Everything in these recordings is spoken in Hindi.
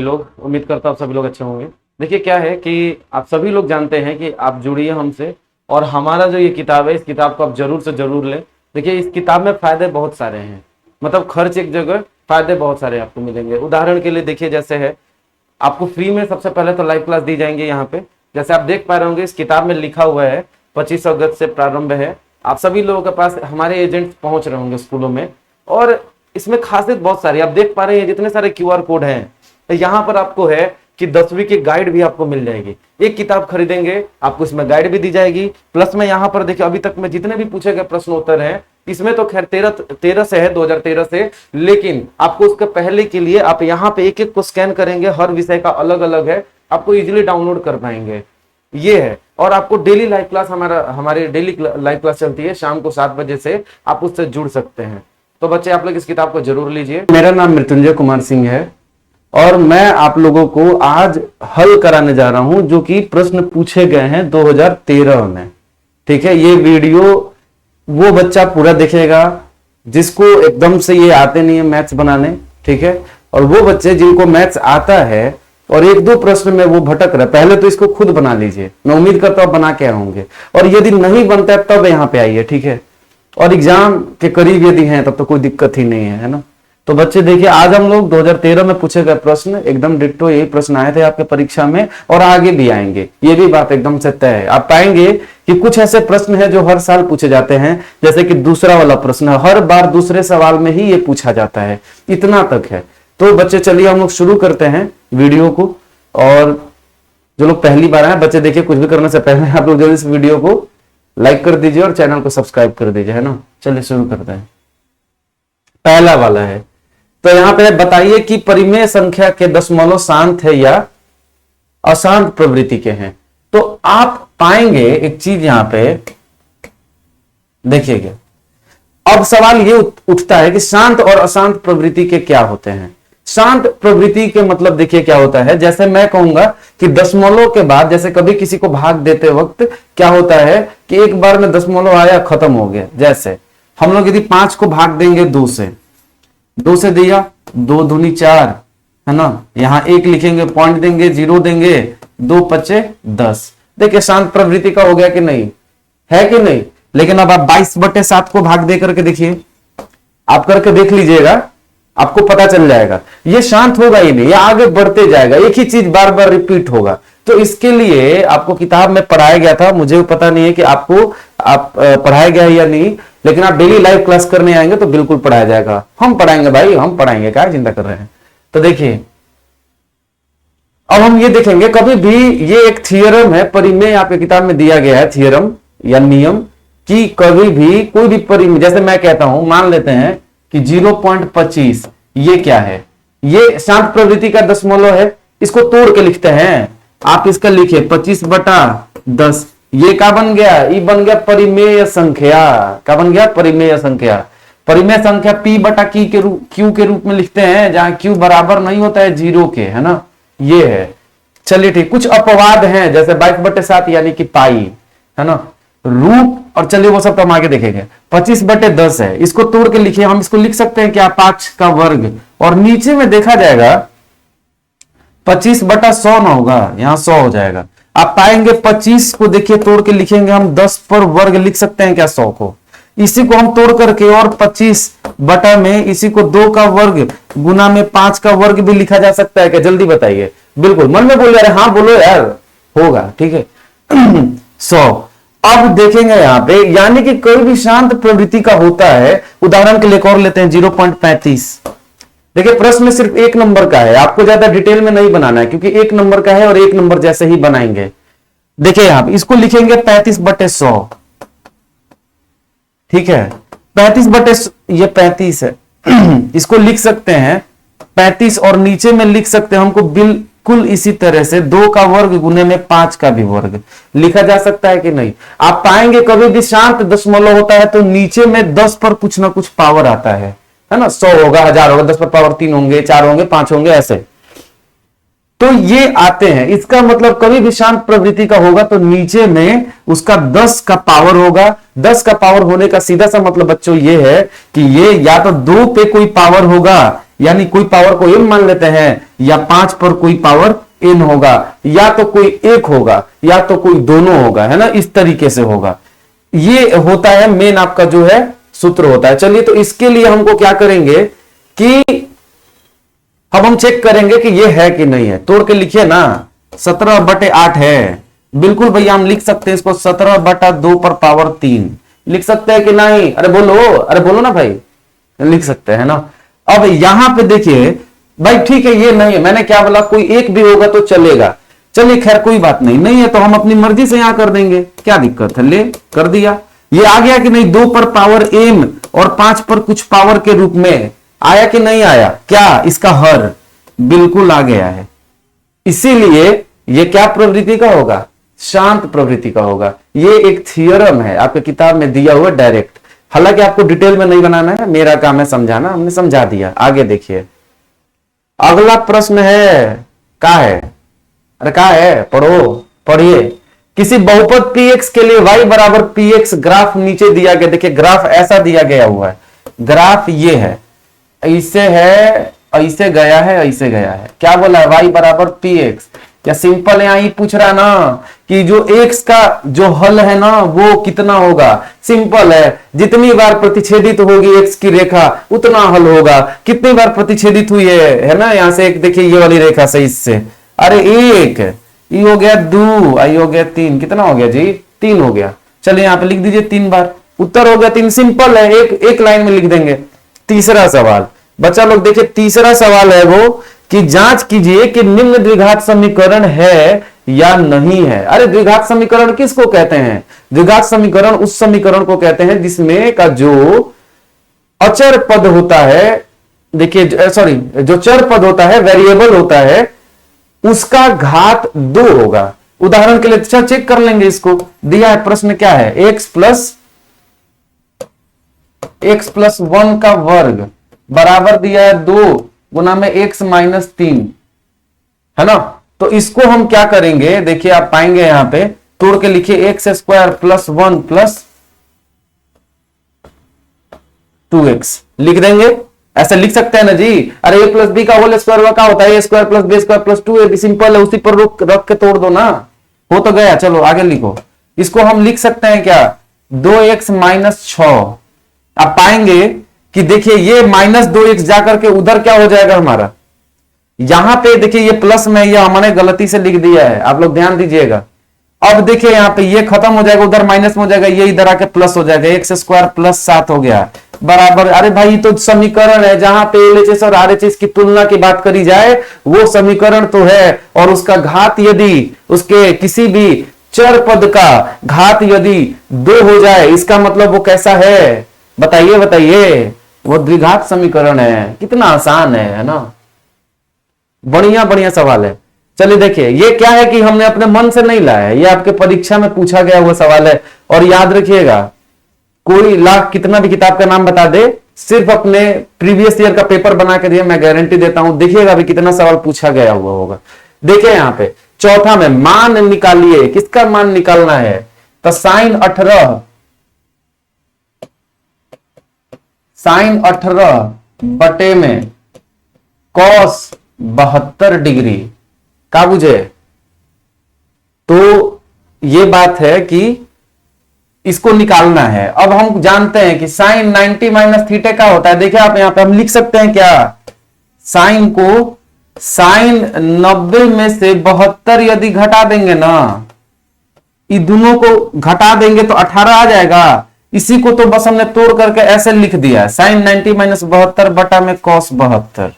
लोग उम्मीद करता हूँ आप सभी लोग अच्छे होंगे। देखिए क्या है कि आप सभी लोग जानते हैं कि आप जुड़िए हमसे और हमारा जो ये किताब है इस किताब को आप जरूर से जरूर लें। देखिए इस किताब में फायदे बहुत सारे हैं, मतलब खर्च एक जगह, फायदे बहुत सारे आपको मिलेंगे। उदाहरण के लिए देखिए जैसे है आपको फ्री में सबसे पहले तो लाइव क्लास दी जाएंगे यहाँ पे। जैसे आप देख पा रहे होंगे इस किताब में लिखा हुआ है 25 अगस्त से प्रारंभ है। आप सभी लोगों के पास हमारे एजेंट पहुंच रहे होंगे स्कूलों में और इसमें खासियत बहुत सारी आप देख पा रहे हैं। जितने सारे QR कोड हैं तो यहाँ पर आपको है कि 10वीं की गाइड भी आपको मिल जाएगी। एक किताब खरीदेंगे आपको इसमें गाइड भी दी जाएगी, प्लस में यहाँ पर देखिए अभी तक में जितने भी पूछे गए प्रश्न उत्तर हैं इसमें तो खैर 13 से है 2013 से, लेकिन आपको उसके पहले के लिए आप यहाँ पे एक एक को स्कैन करेंगे, हर विषय का अलग अलग है, आपको इजीली डाउनलोड कर पाएंगे। ये है। और आपको डेली लाइव क्लास हमारी डेली लाइव क्लास चलती है शाम को 7 बजे से, आप उससे जुड़ सकते हैं। तो बच्चे आप लोग इस किताब को जरूर लीजिए। मेरा नाम मृत्युंजय कुमार सिंह है और मैं आप लोगों को आज हल कराने जा रहा हूं जो कि प्रश्न पूछे गए हैं 2013 में। ठीक है, ये वीडियो वो बच्चा पूरा देखेगा जिसको एकदम से ये आते नहीं है मैथ्स बनाने। ठीक है, और वो बच्चे जिनको मैथ्स आता है और एक दो प्रश्न में वो भटक रहा है, पहले तो इसको खुद बना लीजिए। मैं उम्मीद करता हूं बना के होंगे, और यदि नहीं बनता है तब यहाँ पे आइए। ठीक है, और एग्जाम के करीब यदि हैं तब तो कोई दिक्कत ही नहीं है ना। तो बच्चे देखिए आज हम लोग 2013 में पूछे गए प्रश्न एकदम डिट्टो यही प्रश्न आए थे आपके परीक्षा में और आगे भी आएंगे, ये भी बात एकदम से तय है। आप पाएंगे कि कुछ ऐसे प्रश्न हैं जो हर साल पूछे जाते हैं, जैसे कि दूसरा वाला प्रश्न हर बार दूसरे सवाल में ही ये पूछा जाता है, इतना तक है। तो बच्चे चलिए हम लोग शुरू करते हैं वीडियो को। और जो लोग पहली बार आए बच्चे देखिए कुछ भी करने से पहले आप लोग जल्दी इस वीडियो को लाइक कर दीजिए और चैनल को सब्सक्राइब कर दीजिए, है ना। चलिए शुरू करते हैं। पहला वाला है, तो यहां पे बताइए कि परिमेय संख्या के दशमलव शांत है या अशांत प्रवृत्ति के हैं। तो आप पाएंगे एक चीज यहां पे देखिएगा, अब सवाल ये उठता है कि शांत और अशांत प्रवृत्ति के क्या होते हैं। शांत प्रवृत्ति के मतलब देखिए क्या होता है, जैसे मैं कहूंगा कि दशमलव के बाद जैसे कभी किसी को भाग देते वक्त क्या होता है कि एक बार में दशमलव आया खत्म हो गया। जैसे हम लोग यदि 5 को भाग देंगे 2 से दिया 2 दूनी 4, है ना। यहां 1 लिखेंगे, पॉइंट देंगे, 0 देंगे, 2 पचे 10। देखिए शांत प्रवृत्ति का हो गया कि नहीं, है कि नहीं। लेकिन अब आप 22/7 को भाग दे करके देखिए, आप करके देख लीजिएगा, आपको पता चल जाएगा ये शांत होगा ही नहीं, ये आगे बढ़ते जाएगा, एक ही चीज बार बार रिपीट होगा। तो इसके लिए आपको किताब में पढ़ाया गया था, मुझे पता नहीं है कि आपको पढ़ाया गया है या नहीं, लेकिन आप डेली लाइव क्लास करने आएंगे तो बिल्कुल पढ़ाया जाएगा। हम पढ़ाएंगे भाई, हम पढ़ाएंगे, क्या चिंता कर रहे हैं। तो देखिए अब हम ये देखेंगे, कभी भी ये एक थियरम है, परिमेय आपके किताब में दिया गया है थियरम या नियम, कि कभी भी कोई भी परिमेय, जैसे मैं कहता हूं मान लेते हैं कि 0.25 ये क्या है, ये शांत प्रवृत्ति का दशमलव है। इसको तोड़ के लिखते हैं, आप इसका लिखिए 25/10, ये क्या बन गया, ये बन गया परिमेय संख्या। क्या बन गया, परिमेय संख्या। परिमेय संख्या P/Q के रूप में लिखते हैं, जहां Q बराबर नहीं होता है 0 के, है ना। ये है। चलिए ठीक, कुछ अपवाद हैं जैसे 22/7 यानी कि पाई, है ना, रूप, और चलिए वो सब तो हम आगे देखेंगे। 25/10 है, इसको तोड़ के लिखिए, हम इसको लिख सकते हैं क्या, 5 का वर्ग, और नीचे में देखा जाएगा 25/100 ना होगा, यहां 100 हो जाएगा। आप पाएंगे 25 को देखिए तोड़ के लिखेंगे हम 10 पर वर्ग लिख सकते हैं क्या 100 को। इसी को हम तोड़ करके और 25 में इसी को 2 का वर्ग गुना में 5 का वर्ग भी लिखा जा सकता है क्या, जल्दी बताइए। बिल्कुल मन में बोल रहे, हाँ बोलो यार, होगा, ठीक है। 100। अब देखेंगे यहां पे, यानी कि कोई भी शांत प्रवृत्ति का होता है। उदाहरण के लिए एक और लेते हैं 0.35। देखिए प्रश्न सिर्फ 1 नंबर का है, आपको ज्यादा डिटेल में नहीं बनाना है क्योंकि 1 नंबर का है और 1 नंबर जैसे ही बनाएंगे। देखिए यहां पे इसको लिखेंगे 35/100, ठीक है। 35/100 ये 35 है। इसको लिख सकते हैं 35 और नीचे में लिख सकते हैं हमको बिल्कुल इसी तरह से 2 का वर्ग गुने में 5 का भी वर्ग लिखा जा सकता है कि नहीं। आप पाएंगे कभी भी शांत दशमलव होता है तो नीचे में 10 पर कुछ ना कुछ पावर आता है ना। 100 होगा, 1000 होगा, 10 पर पावर 3 होंगे, 4 होंगे, 5 होंगे, ऐसे तो ये आते हैं। इसका मतलब कभी भी शांत प्रवृत्ति का होगा तो नीचे में उसका 10 का पावर होगा। 10 का पावर होने का सीधा सा मतलब बच्चों ये है कि ये या तो 2 पे कोई पावर होगा यानी कोई पावर को m मान लेते हैं, या 5 पर कोई पावर n होगा, या तो कोई एक होगा या तो कोई दोनों होगा, है ना, इस तरीके से होगा। ये होता है मेन आपका जो है सूत्र होता है। चलिए, तो इसके लिए हमको क्या करेंगे कि अब हम चेक करेंगे कि ये है कि नहीं है। तोड़ के लिखिए ना, 17/8 है, बिल्कुल भैया हम लिख सकते हैं इसको 17/2 पर पावर 3 लिख सकते हैं कि नहीं? अरे बोलो ना भाई, लिख सकते हैं ना। अब यहां पे देखिए भाई, ठीक है ये नहीं है, मैंने क्या बोला, कोई एक भी होगा तो चलेगा। चलिए खैर कोई बात नहीं है तो हम अपनी मर्जी से यहां कर देंगे, क्या दिक्कत है, ले कर दिया। ये आ गया कि नहीं, 2 पर पावर m और 5 पर कुछ पावर के रूप में आया कि नहीं आया? क्या इसका हर बिल्कुल आ गया है। इसीलिए ये क्या प्रवृत्ति का होगा? शांत प्रवृत्ति का होगा। ये एक थियरम है आपके किताब में दिया हुआ डायरेक्ट, हालांकि आपको डिटेल में नहीं बनाना है, मेरा काम है समझाना, हमने समझा दिया। आगे देखिए, अगला प्रश्न है, का है, अरे का है, पढ़िए। किसी बहुपद px के लिए y बराबर px ग्राफ नीचे दिया गया। देखिए ग्राफ ऐसा दिया गया हुआ है, ग्राफ ये है, ऐसे है, ऐसे गया है, ऐसे गया है। क्या बोला है? y बराबर px। या सिंपल यहां ही पूछ रहा ना कि जो x का जो हल है ना वो कितना होगा? सिंपल है, जितनी बार प्रतिच्छेदित होगी x की रेखा उतना हल होगा। कितनी बार प्रतिच्छेदित हुई है ना, यहां से एक देखिए ये वाली रेखा से, इससे, अरे एक, ये हो गया 2, आई हो गया 3, कितना हो गया जी? 3 हो गया। चलिए यहां पे लिख दीजिए 3 बार, उत्तर हो गया 3। सिंपल है, एक लाइन में लिख देंगे। तीसरा सवाल बच्चा लोग देखिए, तीसरा सवाल है वो कि जांच कीजिए कि निम्न द्विघात समीकरण है या नहीं है। अरे द्विघात समीकरण किसको कहते हैं? द्विघात समीकरण उस समीकरण को कहते हैं जिसमें का जो अचर पद होता है, देखिए सॉरी, जो चर पद होता है, वेरिएबल होता है, उसका घात 2 होगा। उदाहरण के लिए अच्छा चेक कर लेंगे, इसको दिया है प्रश्न क्या है, x प्लस 1 का वर्ग बराबर दिया है 2 गुना में x माइनस 3, है ना। तो इसको हम क्या करेंगे, देखिए आप पाएंगे यहां पे, तोड़ के लिखिए x² प्लस 1 प्लस 2x लिख देंगे। ऐसा लिख सकते हैं ना जी। अरे a प्लस बी का होल स्क्वायर क्या होता है? a square plus b square plus 2ab। Simple है, उसी पर रख के तोड़ दो ना, हो तो गया। चलो आगे लिखो, इसको हम लिख सकते हैं क्या, 2x माइनस 6। आप पाएंगे कि देखिए ये माइनस 2x जाकर के उधर क्या हो जाएगा हमारा, यहां पे देखिए ये प्लस में, ये हमने गलती से लिख दिया है, आप लोग ध्यान दीजिएगा। अब देखिए यहां पे ये खत्म हो जाएगा, उधर माइनस में हो जाएगा, ये इधर आके प्लस हो जाएगा, x² प्लस 7 हो गया बराबर। अरे भाई तो समीकरण है जहां पे LHS और RHS की तुलना की बात करी जाए, वो समीकरण तो है। और उसका घात यदि, उसके किसी भी चर पद का घात यदि 2 हो जाए, इसका मतलब वो कैसा है, बताइए बताइए, वो द्विघात समीकरण है। कितना आसान है ना, बढ़िया बढ़िया सवाल है। चलिए देखिए, ये क्या है कि हमने अपने मन से नहीं लाया है, ये आपके परीक्षा में पूछा गया हुआ सवाल है। और याद रखिएगा, कोई लाख कितना भी किताब का नाम बता दे, सिर्फ अपने प्रीवियस ईयर का पेपर बना के दिए, मैं गारंटी देता हूं, देखिएगा भी कितना सवाल पूछा गया हुआ होगा। देखिए यहां पे चौथा में मान निकालिए, किसका मान निकालना है, तो साइन 18 बटे में कॉस 72 डिग्री का बुझे। तो ये बात है कि इसको निकालना है। अब हम जानते हैं कि साइन 90 माइनस थीटा का होता है। देखिए आप यहां पे हम लिख सकते हैं क्या, साइन को, साइन 90 में से 72 यदि घटा देंगे ना, इन दोनों को घटा देंगे तो 18 आ जाएगा। इसी को तो बस हमने तोड़ करके ऐसे लिख दिया, साइन 90 माइनस 72 बटा में कॉस 72।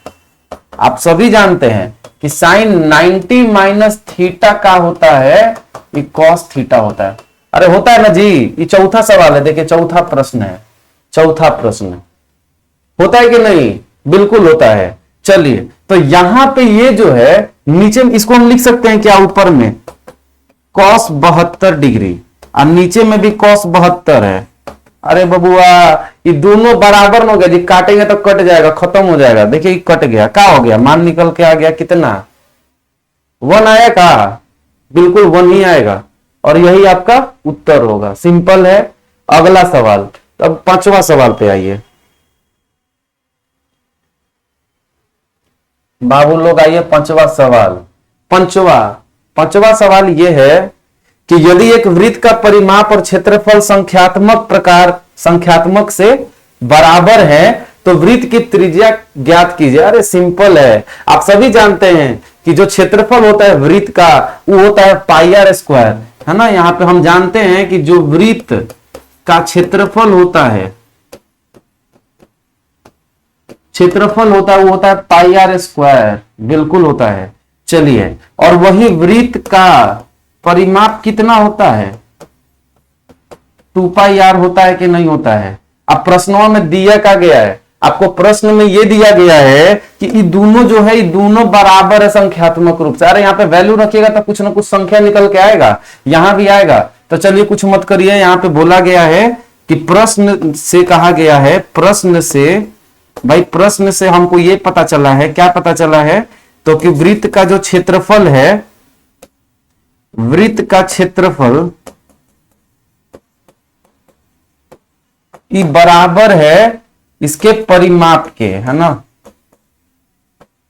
आप सभी जानते हैं कि साइन 90 माइनस थीटा का होता है, ये कॉस थीटा होता है। अरे होता है ना जी। ये चौथा सवाल है, देखिए चौथा प्रश्न है, चौथा प्रश्न होता है कि नहीं, बिल्कुल होता है। चलिए तो यहां पे ये जो है नीचे, इसको हम लिख सकते हैं क्या, ऊपर में कॉस 72 डिग्री और नीचे में भी कॉस 72 है। अरे बबुआ ये दोनों बराबर हो गया जी, काटेंगे तो कट जाएगा, खत्म हो जाएगा। देखिए कट गया, क्या हो गया, मान निकल के आ गया कितना, 1 आया का, बिल्कुल 1 ही आएगा और यही आपका उत्तर होगा। सिंपल है। अगला सवाल, अब 5वां सवाल पे आइए। बाबू लोग आइए, पांचवा सवाल। पांचवा सवाल यह है कि यदि एक वृत्त का परिमाप और क्षेत्रफल संख्यात्मक से बराबर है तो वृत्त की त्रिज्या ज्ञात कीजिए। अरे सिंपल है, आप सभी जानते हैं कि जो क्षेत्रफल होता है वृत्त का वो होता है पाई आर स्क्वायर, है ना। यहां पे हम जानते हैं कि जो वृत्त का क्षेत्रफल होता है वो होता है पाई आर स्क्वायर, बिल्कुल होता है। चलिए, और वही वृत्त का परिमाप कितना होता है? 2 पाई आर होता है कि नहीं होता है? अब प्रश्नों में दिया क्या गया है, आपको प्रश्न में यह दिया गया है कि ये दोनों जो है ये दोनों बराबर है संख्यात्मक रूप से। अरे यहाँ पे वैल्यू रखिएगा तो कुछ ना कुछ संख्या निकल के आएगा, यहां भी आएगा। तो चलिए कुछ मत करिए, यहां पे बोला गया है कि प्रश्न से कहा गया है, प्रश्न से हमको ये पता चला है, क्या पता चला है तो कि वृत्त का जो क्षेत्रफल है, वृत्त का क्षेत्रफल ये बराबर है इसके परिमाप के, है ना,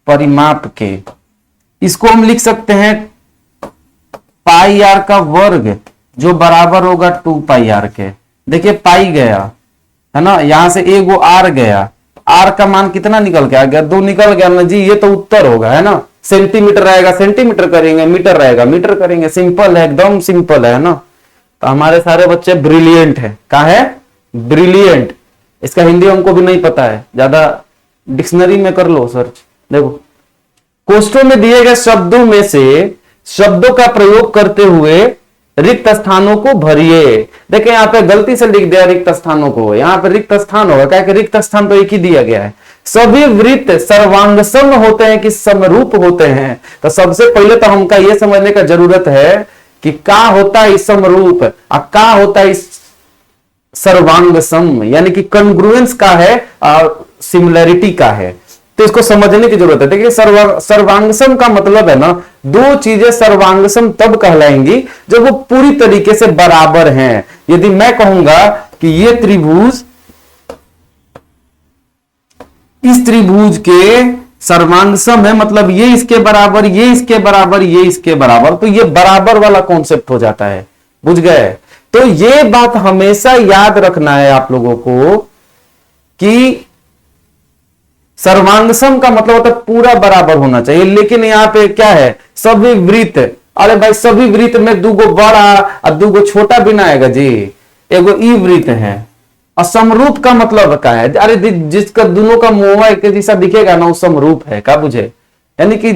परिमाप के। इसको हम लिख सकते हैं पाई आर का वर्ग जो बराबर होगा 2 पाई आर के। देखिए पाई गया, है ना, यहां से एगो आर गया, आर का मान कितना निकल के आ गया? 2 निकल गया ना जी, ये तो उत्तर होगा, है ना। सेंटीमीटर रहेगा सेंटीमीटर करेंगे, मीटर रहेगा मीटर करेंगे, सिंपल है, एकदम सिंपल है ना। तो हमारे सारे बच्चे ब्रिलियंट है, क्या है? ब्रिलियंट। इसका हिंदी हमको भी नहीं पता है, ज्यादा डिक्शनरी में कर लो सर्च। देखो, कोष्ठों में दिए गए शब्दों में से शब्दों का प्रयोग करते हुए रिक्त स्थानों को भरिए। देखिए यहाँ पे गलती से लिख दिया रिक्त स्थानों को, यहाँ पे रिक्त स्थान होगा, क्या कि रिक्त स्थान तो एक ही दिया गया है। सभी वृत्त सर्वांगसम होते हैं कि समरूप होते हैं? तो सबसे पहले तो हमका यह समझने का जरूरत है कि क्या होता है इस समरूप और क्या होता है इस सर्वांगसम, यानी कि कंग्रुएंस का है और सिमिलरिटी का है। तो इसको समझने की जरूरत है। देखिए सर्वांगसम का मतलब है ना, दो चीजें सर्वांगसम तब कहलाएंगी जब वो पूरी तरीके से बराबर हैं। यदि मैं कहूंगा कि ये त्रिभुज इस त्रिभुज के सर्वांगसम है, मतलब ये इसके बराबर, ये इसके बराबर, ये इसके बराबर, तो ये बराबर वाला कॉन्सेप्ट हो जाता है, बुझ गए। तो ये बात हमेशा याद रखना है आप लोगों को कि सर्वांगसम का मतलब होता है पूरा बराबर होना चाहिए। लेकिन यहां पे क्या है, सभी वृत्त, अरे भाई सभी वृत्त में दूगो बड़ा और दूगो छोटा भी ना आएगा जी, एगो ई वृत्त है। और समरूप का मतलब क्या है? अरे जिसका दोनों का मुंह एक जैसा दिखेगा ना वो समरूप है, क्या बुझे? यानी कि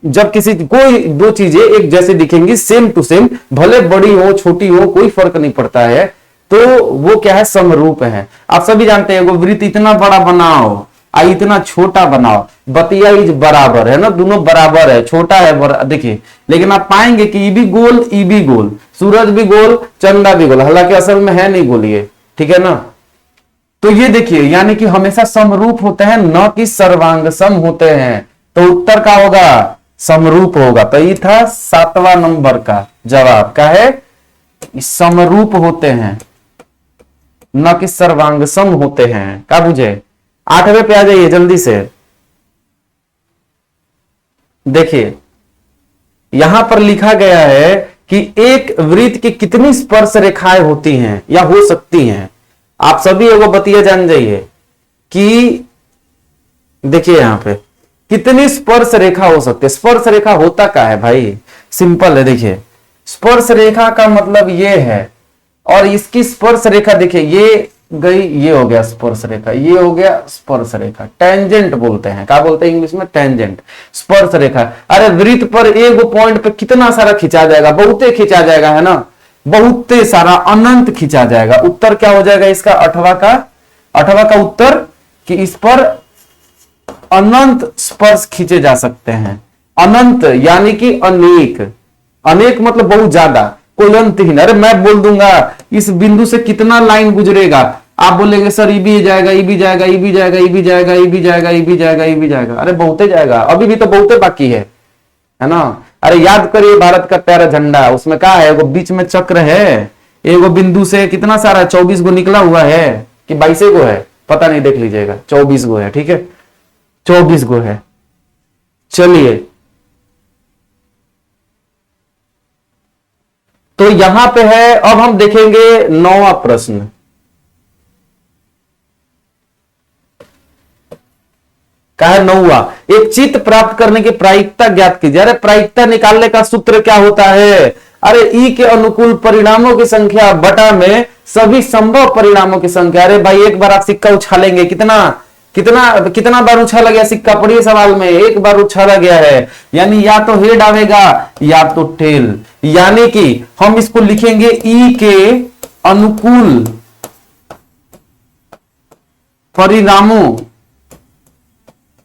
जब किसी कोई दो चीजें एक जैसे दिखेंगी सेम टू सेम, भले बड़ी हो छोटी हो कोई फर्क नहीं पड़ता है, तो वो क्या है? समरूप है। आप सभी जानते हैं, वृत्त इतना बड़ा बनाओ इतना छोटा बनाओ, बतिया इज बराबर है ना, दोनों बराबर है, छोटा है देखिए। लेकिन आप पाएंगे कि ई भी गोल, सूरज भी गोल, चंदा भी गोल, हालांकि असल में है नहीं गोल ये, ठीक है ना। तो ये देखिए, यानी कि हमेशा समरूप होते हैं, न कि सर्वांगसम होते हैं। तो उत्तर का होगा समरूप होगा। तो ये था 7वां नंबर का जवाब, क्या है? समरूप होते हैं न कि सर्वांगसम होते हैं, क्या बुझे? 8वें पे आ जाइए जल्दी से। देखिए यहां पर लिखा गया है कि एक वृत्त की कितनी स्पर्श रेखाएं होती हैं या हो सकती हैं। आप सभी एगो बतिया जान जाइए कि देखिए यहां पे कितनी स्पर्श रेखा हो सकती है। स्पर्श रेखा होता क्या है भाई? सिंपल है, देखिए स्पर्श रेखा का मतलब ये है, और इसकी स्पर्श रेखा देखिए ये गई, ये हो गया स्पर्श रेखा, ये हो गया स्पर्श रेखा। टेंजेंट बोलते हैं, क्या बोलते हैं इंग्लिश में? टेंजेंट, स्पर्श रेखा। अरे वृत्त पर एक पॉइंट पे कितना सारा खिंचा जाएगा? बहुते खिंचा जाएगा, है ना, बहुते सारा, अनंत खिंचा जाएगा। उत्तर क्या हो जाएगा इसका? 8वां का उत्तर कि इस पर अनंत स्पर्श खींचे जा सकते हैं। अनंत यानी कि अनेक, अनेक मतलब बहुत ज्यादा, कोई अंतहीन। अरे मैं बोल दूंगा इस बिंदु से कितना लाइन गुजरेगा, आप बोलेंगे सर ये भी जाएगा, ये भी जाएगा, ये भी जाएगा, ये भी जाएगा, ये भी जाएगा, ये भी जाएगा, ये भी जाएगा। अरे बहुते जाएगा, अभी भी तो बहुते बाकी है ना। अरे याद करिए भारत का प्यारा झंडा, उसमें क्या है? वो बीच में चक्र है, एगो बिंदु से कितना सारा 24 गो निकला हुआ है कि 22 गो है, पता नहीं, देख लीजिएगा, 24 गो है, ठीक है, 24 गो है। चलिए, तो यहां पे है, अब हम देखेंगे 9वां प्रश्न। क्या है 9वां? एक चित्त प्राप्त करने की प्रायिकता ज्ञात कीजिए। अरे प्रायिकता निकालने का सूत्र क्या होता है? अरे ई के अनुकूल परिणामों की संख्या बटा में सभी संभव परिणामों की संख्या। अरे भाई एक बार आप सिक्का उछालेंगे, कितना कितना कितना बार उछाला गया सिक्का? पढ़िए सवाल में, एक बार उछाला गया है, यानी या तो हेड आवेगा या तो टेल। यानी कि हम इसको लिखेंगे ई के अनुकूल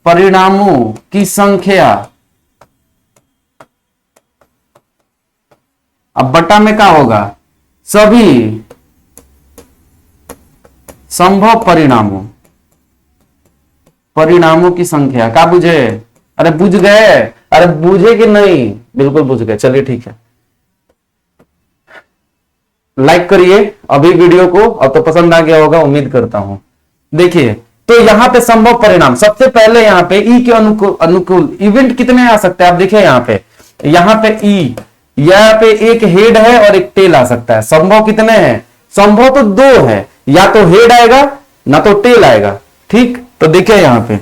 परिणामों की संख्या, अब बटा में क्या होगा? सभी संभव परिणामों की संख्या। क्या बुझे? अरे बुझ गए? अरे बुझे कि नहीं? बिल्कुल बुझ गए। चलिए ठीक है, लाइक करिए अभी वीडियो को। अब तो पसंद आ गया होगा, उम्मीद करता हूं। देखिए, तो यहां पे संभव परिणाम, सबसे पहले यहां पे ई के अनुकूल इवेंट कितने आ सकते हैं? आप देखिए यहां पे ई, यहाँ पे एक हेड है और एक टेल आ सकता है। संभव कितने हैं? संभव तो 2 है, या तो हेड आएगा ना तो टेल आएगा। ठीक, तो देखिए यहां पे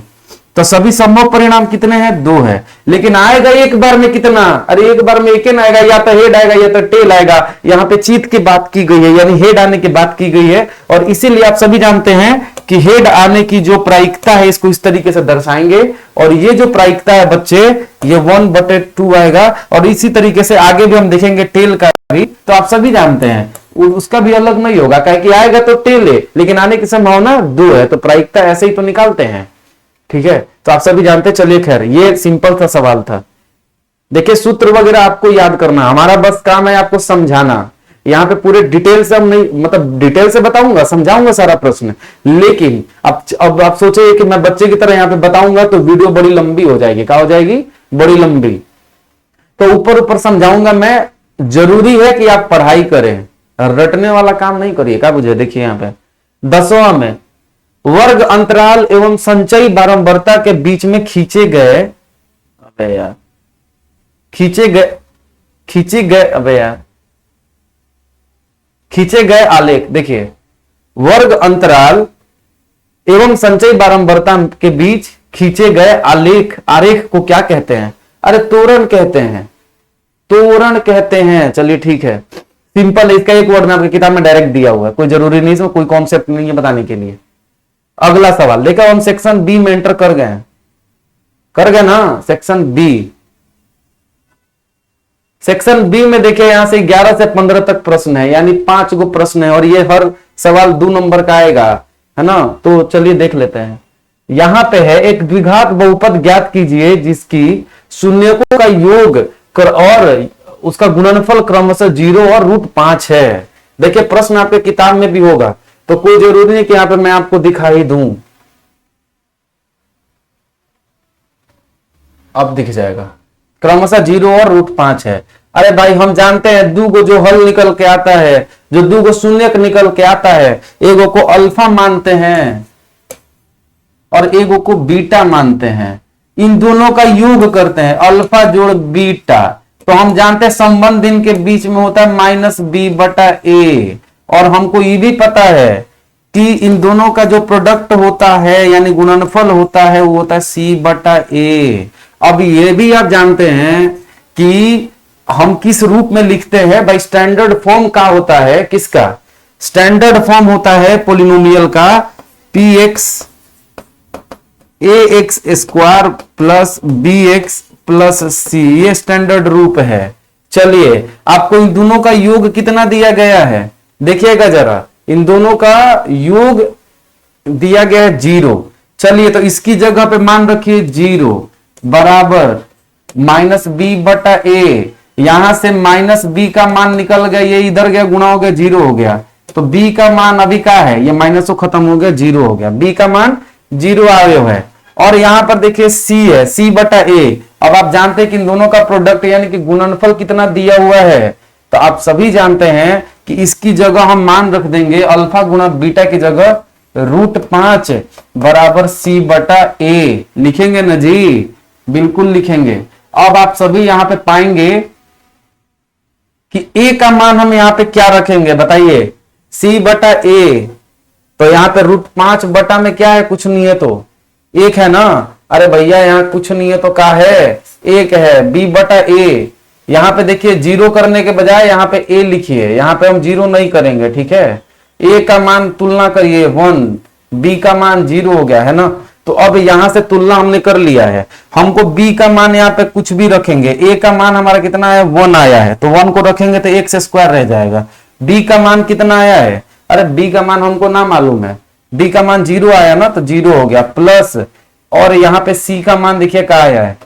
तो सभी संभव परिणाम कितने हैं? 2 है, लेकिन आएगा एक बार में कितना? अरे एक बार में एक ही ना आएगा, या तो हेड आएगा या तो टेल आएगा। यहाँ पे चित्त की बात की गई है, यानी हेड आने की बात की गई है, और इसीलिए आप सभी जानते हैं कि हेड आने की जो प्रायिकता है इसको इस तरीके से दर्शाएंगे। और ये जो प्रायिकता है बच्चे, ये 1/2 आएगा। और इसी तरीके से आगे भी हम देखेंगे टेल का भी, तो आप सभी जानते हैं उसका भी अलग नहीं होगा, कि आएगा तो टेल है, लेकिन आने की संभावना 2 है, तो प्रायिकता ऐसे ही तो निकालते हैं। ठीक है, तो आप सभी जानते हैं। चलिए खैर, ये सिंपल सा सवाल था। देखिए सूत्र वगैरह आपको याद करना, हमारा बस काम है आपको समझाना। यहाँ पे पूरे डिटेल से हम नहीं, मतलब डिटेल से बताऊंगा, समझाऊंगा सारा प्रश्न, लेकिन अब आप सोचिए कि मैं बच्चे की तरह यहाँ पे बताऊंगा तो वीडियो बड़ी लंबी हो जाएगी। क्या हो जाएगी? बड़ी लंबी। तो ऊपर ऊपर समझाऊंगा मैं। जरूरी है कि आप पढ़ाई करें, रटने वाला काम नहीं करिए। क्या बुझे? देखिए यहाँ पे 10वां में वर्ग अंतराल एवं संचयी बारंबारता के बीच में खींचे गए, अबे यार खींचे गए आलेख। देखिए, वर्ग अंतराल एवं संचयी बारंबारता के बीच खींचे गए आरेख को क्या कहते हैं? अरे तोरण कहते हैं। चलिए ठीक है, सिंपल है। इसका एक वर्ड में आपकी किताब में डायरेक्ट दिया हुआ है, कोई जरूरी नहीं, इसमें कोई कॉन्सेप्ट नहीं है बताने के लिए। अगला सवाल देखा, हम सेक्शन बी में एंटर कर गए ना। सेक्शन बी में देखिए, यहां से 11 से 15 तक प्रश्न है, यानी 5 गो प्रश्न है, और ये हर सवाल 2 नंबर का आएगा, है ना। तो चलिए देख लेते हैं। यहां पे है, एक द्विघात बहुपद ज्ञात कीजिए जिसकी शून्यकों का योग और उसका गुणनफल क्रमशः 0 और √5 है। देखिए प्रश्न आपके किताब में भी होगा, तो कोई जरूरी नहीं कि यहां पे मैं आपको दिखा ही दूं, अब दिख जाएगा। क्रमशः 0 और √5 है। अरे भाई हम जानते हैं 2 को जो हल निकल के आता है, जो 2 को शून्यक निकल के आता है, एगो को अल्फा मानते हैं और एगो को बीटा मानते हैं। इन दोनों का योग करते हैं, अल्फा जोड़ बीटा। तो हम जानते हैं संबंध इनके बीच में होता है -b/a, और हमको ये भी पता है कि इन दोनों का जो प्रोडक्ट होता है यानी गुणनफल होता है वो होता है c/a। अब ये भी आप जानते हैं कि हम किस रूप में लिखते हैं भाई। स्टैंडर्ड फॉर्म का होता है, किसका? स्टैंडर्ड फॉर्म होता है पोलिनोमियल का, px ax² + bx + c, ये स्टैंडर्ड रूप है। चलिए आपको इन दोनों का योग कितना दिया गया है देखिएगा जरा, इन दोनों का योग दिया गया है 0। चलिए तो इसकी जगह पे मान रखिए 0 बराबर -b/a। यहां से -b का मान निकल गया, ये इधर गया गुणा हो गया 0 हो गया, तो b का मान अभी क्या है, ये माइनस को खत्म हो गया 0 हो गया, b का मान 0 आया है। और यहां पर देखिए c है, c/a। अब आप जानते हैं कि इन दोनों का प्रोडक्ट यानी कि गुणनफल कितना दिया हुआ है, तो आप सभी जानते हैं कि इसकी जगह हम मान रख देंगे अल्फा गुणा बीटा की जगह √5 बराबर c/a लिखेंगे ना जी। बिल्कुल लिखेंगे। अब आप सभी यहां पे पाएंगे कि a का मान हम यहां पे क्या रखेंगे बताइए, c बटा a। तो यहां पे √5 बटा में क्या है, कुछ नहीं है तो 1 है ना। अरे भैया यहाँ कुछ नहीं है तो क्या है, 1 है। b बटा a, यहां पे देखिए जीरो करने के बजाय यहां पे a लिखिए, यहां पे हम जीरो नहीं करेंगे, ठीक है। a का मान तुलना करिए 1, b का मान 0 हो गया है ना। तो अब यहां से तुलना हमने कर लिया है, हमको b का मान यहाँ पे कुछ भी रखेंगे। a का मान हमारा कितना है, 1 आया है, तो 1 को रखेंगे तो x² रह जाएगा। b का मान कितना आया है, अरे b का मान हमको ना मालूम है, b का मान 0 आया ना, तो 0 हो गया प्लस, और यहां पे c का मान देखिए क्या आया है,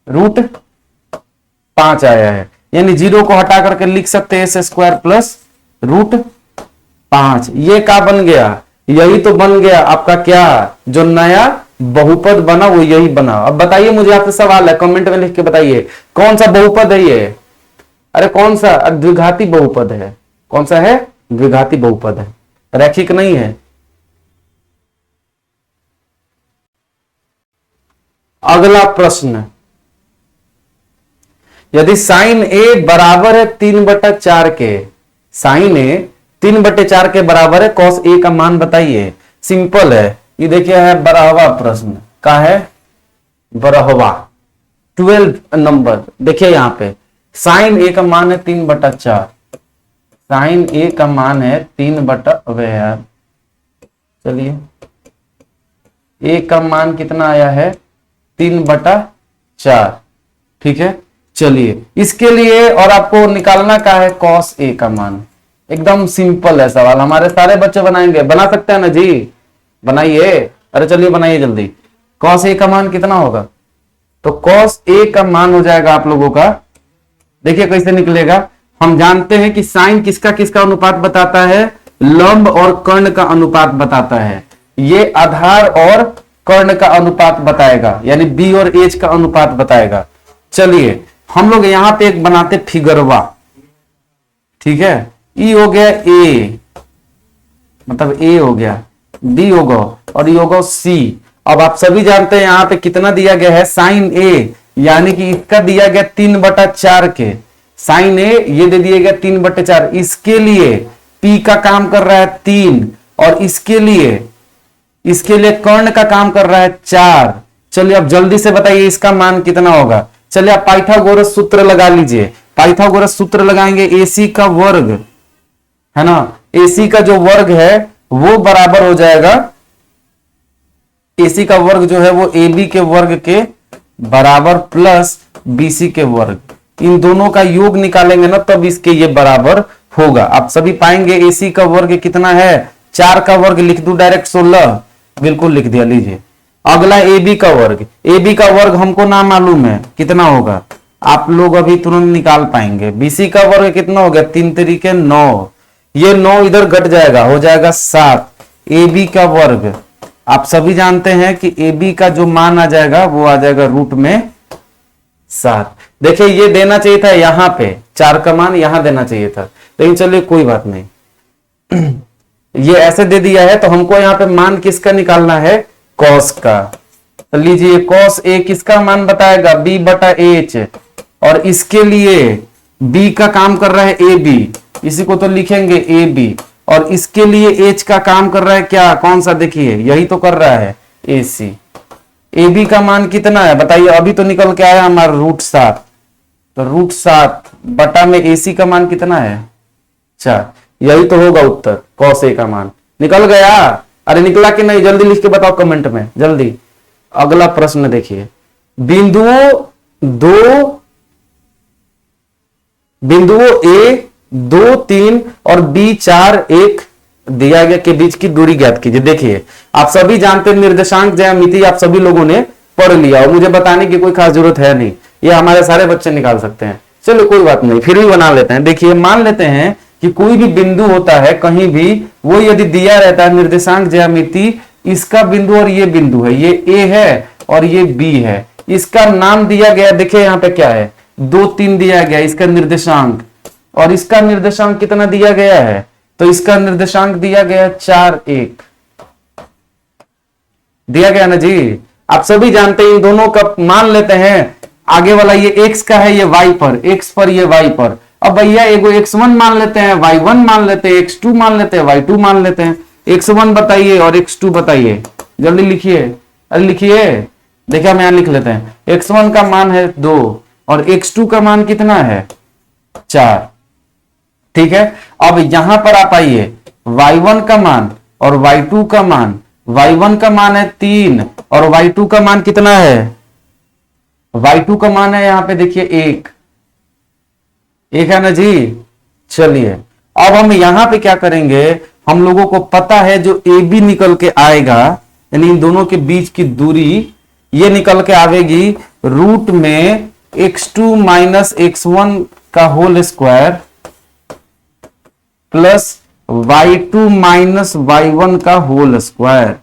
√5 आया है। यानी 0 को हटा करके लिख सकते हैं s² प्लस √5। ये क्या बन गया, यही तो बन गया आपका क्या, जो नया बहुपद बना वो यही बना। अब बताइए, मुझे आपसे सवाल है, कमेंट में लिख के बताइए कौन सा बहुपद है ये। अरे कौन सा, द्विघाती बहुपद है। कौन सा है, द्विघाती बहुपद है, रैखिक नहीं है। अगला प्रश्न, यदि साइन ए बराबर है 3/4 के, साइन ए 3/4 के बराबर है, कॉस ए का मान बताइए। सिंपल है, ये देखिए है बराहवा प्रश्न का है, बराहवा 12 नंबर। देखिए यहां पे साइन ए का मान है 3/4, साइन ए का मान है 3/, चलिए ए का मान कितना आया है 3/4, ठीक है। चलिए इसके लिए और आपको निकालना क्या है, कॉस ए का मान। एकदम सिंपल है सवाल, हमारे सारे बच्चे बनाएंगे, बना सकते हैं ना जी, बनाइए। अरे चलिए बनाइए जल्दी। कॉस ए का मान कितना होगा, तो कॉस ए का मान हो जाएगा आप लोगों का, देखिए कैसे निकलेगा। हम जानते हैं कि साइन किसका किसका अनुपात बताता है, लंब और कर्ण का अनुपात बताता है। ये आधार और कर्ण का अनुपात बताएगा, यानी बी और एच का अनुपात बताएगा। चलिए हम लोग यहां पे एक बनाते फिगरवा, ठीक है। ई हो गया ए, मतलब ए हो गया, बी होगा और ये होगा सी। अब आप सभी जानते हैं यहां पे कितना दिया गया है, साइन ए, यानी कि इसका दिया गया 3/4 के, साइन ए ये दे दिया गया 3/4। इसके लिए पी का काम कर रहा है 3, और इसके लिए कर्ण का काम कर रहा है 4। चलिए अब जल्दी से बताइए इसका मान कितना होगा। चलिए आप पाइथागोरस सूत्र लगा लीजिए, पाइथागोरस सूत्र लगाएंगे, एसी का वर्ग है ना, एसी का जो वर्ग है वो बराबर हो जाएगा, एसी का वर्ग जो है वो ए बी के वर्ग के बराबर प्लस बीसी के वर्ग, इन दोनों का योग निकालेंगे ना तब इसके ये बराबर होगा। आप सभी पाएंगे एसी का वर्ग कितना है, 4 का वर्ग लिख दूं डायरेक्ट 16, बिल्कुल लिख दिया, लीजिए। अगला ए बी का वर्ग, ए बी का वर्ग हमको ना मालूम है कितना होगा, आप लोग अभी तुरंत निकाल पाएंगे। बीसी का वर्ग कितना हो गया, 3 तरीके 9, ये 9 इधर घट जाएगा, हो जाएगा 7। ए बी का वर्ग आप सभी जानते हैं कि ए बी का जो मान आ जाएगा वो आ जाएगा √7। देखिए ये देना चाहिए था यहां पे, 4 का मान यहां देना चाहिए था, लेकिन चलिए कोई बात नहीं। ये ऐसे दे दिया है तो हमको यहाँ पे मान किसका निकालना है, कॉस का। तो लीजिए कॉस ए किसका मान बताएगा, b/h, और इसके लिए b का काम कर रहा है ए बी, इसी को तो लिखेंगे ए बी, और इसके लिए h का काम कर रहा है क्या, कौन सा, देखिए यही तो कर रहा है ए सी। ए बी का मान कितना है बताइए, अभी तो निकल के आया हमारा √7, तो √7 बटा में ए सी का मान कितना है 4, यही तो होगा उत्तर, कॉस ए का मान निकल गया। अरे निकला कि नहीं, जल्दी लिख के बताओ कमेंट में जल्दी। अगला प्रश्न देखिए, बिंदुओं ए 2, 3 और बी 4, 1 दिया गया के बीच की दूरी ज्ञात कीजिए। देखिए आप सभी जानते हैं निर्देशांक ज्यामिति आप सभी लोगों ने पढ़ लिया, और मुझे बताने की कोई खास जरूरत है नहीं, ये हमारे सारे बच्चे निकाल सकते हैं। चलो कोई बात नहीं, फिर भी बना लेते हैं। देखिए मान लेते हैं कि कोई भी बिंदु होता है कहीं भी, वो यदि दिया रहता है निर्देशांक ज्यामिति, इसका बिंदु और ये बिंदु है, ये ए है और ये बी है, इसका नाम दिया गया, देखिए यहाँ पे क्या है 2, 3 दिया गया इसका निर्देशांक, और इसका निर्देशांक कितना दिया गया है, तो इसका निर्देशांक दिया गया 4, 1 दिया गया ना जी। आप सभी जानते हैं इन दोनों का मान लेते हैं, आगे वाला ये x का है, ये y पर, x पर ये y पर। अब भैया एगो x1 मान लेते हैं, y1 मान लेते हैं, x2 मान लेते हैं, y2 मान लेते हैं। x1 बताइए और x2 बताइए, जल्दी लिखिए। अरे लिखिए, देखिए हम यहां लिख लेते हैं। x1 का मान है 2 और x2 का मान कितना है 4। ठीक है, अब यहां पर आप आइए, y1 का मान और y2 का मान। y1 का मान है 3 और y2 का मान कितना है, y2 का मान है यहां पे देखिए 1 है ना जी। चलिए अब हम यहां पे क्या करेंगे, हम लोगों को पता है जो AB निकल के आएगा, यानी इन दोनों के बीच की दूरी ये निकल के आवेगी रूट में x2 माइनस x1 का whole square plus y2 minus y1 का होल स्क्वायर।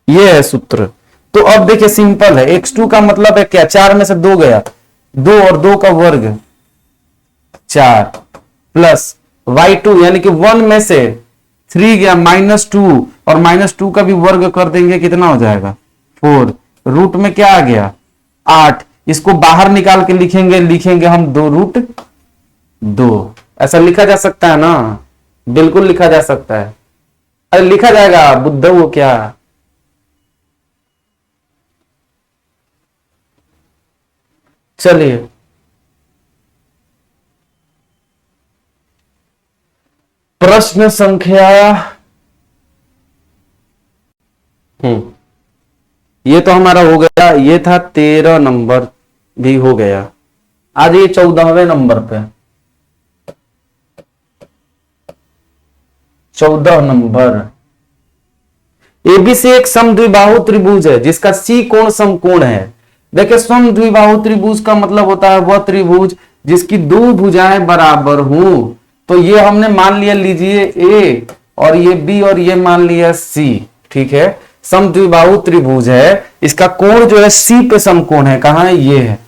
ये है सूत्र। तो अब देखिए सिंपल है, x2 का मतलब है क्या, 4 में से 2 गया, 2 और 2 का वर्ग 4 प्लस y2 यानी कि 1 में से 3 गया, -2 और -2 का भी वर्ग कर देंगे, कितना हो जाएगा 4। रूट में क्या आ गया 8। इसको बाहर निकाल के लिखेंगे हम 2√2। ऐसा लिखा जा सकता है ना, बिल्कुल लिखा जा सकता है। अरे लिखा जाएगा, बुद्ध वो क्या। चलिए प्रश्न संख्या ये तो हमारा हो गया, ये था 13 नंबर भी हो गया। आज ये 14वें नंबर पे, 14 नंबर। एबीसी एक समद्विबाहु त्रिभुज है जिसका सी कोण समकोण है। देखिए समद्विबाहु त्रिभुज का मतलब होता है वह त्रिभुज जिसकी दो भुजाएं बराबर हों। तो ये हमने मान लिया, लीजिए ए और ये बी और ये मान लिया सी। ठीक है, समद्विबाहु त्रिभुज है, इसका कोण जो है सी पे समकोण है। कहां है, ये है।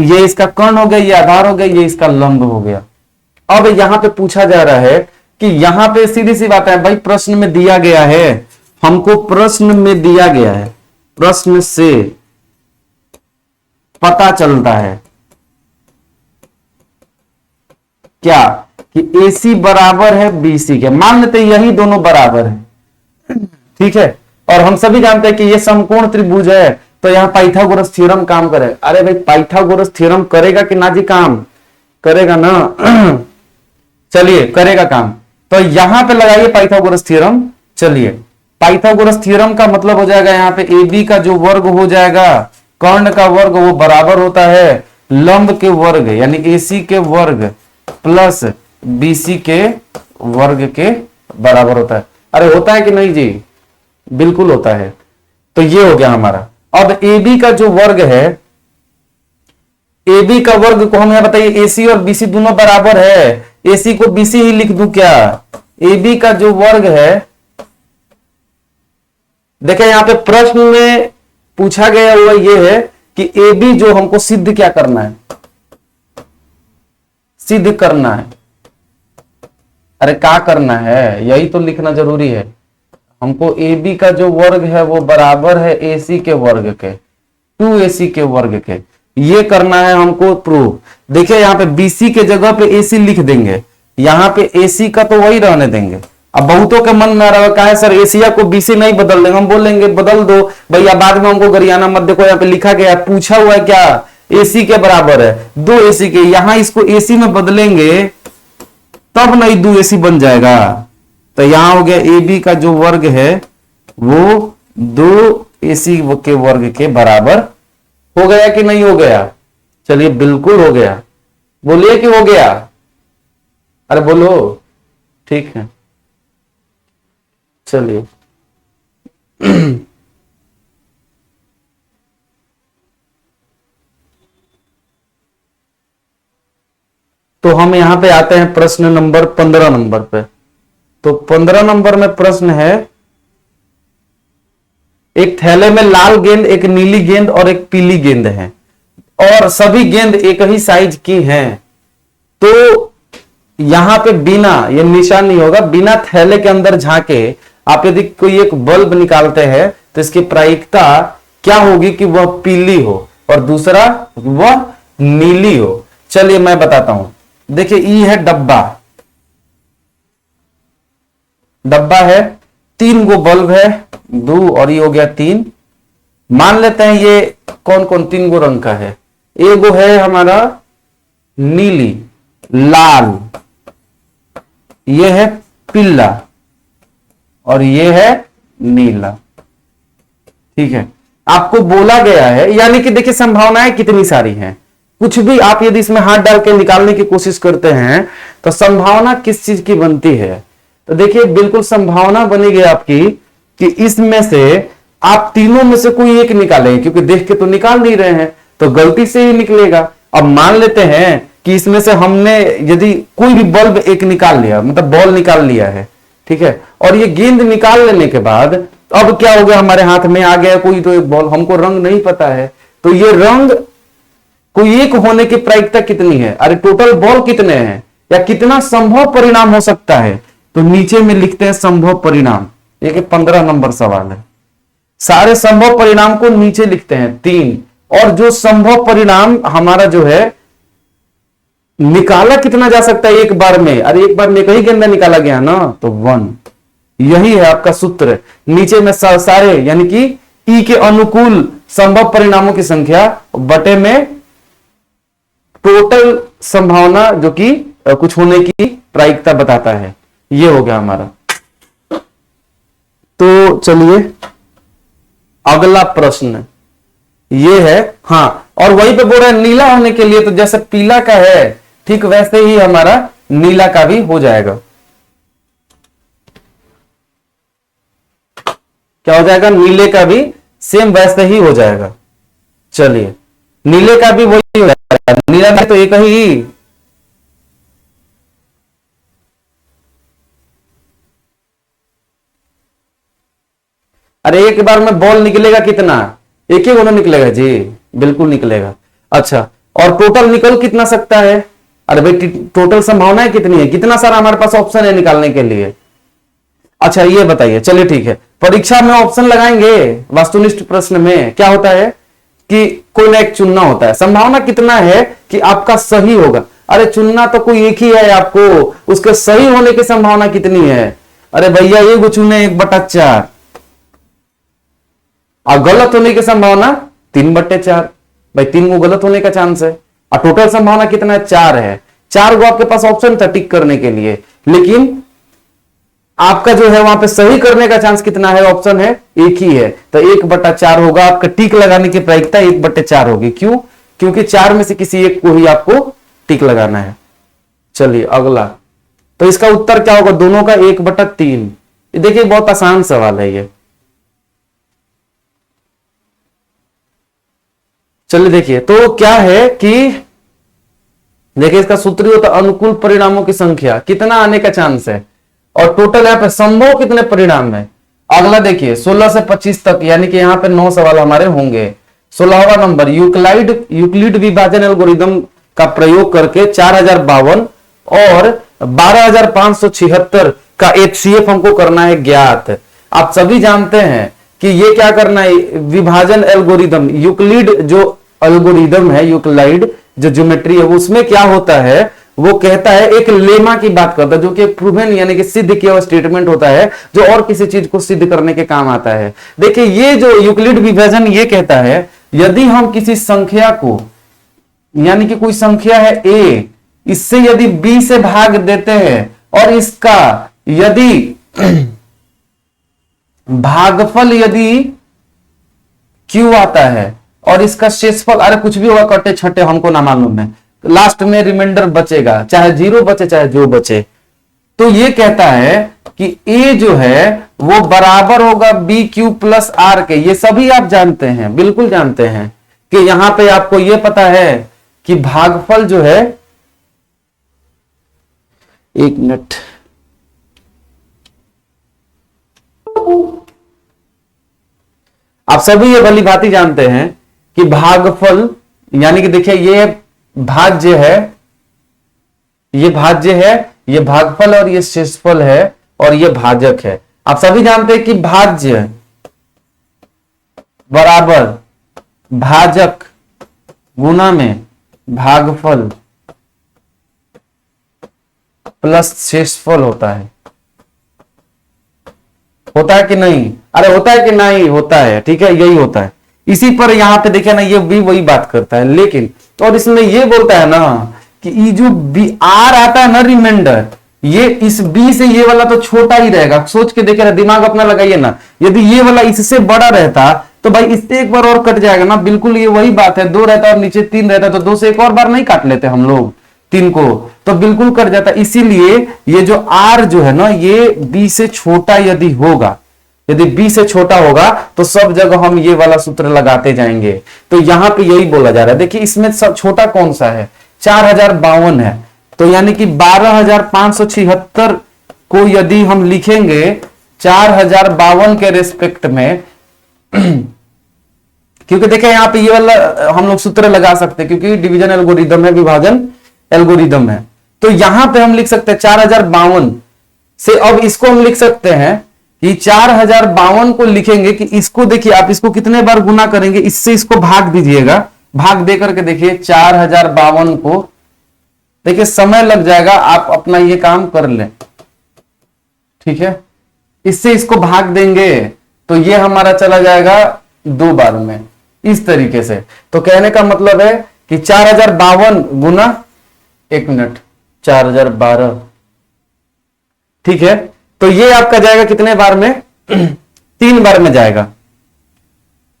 ये इसका कर्ण हो गया, ये आधार हो गया, ये इसका लंब हो गया। अब यहां पे पूछा जा रहा है कि यहां पे सीधी सी बात है भाई, प्रश्न में दिया गया है, हमको प्रश्न में दिया गया है, प्रश्न से पता चलता है क्या कि AC बराबर है BC के। मान लेते यही दोनों बराबर है, ठीक है, और हम सभी जानते हैं कि ये समकोण त्रिभुज है, तो यहां पाइथागोरस थ्योरम काम करे। अरे भाई पाइथागोरस थ्योरम करेगा कि ना जी, काम करेगा ना। चलिए करेगा काम, तो यहां पे लगाइए पाइथागोरस थ्योरम। चलिए पाइथागोरस थ्योरम का मतलब हो जाएगा यहाँ पे AB का जो वर्ग हो जाएगा, कर्ण का वर्ग, वो बराबर होता है लंब के वर्ग यानी AC के वर्ग प्लस BC के वर्ग के बराबर होता है। अरे होता है कि नहीं जी, बिल्कुल होता है। तो ये हो गया हमारा। अब AB का जो वर्ग है, AB का वर्ग को हम यहां बताइए, AC और BC दोनों बराबर है, AC को BC ही लिख दूं क्या। AB का जो वर्ग है, देखिए यहां पे प्रश्न में पूछा गया हुआ ये है कि AB जो हमको सिद्ध क्या करना है, सिद्ध करना है। अरे क्या करना है, यही तो लिखना जरूरी है। हमको AB का जो वर्ग है वो बराबर है AC के वर्ग के, 2AC के वर्ग के, ये करना है हमको प्रूफ। देखिए यहाँ पे BC के जगह पे AC लिख देंगे, यहाँ पे AC का तो वही रहने देंगे। अब बहुतों के मन में आ रहा है, कहा है सर एशिया को BC नहीं बदल देंगे। हम बोलेंगे बदल दो भैया, बाद में हमको गरियाना मत। देखो यहाँ पे लिखा गया, पूछा हुआ है क्या, AC के बराबर है 2AC के, यहां इसको AC में बदलेंगे तब नहीं 2AC बन जाएगा। तो यहां हो गया AB का जो वर्ग है वो 2AC के वर्ग के बराबर हो गया कि नहीं हो गया। चलिए बिल्कुल हो गया, बोलिए कि हो गया। अरे बोलो, ठीक है। चलिए तो हम यहां पे आते हैं प्रश्न नंबर 15 नंबर पे। तो 15 नंबर में प्रश्न है, एक थैले में लाल गेंद, एक नीली गेंद और एक पीली गेंद है और सभी गेंद एक ही साइज की हैं। तो यहां पे बिना, ये निशान नहीं होगा, बिना थैले के अंदर झांके आप यदि कोई एक बल्ब निकालते हैं तो इसकी प्रायिकता क्या होगी कि वह पीली हो और दूसरा वह नीली हो। चलिए मैं बताता हूं। देखिए ई है डब्बा, डब्बा है, 3 गो बल्ब है, 2 और ये हो गया 3। मान लेते हैं ये कौन कौन 3 गो रंग का है। एगो है हमारा नीली, लाल, ये है पीला और ये है नीला। ठीक है, आपको बोला गया है, यानी कि देखिए संभावनाएं कितनी सारी हैं। कुछ भी आप यदि इसमें हाथ डाल के निकालने की कोशिश करते हैं तो संभावना किस चीज की बनती है। तो देखिए बिल्कुल संभावना बनेगी आपकी कि इसमें से आप तीनों में से कोई एक निकालेंगे, क्योंकि देख के तो निकाल नहीं रहे हैं तो गलती से ही निकलेगा। अब मान लेते हैं कि इसमें से हमने यदि कोई भी बल्ब एक निकाल लिया, मतलब बॉल निकाल लिया है, ठीक है, और ये गेंद निकाल लेने के बाद अब क्या हो गया, हमारे हाथ में आ गया कोई तो एक बॉल, हमको रंग नहीं पता है, तो ये रंग कोई एक होने की प्रायिकता कितनी है, अरे टोटल बॉल कितने हैं या कितना संभव परिणाम हो सकता है। तो नीचे में लिखते हैं संभव परिणाम। ये 15 नंबर सवाल है। सारे संभव परिणाम को नीचे लिखते हैं 3, और जो संभव परिणाम हमारा जो है निकाला कितना जा सकता है एक बार में, अरे एक बार में कहीं गेंदा निकाला गया ना, तो 1। यही है आपका सूत्र। नीचे में सारे यानी कि ई के अनुकूल संभव परिणामों की संख्या बटे में टोटल संभावना जो कि कुछ होने की प्रायिकता बताता है। ये हो गया हमारा। तो चलिए अगला प्रश्न ये है, हाँ, और वहीं पे बोल रहा है नीला होने के लिए, तो जैसे पीला का है ठीक वैसे ही हमारा नीला का भी हो जाएगा। क्या हो जाएगा, नीले का भी सेम वैसे ही हो जाएगा। चलिए नीले का भी वही हो जाएगा, नीला में तो एक ही, अरे एक बार में बॉल निकलेगा कितना, एक ही गोला निकलेगा जी, बिल्कुल निकलेगा। अच्छा, और टोटल निकल कितना सकता है, अरे भाई टोटल संभावनाएं कितनी है, कितना सारा हमारे पास ऑप्शन है निकालने के लिए। अच्छा ये बताइए, चलिए ठीक है, परीक्षा में ऑप्शन लगाएंगे, वस्तुनिष्ठ प्रश्न में क्या होता है कि कोई ना एक चुनना होता है, संभावना कितना है कि आपका सही होगा। अरे चुनना तो कोई एक ही है आपको, उसके सही होने की संभावना कितनी है, अरे भैया ये चुने 1/4, और गलत होने की संभावना 3/4, भाई 3 गो गलत होने का चांस है, और टोटल संभावना कितना है, 4 है। 4 गो आपके पास ऑप्शन था टिक करने के लिए, लेकिन आपका जो है वहां पे सही करने का चांस कितना है, ऑप्शन है एक ही है, तो 1/4 होगा। आपका टिक लगाने की प्रायिकता 1/4 होगी। क्यों, क्योंकि 4 में से किसी एक को ही आपको टिक लगाना है। चलिए अगला, तो इसका उत्तर क्या होगा, दोनों का 1/3। देखिए बहुत आसान सवाल है ये। चलिए देखिए, तो क्या है कि देखिए इसका सूत्र ही होता है अनुकूल परिणामों की संख्या, कितना आने का चांस है, और टोटल यहाँ पे संभव कितने परिणाम है। अगला देखिए 16 से 25 तक, यानी कि यहाँ पे 9 सवाल हमारे होंगे। 16वां नंबर, यूक्लिड विभाजन एल्गोरिदम का प्रयोग करके 4052 और 12576 का HCF हमको करना है ज्ञात। आप सभी जानते हैं कि ये क्या करना है, विभाजन एल्गोरिदम, यूक्लिड जो एल्गोरिदम है, यूक्लिड जो ज्योमेट्री है, उसमें क्या होता है, वो कहता है एक लेमा की बात करता है, जो कि प्रूवन यानी कि सिद्ध किया हुआ स्टेटमेंट होता है, जो और किसी चीज को सिद्ध करने के काम आता है। देखिए ये जो यूक्लिड विभाजन ये कहता है, यदि हम किसी संख्या को, यानी कि कोई संख्या है a, इससे यदि b से भाग देते हैं और इसका यदि भागफल यदि q आता है और इसका शेषफल, अरे कुछ भी होगा कट्टे छट्टे हमको ना मालूम है, लास्ट में रिमाइंडर बचेगा, चाहे 0 बचे चाहे जो बचे, तो ये कहता है कि a जो है वो बराबर होगा BQ प्लस R के। ये सभी आप जानते हैं, बिल्कुल जानते हैं कि यहां पे आपको ये पता है कि भागफल जो है, एक मिनट, आप सभी ये भली भांति जानते हैं कि भागफल यानी कि देखिए ये भाज्य है, ये भाज्य है, ये भागफल और ये शेषफल है और ये भाजक है। आप सभी जानते हैं कि भाज्य बराबर भाजक गुना में भागफल प्लस शेषफल होता है। होता है कि नहीं? अरे होता है कि नहीं? होता है, ठीक है, यही होता है। इसी पर यहां पे देखे ना, ये भी वही बात करता है। लेकिन तो और इसमें ये बोलता है ना कि ये जो बी आर आता है ना रिमाइंडर, ये इस बी से ये वाला तो छोटा ही रहेगा। सोच के देखे ना, दिमाग अपना लगाइए ना, यदि ये वाला इससे बड़ा रहता तो भाई इससे एक बार और कट जाएगा ना। बिल्कुल ये वही बात है, 2 रहता और नीचे 3 रहता तो 2 से एक और बार नहीं काट लेते हम लोग 3 को, तो बिल्कुल कट जाता। इसीलिए ये जो आर जो है ना, ये बी से छोटा यदि होगा, यदि बी से छोटा होगा तो सब जगह हम ये वाला सूत्र लगाते जाएंगे। तो यहां पे यही बोला जा रहा है। देखिए इसमें सब छोटा कौन सा है? 4052 है, तो यानी कि 12576 को यदि हम लिखेंगे 4052 के रेस्पेक्ट में क्योंकि देखिए यहां पे ये वाला हम लोग सूत्र लगा सकते हैं, क्योंकि डिवीजन एल्गोरिदम है, विभाजन एल्गोरिदम है। तो यहां पे हम लिख सकते हैं 4052 से। अब इसको हम लिख सकते हैं कि 4052 को लिखेंगे कि इसको देखिए, आप इसको कितने बार गुना करेंगे, इससे इसको भाग दीजिएगा। भाग दे करके देखिए 4052 को, देखिए समय लग जाएगा, आप अपना ये काम कर लें, ठीक है। इससे इसको भाग देंगे तो ये हमारा चला जाएगा 2 बार में, इस तरीके से। तो कहने का मतलब है कि 4052 गुना 1 मिनट 4012, ठीक है। तो ये आपका जाएगा कितने बार में? 3 बार में जाएगा,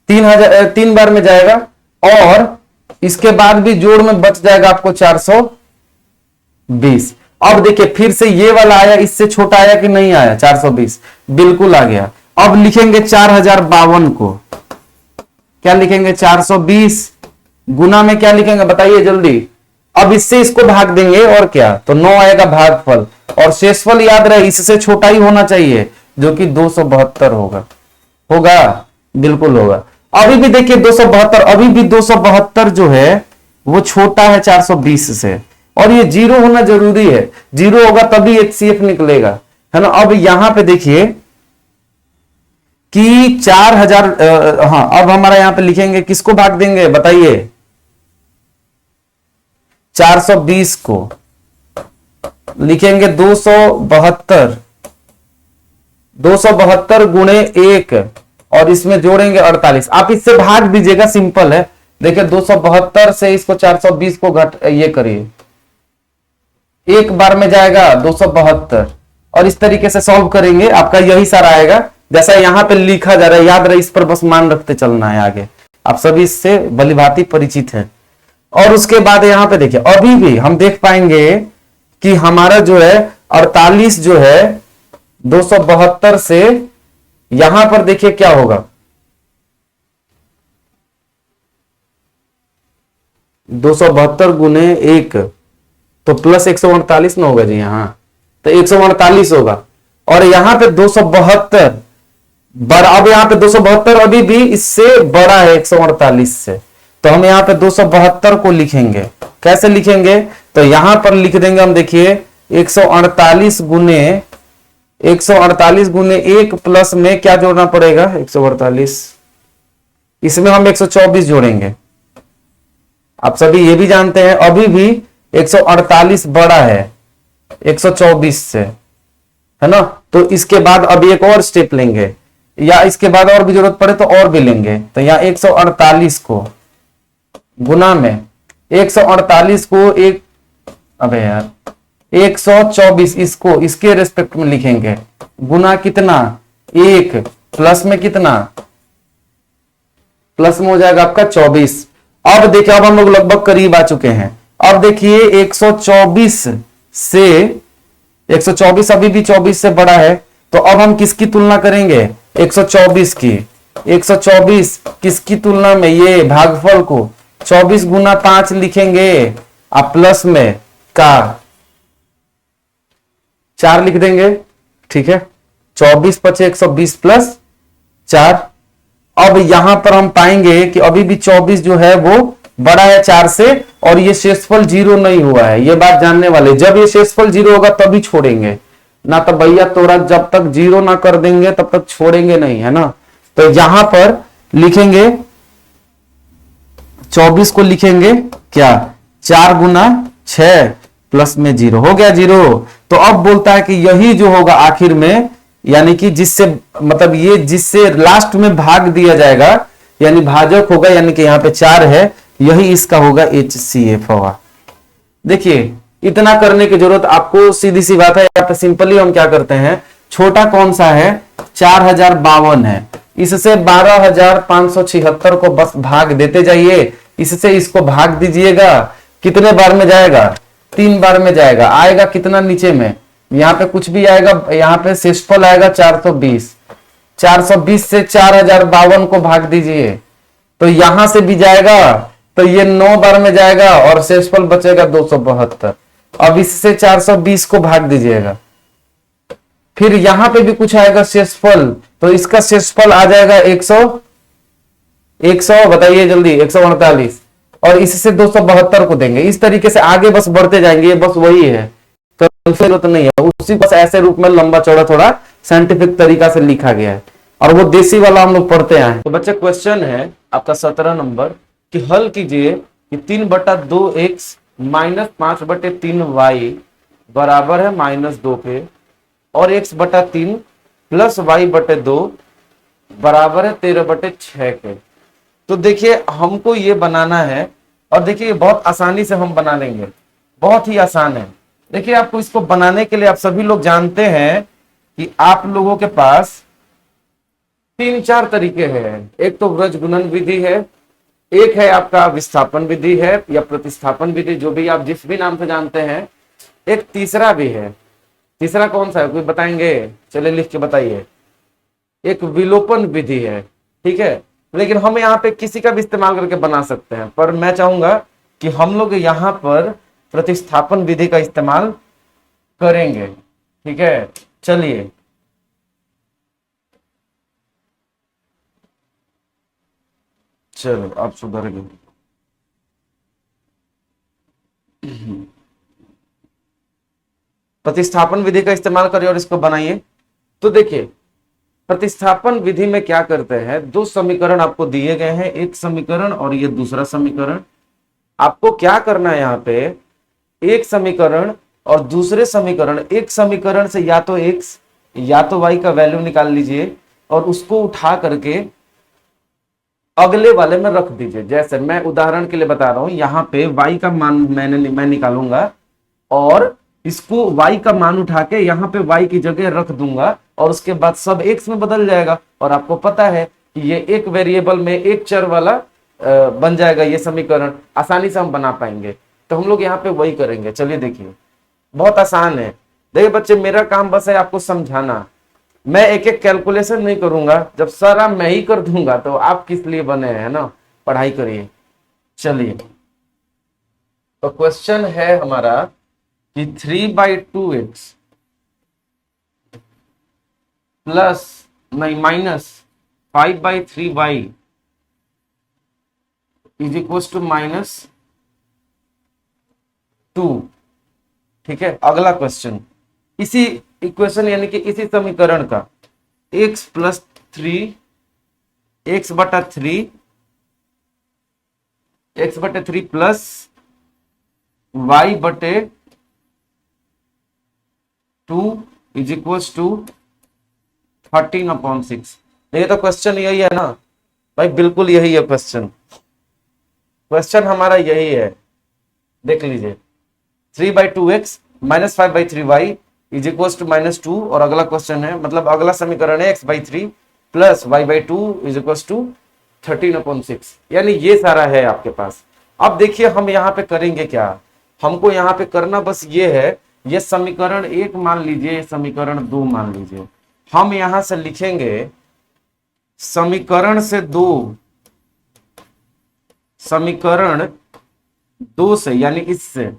3 बार में जाएगा। और इसके बाद भी जोड़ में बच जाएगा आपको 420। अब देखिए फिर से ये वाला आया, इससे छोटा आया कि नहीं आया? 420 बिल्कुल आ गया। अब लिखेंगे 4052 को, क्या लिखेंगे? 420 गुना में क्या लिखेंगे बताइए जल्दी। अब इससे इसको भाग देंगे और क्या, तो 9 आएगा भागफल, और शेषफल याद रहे इससे छोटा ही होना चाहिए, जो कि 272 होगा। होगा, बिल्कुल होगा। अभी भी देखिए 272, अभी भी 272 जो है वो छोटा है 420 से, और ये 0 होना जरूरी है। 0 होगा तभी HCF निकलेगा, है ना। अब यहां पे देखिए कि 4000, हाँ अब हमारा यहां पे लिखेंगे, किसको भाग देंगे बताइए? 420 को लिखेंगे 272 गुणे 1, और इसमें जोड़ेंगे 48। आप इससे भाग दीजिएगा, सिंपल है। देखिए 272 से इसको 420 को ये करिए, 1 बार में जाएगा 272, और इस तरीके से सॉल्व करेंगे, आपका यही सारा आएगा जैसा यहां पे लिखा जा रहा है। याद रहे, इस पर बस मान रखते चलना है आगे, आप सभी इससे भलीभांति परिचित हैं। और उसके बाद यहां पे देखिए अभी भी हम देख पाएंगे कि हमारा जो है 48 जो है 272 से, यहां पर देखिए क्या होगा, 272 गुने 1 तो प्लस 148 ना होगा जी, यहां तो 148 होगा। और यहां पे 272 अब यहां पे 272 अभी भी इससे बड़ा है 148 से, तो हम यहां पे 272 को लिखेंगे। कैसे लिखेंगे? तो यहां पर लिख देंगे हम, देखिए 148 गुने 1 प्लस में क्या जोड़ना पड़ेगा? 148, इसमें हम 124 जोड़ेंगे। आप सभी ये भी जानते हैं अभी भी 148 बड़ा है 124 से, है ना। तो इसके बाद अभी एक और स्टेप लेंगे, या इसके बाद और भी जरूरत पड़े तो और भी लेंगे। तो यहां 148 को गुना में 148 को एक, अबे यार 124 इसको इसके रेस्पेक्ट में लिखेंगे, गुना कितना? 1 प्लस में कितना? प्लस में हो जाएगा आपका 24। अब देखिए अब हम लोग लगभग करीब आ चुके हैं। अब देखिए 124 से 124 अभी भी 24 से बड़ा है, तो अब हम किसकी तुलना करेंगे? 124 की। 124 किसकी तुलना में? ये भागफल को 24 गुना 5 लिखेंगे, आप प्लस में का 4 लिख देंगे, ठीक है। 24 पचे 120 प्लस 4। अब यहां पर हम पाएंगे कि अभी भी 24 जो है वो बड़ा है 4 से, और ये शेषफल 0 नहीं हुआ है। ये बात जानने वाले, जब ये शेषफल 0 होगा तभी छोड़ेंगे, ना तो भैया तोरा जब तक 0 ना कर देंगे तब तक छोड़ेंगे नहीं, है ना। तो यहां पर लिखेंगे 24 को लिखेंगे क्या, 4 गुना 6 प्लस में 0 हो गया 0। तो अब बोलता है कि यही जो होगा आखिर में, यानी कि जिससे मतलब ये जिससे लास्ट में भाग दिया जाएगा यानी भाजक होगा, यानी कि यहां पे 4 है, यही इसका होगा HCF होगा। देखिए इतना करने की जरूरत आपको, सीधी सी बात है। यहाँ पे सिंपली हम क्या करते हैं, छोटा कौन सा है, 4052 है, इससे 12576 को बस भाग देते जाइए, इससे इसको भाग दीजिएगा, कितने बार में जाएगा, 3 बार में जाएगा, आएगा कितना नीचे में, यहाँ पे कुछ भी आएगा, यहाँ पे शेषफल आएगा 420, 420 से 4052 को भाग दीजिए तो यहां से भी जाएगा, तो ये 9 बार में जाएगा और शेषफल बचेगा 272। अब इससे 420 को भाग दीजिएगा, फिर यहां पे भी कुछ आएगा शेषफल, तो इसका शेषफल आ जाएगा 100 बताइए जल्दी, 148, और इससे 272 को देंगे। इस तरीके से आगे बस बढ़ते जाएंगे, बस वही है, तो जरूरत नहीं है, उसी बस ऐसे रूप में लंबा चौड़ा थोड़ा साइंटिफिक तरीका से लिखा गया है, और वो देसी वाला हम लोग पढ़ते आए। तो बच्चे क्वेश्चन है आपका 17 नंबर कि हल कीजिए कि 3/2x माइनस 5/3y बराबर है -2 के, और x/3 प्लस y/2 बराबर है 13/6 के। तो देखिए हमको ये बनाना है, और देखिए बहुत आसानी से हम बना लेंगे, बहुत ही आसान है। देखिए आपको इसको बनाने के लिए, आप सभी लोग जानते हैं कि आप लोगों के पास 3-4 तरीके हैं। एक तो व्रज गुणन विधि है, एक है आपका विस्थापन विधि है या प्रतिस्थापन विधि, जो भी आप जिस भी नाम से जानते हैं। एक तीसरा भी है, तीसरा कौन सा है कोई बताएंगे, चलिए लिख के बताइए। एक विलोपन विधि है, ठीक है, लेकिन हम यहाँ पे किसी का भी इस्तेमाल करके बना सकते हैं, पर मैं चाहूंगा कि हम लोग यहाँ पर प्रतिस्थापन विधि का इस्तेमाल करेंगे, ठीक है। चलिए चलो आप सुधर गए। प्रतिस्थापन विधि का इस्तेमाल करिए और इसको बनाइए। तो देखिए प्रतिस्थापन विधि में क्या करते हैं, 2 समीकरण आपको दिए गए हैं, एक समीकरण और ये दूसरा समीकरण। आपको क्या करना है, यहाँ पे एक समीकरण और दूसरे समीकरण, एक समीकरण से या तो x या तो y का वैल्यू निकाल लीजिए और उसको उठा करके अगले वाले में रख दीजिए। जैसे मैं उदाहरण के लिए बता रहा हूं, यहाँ पे y का मान मैं निकालूंगा और इसको y का मान उठा के यहाँ पे y की जगह रख दूंगा, और उसके बाद सब x में बदल जाएगा। और आपको पता है कि ये एक वेरिएबल में एक चर वाला बन जाएगा, ये समीकरण आसानी से हम बना पाएंगे। तो हम लोग यहाँ पे वही करेंगे। चलिए देखिए बहुत आसान है। देखिए बच्चे मेरा काम बस है आपको समझाना, मैं एक एक कैलकुलेशन नहीं करूंगा, जब सारा मैं ही कर दूंगा तो आप किस लिए बने हैं ना, पढ़ाई करिए। चलिए तो क्वेश्चन है हमारा कि 3/2x प्लस नहीं minus 5/3y is equal to -2, ठीक है। अगला क्वेश्चन इसी इक्वेशन यानी कि इसी समीकरण का x plus 3 x/3 plus y/2 is equal to 13/6। ये तो क्वेश्चन यही है ना भाई, बिल्कुल यही है क्वेश्चन, क्वेश्चन हमारा यही है। देख लीजिए 3/2x minus 5/3y is equal to -2, और अगला क्वेश्चन है मतलब अगला समीकरण है x/3 plus y/2 is equal to 13/6, यानी ये सारा है आपके पास। अब देखिए हम यहाँ पे करेंगे क्या, हमको यहाँ पे करना बस ये है, ये समीकरण 1 मान लीजिए, ये समीकरण 2 मान लीजिए। हम यहां से लिखेंगे समीकरण से 2, समीकरण 2 से यानी इससे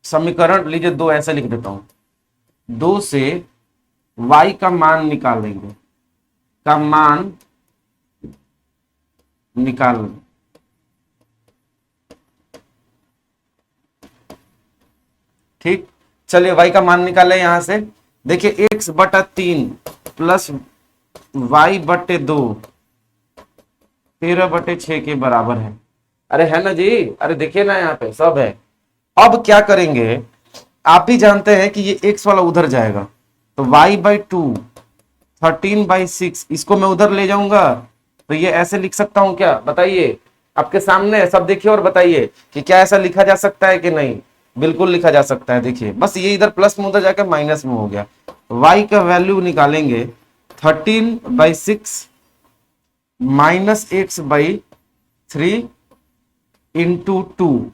समीकरण लीजिए 2 ऐसे लिख देता हूं, 2 से y का मान निकालेंगे, का मान निकाल, ठीक। चलिए y का मान निकाले यहां से। देखिए x/3 प्लस y/2 13/6 के बराबर है। अरे है ना जी, अरे देखिए ना यहाँ पे सब है। अब क्या करेंगे, आप भी जानते हैं कि ये x वाला उधर जाएगा, तो y/2 13/6 इसको मैं उधर ले जाऊंगा, तो ये ऐसे लिख सकता हूं क्या, बताइए। आपके सामने है सब, देखिए और बताइए कि क्या ऐसा लिखा जा सकता है कि नहीं। बिल्कुल लिखा जा सकता है। देखिए बस ये इधर प्लस में उधर जाकर माइनस में हो गया। y का वैल्यू निकालेंगे 13/6 -x/3 इंटू 2।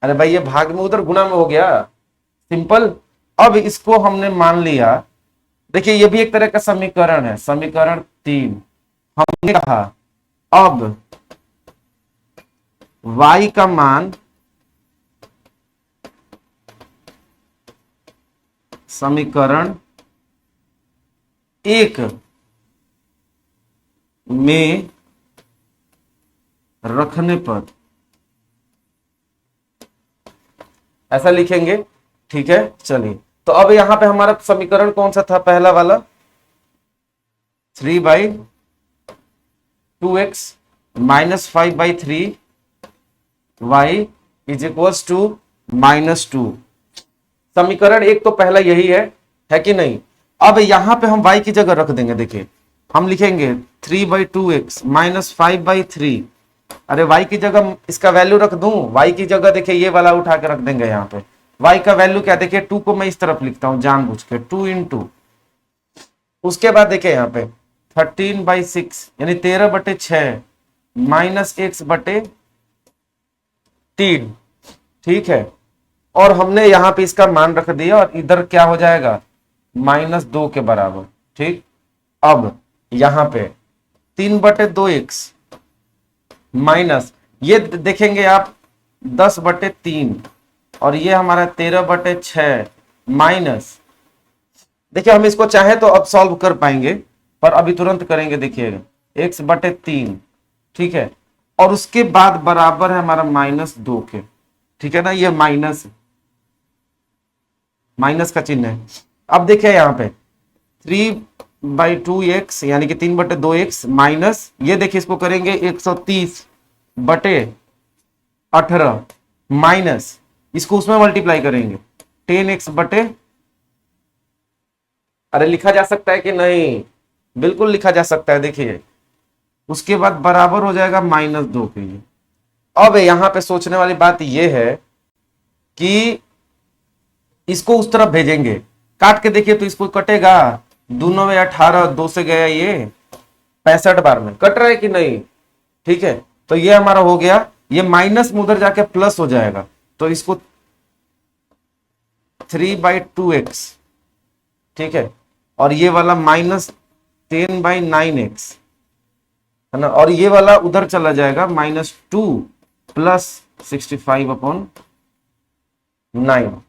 अरे भाई ये भाग में उधर गुणा में हो गया, सिंपल। अब इसको हमने मान लिया, देखिए ये भी एक तरह का समीकरण है, समीकरण 3। हमने कहा अब y का मान समीकरण 1 में रखने पर ऐसा लिखेंगे, ठीक है। चलिए तो अब यहां पे हमारा समीकरण कौन सा था, पहला वाला 3/2x -5/3 y is equals to -2। समीकरण 1 तो पहला यही है कि नहीं। अब यहां पे हम y की जगह रख देंगे, देखिए हम लिखेंगे 3/2x -5/3। अरे y की जगह इसका वैल्यू रख दूं, y की जगह देखिए ये वाला उठा के रख देंगे यहाँ पे। y का वैल्यू क्या, देखिए 2 को मैं इस तरफ लिखता हूं जानबूझ के, 2 इंटू, उसके बाद देखिए यहाँ पे 13/6 यानी 13/6 -x/3, ठीक है। और हमने यहां पे इसका मान रख दिया और इधर क्या हो जाएगा, -2 के बराबर, ठीक। अब यहां पे 3/2x माइनस, ये देखेंगे आप 10/3, और ये हमारा 13/6 माइनस, देखिए हम इसको चाहे तो अब सॉल्व कर पाएंगे, पर अभी तुरंत करेंगे। देखिएगा x/3, ठीक है। और उसके बाद बराबर है हमारा -2 के, ठीक है ना। ये माइनस का चिन्ह है। अब देखिए यहाँ पे 3/2x यानी कि 3/2x माइनस, ये देखिए इसको करेंगे 130/18 माइनस, इसको उसमें मल्टीप्लाई करेंगे 10x/, अरे लिखा जा सकता है कि नहीं, बिल्कुल लिखा जा सकता है। देखिए उसके बाद बराबर हो जाएगा -2 के। लिए अब यहां पे सोचने वाली बात यह है कि इसको उस तरफ भेजेंगे, काट के देखिए तो इसको कटेगा, दोनों में 18, 2 से गया ये 65 बार में कट रहा है कि नहीं, ठीक है। तो ये हमारा हो गया, ये माइनस में उधर जाके प्लस हो जाएगा, तो इसको 3/2x, ठीक है। और ये वाला -10/9x है ना, और ये वाला उधर चला जाएगा -2 प्लस 65/9।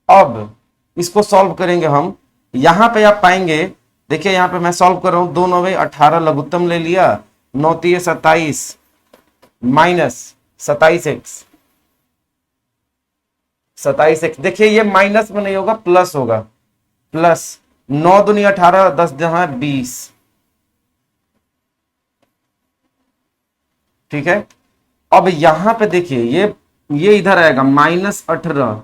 अब इसको सॉल्व करेंगे हम, यहां पे आप पाएंगे, देखिए यहां पे मैं सॉल्व कर रहा हूं, 2 9 18 लघुत्तम ले लिया, 9 3 27 माइनस 27x, देखिए ये माइनस में नहीं होगा, प्लस होगा, प्लस 9 दूनी 18, 10 जहां 20, ठीक है। अब यहां पे देखिए ये इधर आएगा -18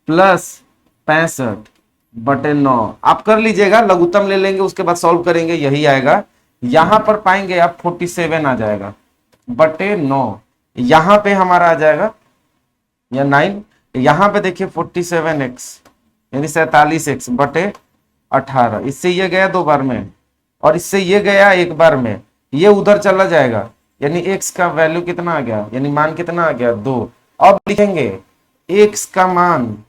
प्लस 65/9, आप कर लीजिएगा, लघुत्तम ले लेंगे उसके बाद सॉल्व करेंगे, यही आएगा। यहां पर पाएंगे आप 47 आ जाएगा बटे 9, यहां पे हमारा आ जाएगा या 9, यहां पे देखिए 47x यानी 47x बटे 18, इससे ये गया 2 बार में और इससे ये गया 1 बार में, ये उधर चला जाएगा, यानी x का वैल्यू कितना आ गया, यानी मान कितना आ गया 2। अब लिखेंगे x का मान,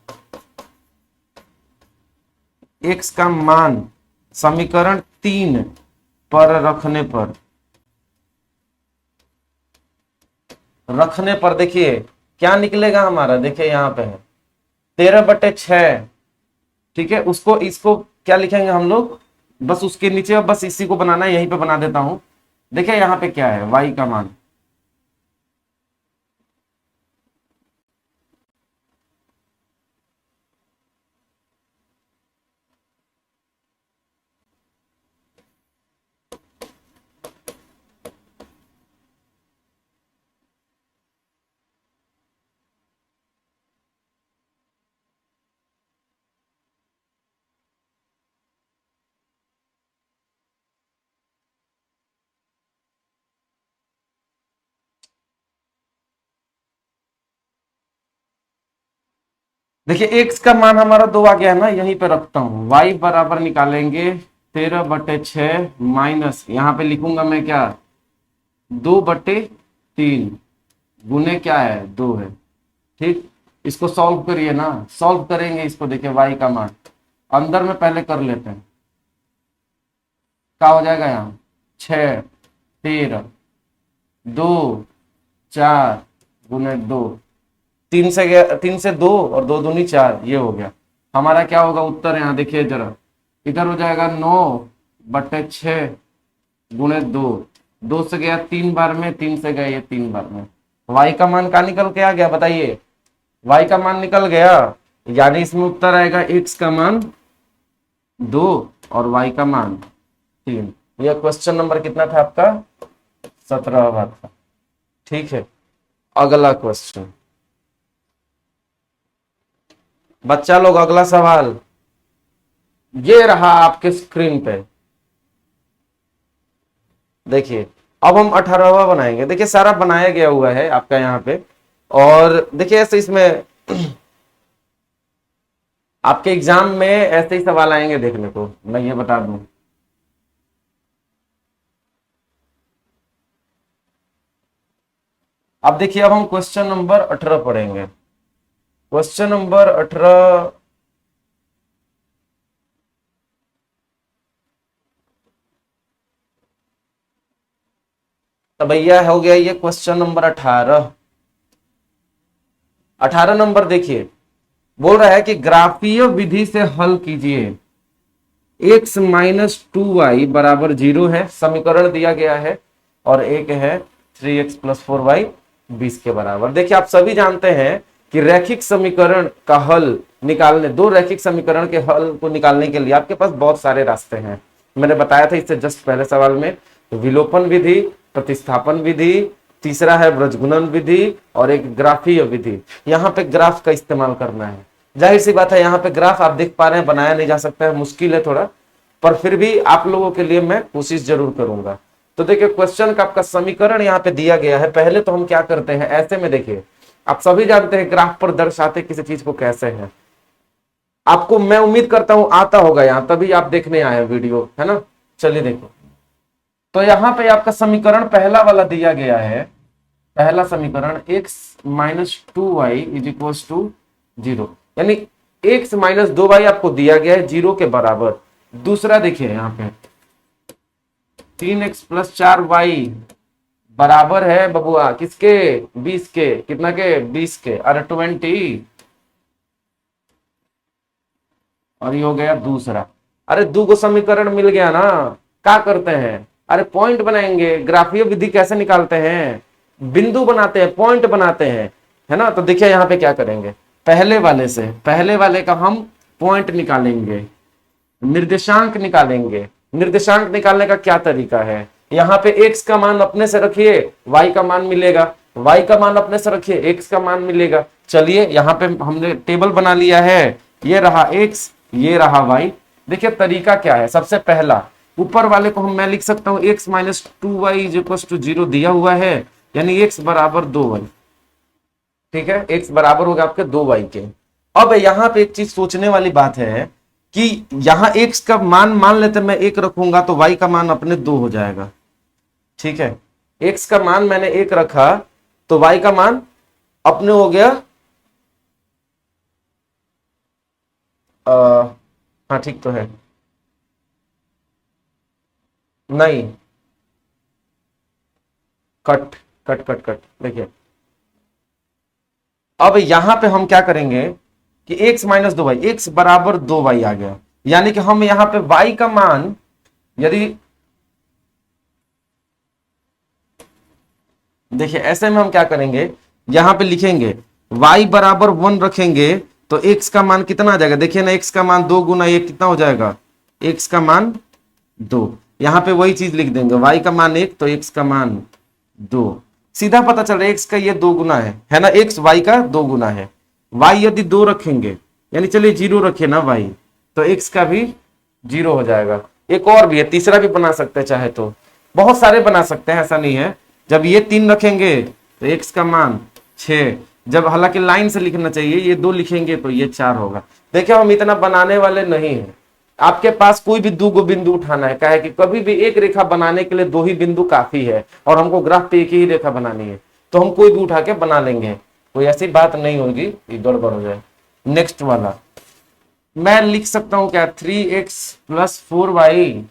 x का मान समीकरण 3 पर रखने पर देखिए क्या निकलेगा हमारा, देखिए यहां पे है 13/6, ठीक है। उसको इसको क्या लिखेंगे हम लोग, बस उसके नीचे बस इसी को बनाना है, यहीं पे बना देता हूं। देखिए यहां पे क्या है, y का मान, देखिए x का मान हमारा 2 आ गया है ना, यहीं पे रखता हूं। y बराबर निकालेंगे 13/6 माइनस, यहां पे लिखूंगा मैं क्या, 2/3 गुने क्या है, 2 है। ठीक, इसको सॉल्व करिए ना, सॉल्व करेंगे इसको। देखिए y का मान अंदर में पहले कर लेते हैं, क्या हो जाएगा यहाँ, 6 13 2 4 गुने 2, 3 से गया, 3 से 2 और 2 दूनी 4, ये हो गया हमारा। क्या होगा उत्तर, यहाँ देखिए जरा, इधर हो जाएगा 9/6 गुणे 2, 2 से गया 3 बार में, 3 से गया ये 3 बार में। y का मान क्या निकल के आ गया बताइए, y का मान निकल गया, यानी इसमें उत्तर आएगा x का मान 2 और y का मान 3। यह क्वेश्चन नंबर कितना था आपका, 17वां था। ठीक है, अगला क्वेश्चन बच्चा लोग, अगला सवाल ये रहा आपके स्क्रीन पे। देखिए अब हम 18वां बनाएंगे। देखिए सारा बनाया गया हुआ है आपका यहाँ पे, और देखिए ऐसे इसमें आपके एग्जाम में ऐसे ही सवाल आएंगे देखने को, मैं ये बता दूं। अब देखिए, अब हम क्वेश्चन नंबर 18 पढ़ेंगे। क्वेश्चन नंबर 18, तो भैया हो गया ये क्वेश्चन नंबर 18। 18 नंबर देखिए, बोल रहा है कि ग्राफीय विधि से हल कीजिए, x माइनस 2y बराबर 0 है, समीकरण दिया गया है, और एक है 3x प्लस 4y 20 के बराबर। देखिए आप सभी जानते हैं कि रैखिक समीकरण का हल निकालने, दो रैखिक समीकरण के हल को निकालने के लिए आपके पास बहुत सारे रास्ते हैं। मैंने बताया था इससे जस्ट पहले सवाल में, विलोपन विधि, प्रतिस्थापन विधि, तीसरा है ब्रजगुणन विधि, और एक ग्राफीय विधि। यहाँ पे ग्राफ का इस्तेमाल करना है। जाहिर सी बात है, यहाँ पे ग्राफ आप देख पा रहे हैं, बनाया नहीं जा सकता है, मुश्किल है थोड़ा, पर फिर भी आप लोगों के लिए मैं कोशिश जरूर करूंगा। तो देखिए क्वेश्चन का आपका समीकरण यहाँ पे दिया गया है। पहले तो हम क्या करते हैं, ऐसे में देखिए आप सभी जानते हैं ग्राफ पर दर्शाते किसी चीज को कैसे है। आपको मैं उम्मीद करता हूं आता होगा, यहाँ तभी आप देखने आए वीडियो, है ना। चलिए देखो, तो यहाँ पे आपका समीकरण पहला वाला दिया गया है। पहला समीकरण x minus 2y is equal to 0, यानी x माइनस 2y आपको दिया गया है 0 के बराबर। दूसरा देखिए यहाँ पे 3x प्लस 4y बराबर है बबुआ किसके, 20 के, कितना के, 20 के, अरे 20, और ये हो गया दूसरा। अरे दो को समीकरण मिल गया ना, क्या करते हैं, अरे पॉइंट बनाएंगे। ग्राफीय विधि कैसे निकालते हैं, बिंदु बनाते हैं, पॉइंट बनाते हैं, है ना। तो देखिए यहाँ पे क्या करेंगे, पहले वाले से, पहले वाले का हम पॉइंट निकालेंगे, निर्देशांक निकालेंगे। निर्देशांक निकालने का क्या तरीका है, यहाँ पे x का मान अपने से रखिए, y का मान मिलेगा, y का मान अपने से रखिए, x का मान मिलेगा। चलिए यहाँ पे हमने टेबल बना लिया है, ये रहा x, ये रहा y। देखिए तरीका क्या है, सबसे पहला ऊपर वाले को मैं लिख सकता हूं x minus 2y is equal to 0 दिया हुआ है, यानी x बराबर 2y। ठीक है, x बराबर होगा आपके 2y के। अब यहाँ पे एक चीज सोचने वाली बात है कि यहां x का मान मान लेते मैं 1 रखूंगा तो y का मान अपने 2 हो जाएगा। ठीक है, x का मान मैंने 1 रखा तो y का मान अपने हो गया, हाँ ठीक तो है, नहीं, कट कट कट कट। देखिए अब यहां पे हम क्या करेंगे कि x माइनस 2y, x बराबर 2y आ गया, यानी कि हम यहां पे y का मान, यदि देखिए ऐसे में हम क्या करेंगे, यहां पे लिखेंगे y बराबर 1 रखेंगे तो x का मान कितना आ जाएगा, देखिए ना, x का मान 2 गुना 1 कितना हो जाएगा, x का मान 2। यहां पे वही चीज लिख देंगे, y का मान 1 तो x का मान 2। सीधा पता चल रहा है x का ये 2 गुना है ना, x y का 2 गुना है। y यदि 2 रखेंगे, यानी चलिए 0 रखे ना y, तो x का भी 0 हो जाएगा। एक और भी है, तीसरा भी बना सकते हैं, चाहे तो बहुत सारे बना सकते हैं, ऐसा नहीं है। जब ये 3 रखेंगे तो x का मान 6, जब हालांकि लाइन से लिखना चाहिए, ये 2 लिखेंगे तो ये 4 होगा। देखिए हम इतना बनाने वाले नहीं है। आपके पास कोई भी 2 बिंदु उठाना है, कहे कि कभी भी एक रेखा बनाने के लिए 2 ही बिंदु काफी है और हमको ग्राफ पे एक ही रेखा बनानी है, तो हम कोई भी उठा के बना लेंगे, कोई ऐसी बात नहीं होगी कि गड़बड़ हो जाए। नेक्स्ट वाला मैं लिख सकता हूं क्या, 3x + 4y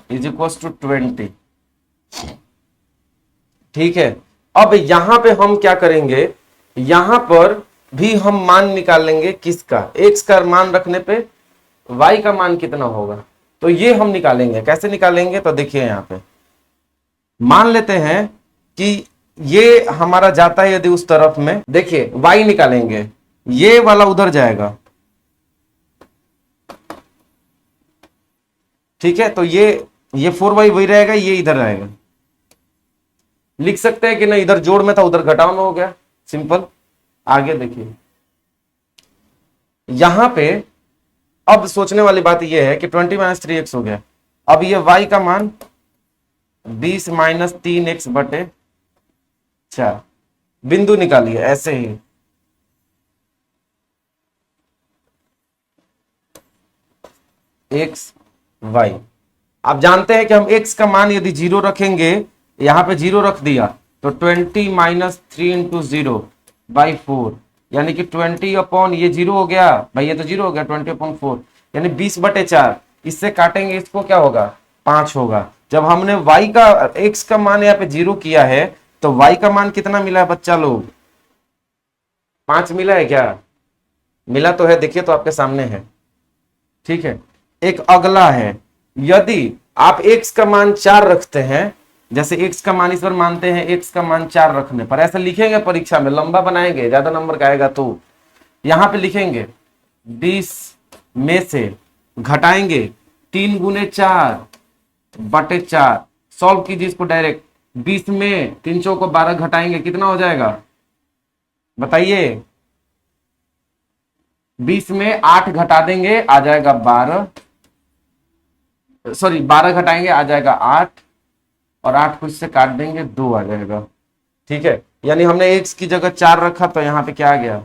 = 20। ठीक है, अब यहां पे हम क्या करेंगे, यहां पर भी हम मान निकाल लेंगे किसका, x का मान रखने पे y का मान कितना होगा, तो ये हम निकालेंगे। कैसे निकालेंगे, तो देखिए यहां पे मान लेते हैं कि ये हमारा जाता है यदि उस तरफ में, देखिए y निकालेंगे, ये वाला उधर जाएगा। ठीक है, तो ये 4y वही रहेगा, ये इधर आएगा। लिख सकते हैं कि नहीं, इधर जोड़ में था उधर घटाव में हो गया, सिंपल। आगे देखिए यहां पे अब सोचने वाली बात यह है कि 20 - 3x हो गया। अब ये y का मान 20 - 3x/4 बिंदु निकालिए ऐसे ही। x y, आप जानते हैं कि हम x का मान यदि 0 रखेंगे, यहां पे 0 रख दिया तो 20 - 3 × 0/4, यानी कि 20 ये 0 हो गया भाई, ये तो 0 हो गया, 20/4 यानी 20/4। इससे काटेंगे इसको, क्या होगा, 5 होगा। जब हमने y का x का मान यहाँ पे 0 किया है, तो y का मान कितना मिला है बच्चा लोग, 5 मिला है क्या, मिला तो है, देखिए तो आपके सामने है। ठीक है, एक अगला है, यदि आप x का मान 4 रखते हैं, जैसे x का मान इस पर मानते हैं, x का मान 4 रखने पर ऐसा लिखेंगे परीक्षा में, लंबा बनाएंगे, ज्यादा नंबर का आएगा, तो यहां पे लिखेंगे 20 में से घटाएंगे 3 × 4/4, सॉल्व कीजिए इसको डायरेक्ट। 20 में 3 चौक को 12 घटाएंगे, कितना हो जाएगा बताइए, 20 में 8 घटा देंगे आ जाएगा 12, सॉरी 12 घटाएंगे आ जाएगा 8, और 8 को इससे काट देंगे 2 आ जाएगा। ठीक है, यानी हमने x की जगह 4 रखा तो यहाँ पे क्या आ गया,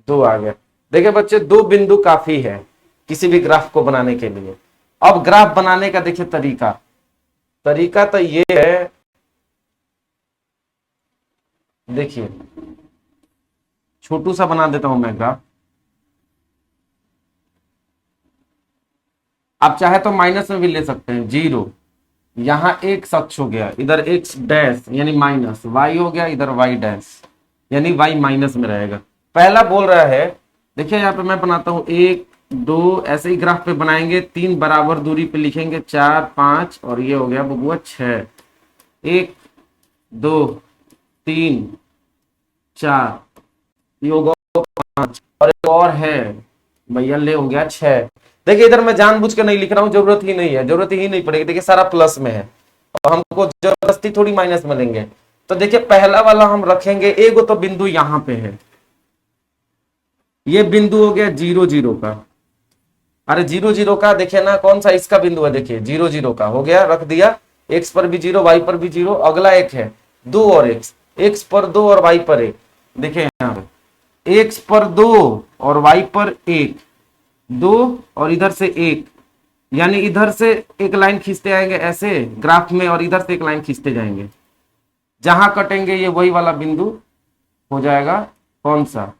2 आ गया। देखिए बच्चे 2 बिंदु काफी है किसी भी ग्राफ को बनाने के लिए। अब ग्राफ बनाने का देखिए तरीका तो ये है, देखिए छोटू सा बना देता हूं मैं ग्राफ। आप चाहे तो माइनस में भी ले सकते हैं, 0 यहां x अक्ष हो गया, इधर x डैश यानी माइनस, y हो गया इधर y डैश यानी y माइनस में रहेगा। पहला बोल रहा है, देखिए यहाँ पे मैं बनाता हूं 1 2, ऐसे ही ग्राफ पे बनाएंगे, 3 बराबर दूरी पे लिखेंगे 4 5, और ये हो गया बबुआ 6, 1 2 3 4, ये होगा 5, और एक और है भैया, ले हो गया 6। देखिए इधर मैं जानबूझ के नहीं लिख रहा हूं, जरूरत ही नहीं है, जरूरत ही नहीं पड़ेगी, देखिए सारा प्लस में है और हमको जबरदस्ती थोड़ी माइनस में लेंगे। तो देखिए पहला वाला हम रखेंगे, एगो तो बिंदु यहां पे है, ये बिंदु हो गया 0 0 का, अरे 0 0 का देखिए ना, कौन सा इसका बिंदु है, देखिए 0 0 का हो गया, रख दिया, x पर भी 0 y पर भी 0। अगला एक है 2 और x पर 2 और y पर 1, देखिए यहाँ पे x पर 2 और y पर 1, 2 और इधर से 1, यानी इधर से एक लाइन खींचते आएंगे ऐसे ग्राफ में, और इधर से एक लाइन खींचते जाएंगे, जहां कटेंगे ये वही वाला बिंदु हो जाएगा, कौन सा,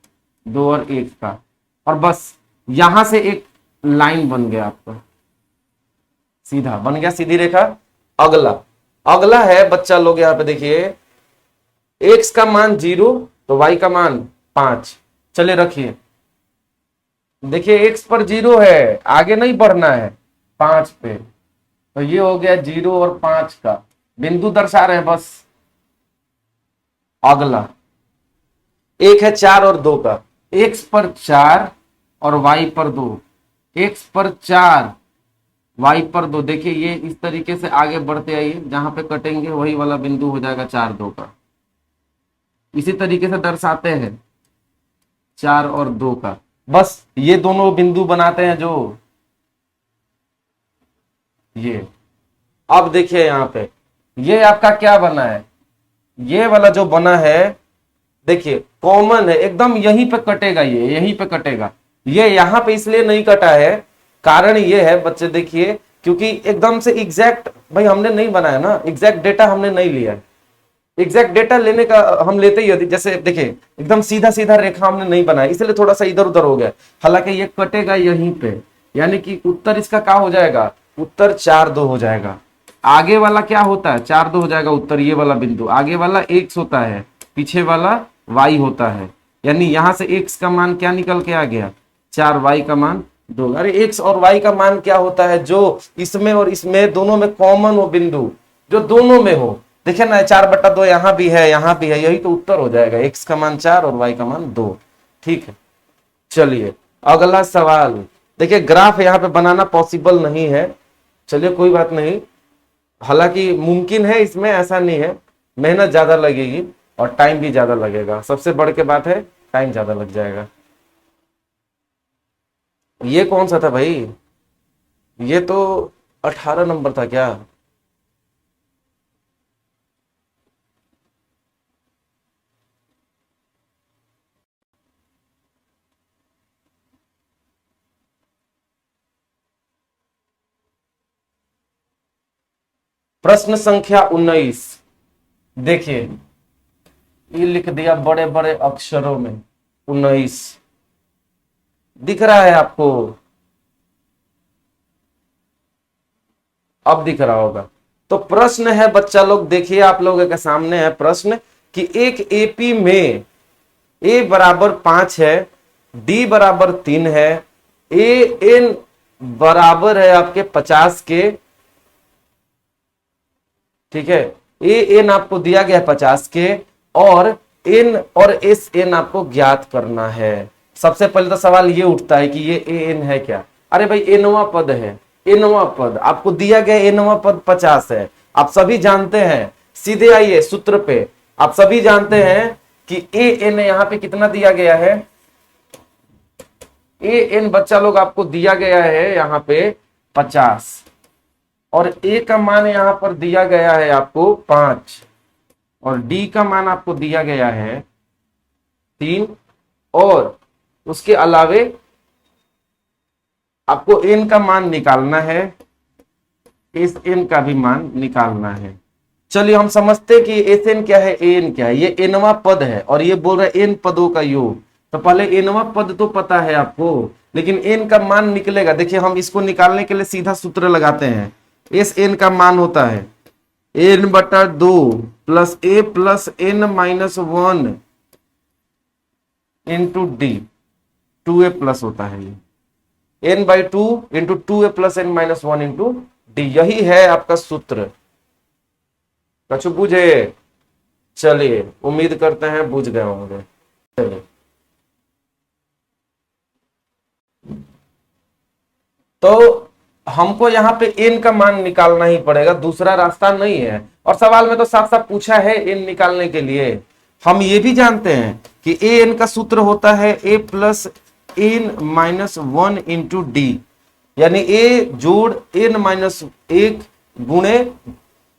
2 और 1 का, और बस यहां से एक लाइन बन गया आपका, सीधा बन गया, सीधी रेखा। अगला है बच्चा लोग, यहां पे देखिए x का मान 0 तो y का मान 5, चले रखिए, देखिए x पर 0 है, आगे नहीं बढ़ना है 5 पे, तो ये हो गया 0 और 5 का बिंदु दर्शा रहे बस। अगला एक है 4 और 2 का, x पर 4 और y पर 2, x पर 4 y पर 2, देखिए ये इस तरीके से आगे बढ़ते आइए, जहां पे कटेंगे वही वाला बिंदु हो जाएगा 4 2 का। इसी तरीके से दर्शाते हैं 4 और 2 का, बस ये दोनों बिंदु बनाते हैं जो ये। अब देखिए यहां पे ये आपका क्या बना है, ये वाला जो बना है देखिए कॉमन है एकदम, यहीं पे कटेगा, ये यहीं पे कटेगा। ये यहां पे इसलिए नहीं कटा है, कारण ये है बच्चे देखिए, क्योंकि एकदम से एग्जैक्ट भाई हमने नहीं बनाया ना, एग्जैक्ट डेटा हमने नहीं लिया। एग्जैक्ट डेटा लेने का हम लेते ही होती, जैसे देखिए एकदम सीधा सीधा रेखा हमने नहीं बनाया, इसलिए थोड़ा सा इधर उधर हो गया। हालांकि ये कटेगा यहीं पे, यानी कि उत्तर इसका क्या हो जाएगा, उत्तर 4-2 हो जाएगा। आगे वाला क्या होता है, 4-2 हो जाएगा उत्तर, ये वाला बिंदु। आगे वाला x होता है, पीछे वाला y होता है, यानी यहां से x का मान क्या निकल के आ गया, 4, y का मान 2। अरे x और y का मान क्या होता है, जो इसमें और इसमें दोनों में कॉमन हो बिंदु, जो दोनों में हो। देखिए ना 4/2 यहाँ भी है, यहाँ भी है, यही तो उत्तर हो जाएगा, x का मान 4 और y का मान 2। ठीक है, चलिए अगला सवाल। देखिए ग्राफ यहाँ पे बनाना पॉसिबल नहीं है, चलिए कोई बात नहीं, हालांकि मुमकिन है इसमें, ऐसा नहीं है, मेहनत ज्यादा लगेगी और टाइम भी ज्यादा लगेगा, सबसे बड़ के बात है टाइम ज्यादा लग जाएगा। ये कौन सा था भाई, ये तो 18 नंबर था क्या। प्रश्न संख्या 19, देखिए ये लिख दिया बड़े बड़े अक्षरों में 19, दिख रहा है आपको, अब दिख रहा होगा। तो प्रश्न है बच्चा लोग, देखिए आप लोगों के सामने है प्रश्न कि एक एपी में a बराबर 5 है, d बराबर 3 है, a n बराबर है आपके 50 के, ठीक है, ए एन आपको दिया गया है 50 के, और एन और एस एन आपको ज्ञात करना है। सबसे पहले तो सवाल ये उठता है कि ये ए एन है क्या। अरे भाई एनवा पद है, एनवा पद आपको दिया गया, एनवा पद 50 है, आप सभी जानते हैं। सीधे आइए सूत्र पे, आप सभी जानते हैं कि ए एन यहां पे कितना दिया गया है, ए एन बच्चा लोग आपको दिया गया है यहां पे 50, और ए का मान यहां पर दिया गया है आपको 5, और डी का मान आपको दिया गया है 3, और उसके अलावे आपको एन का मान निकालना है, एस एन का भी मान निकालना है। चलिए हम समझते कि एस एन क्या है, ए एन क्या है। ये एनवा पद है और ये बोल रहा है एन पदों का योग, तो पहले एनवा पद तो पता है आपको, लेकिन एन का मान निकलेगा। देखिए हम इसको निकालने के लिए सीधा सूत्र लगाते हैं, एस एन का मान होता है n/2 plus A plus N minus 1 into D, 2a plus होता है ये n/2 into 2a plus N minus 1 into D, यही है आपका सूत्र। कछु बुझे, चलिए उम्मीद करते हैं बुझ गए होंगे। चलिए तो हमको यहाँ पे एन का मान निकालना ही पड़ेगा, दूसरा रास्ता नहीं है। और सवाल में तो साफ साफ पूछा है एन निकालने के लिए। हम ये भी जानते हैं कि ए एन का सूत्र होता है A plus N minus 1 into D, यानी ए जोड़ एन माइनस 1 गुणे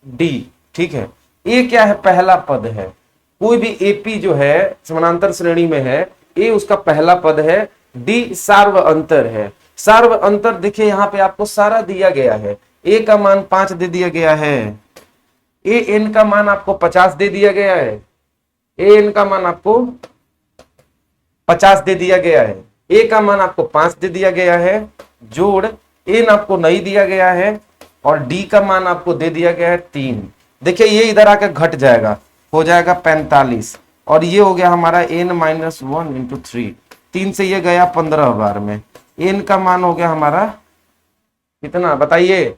डी। ठीक है, ए क्या है, पहला पद है, कोई भी एपी जो है समानांतर श्रेणी में है, ए उसका पहला पद है, डी सार्व अंतर है। सार्व अंतर देखिए यहां पे आपको सारा दिया गया है, ए का मान 5 दे दिया गया है, ए एन का मान आपको 50 दे दिया गया है, ए एन का मान आपको 50 दे दिया गया है, ए का मान आपको 5 दे दिया गया है, जोड़ एन आपको नहीं दिया गया है, और डी का मान आपको दे दिया गया है 3। देखिए ये इधर आकर घट जाएगा, हो जाएगा 45, और ये हो गया हमारा एन माइनस 1 इंटू 3, 3 से ये गया 15 बार में, एन का मान हो गया हमारा कितना बताइए,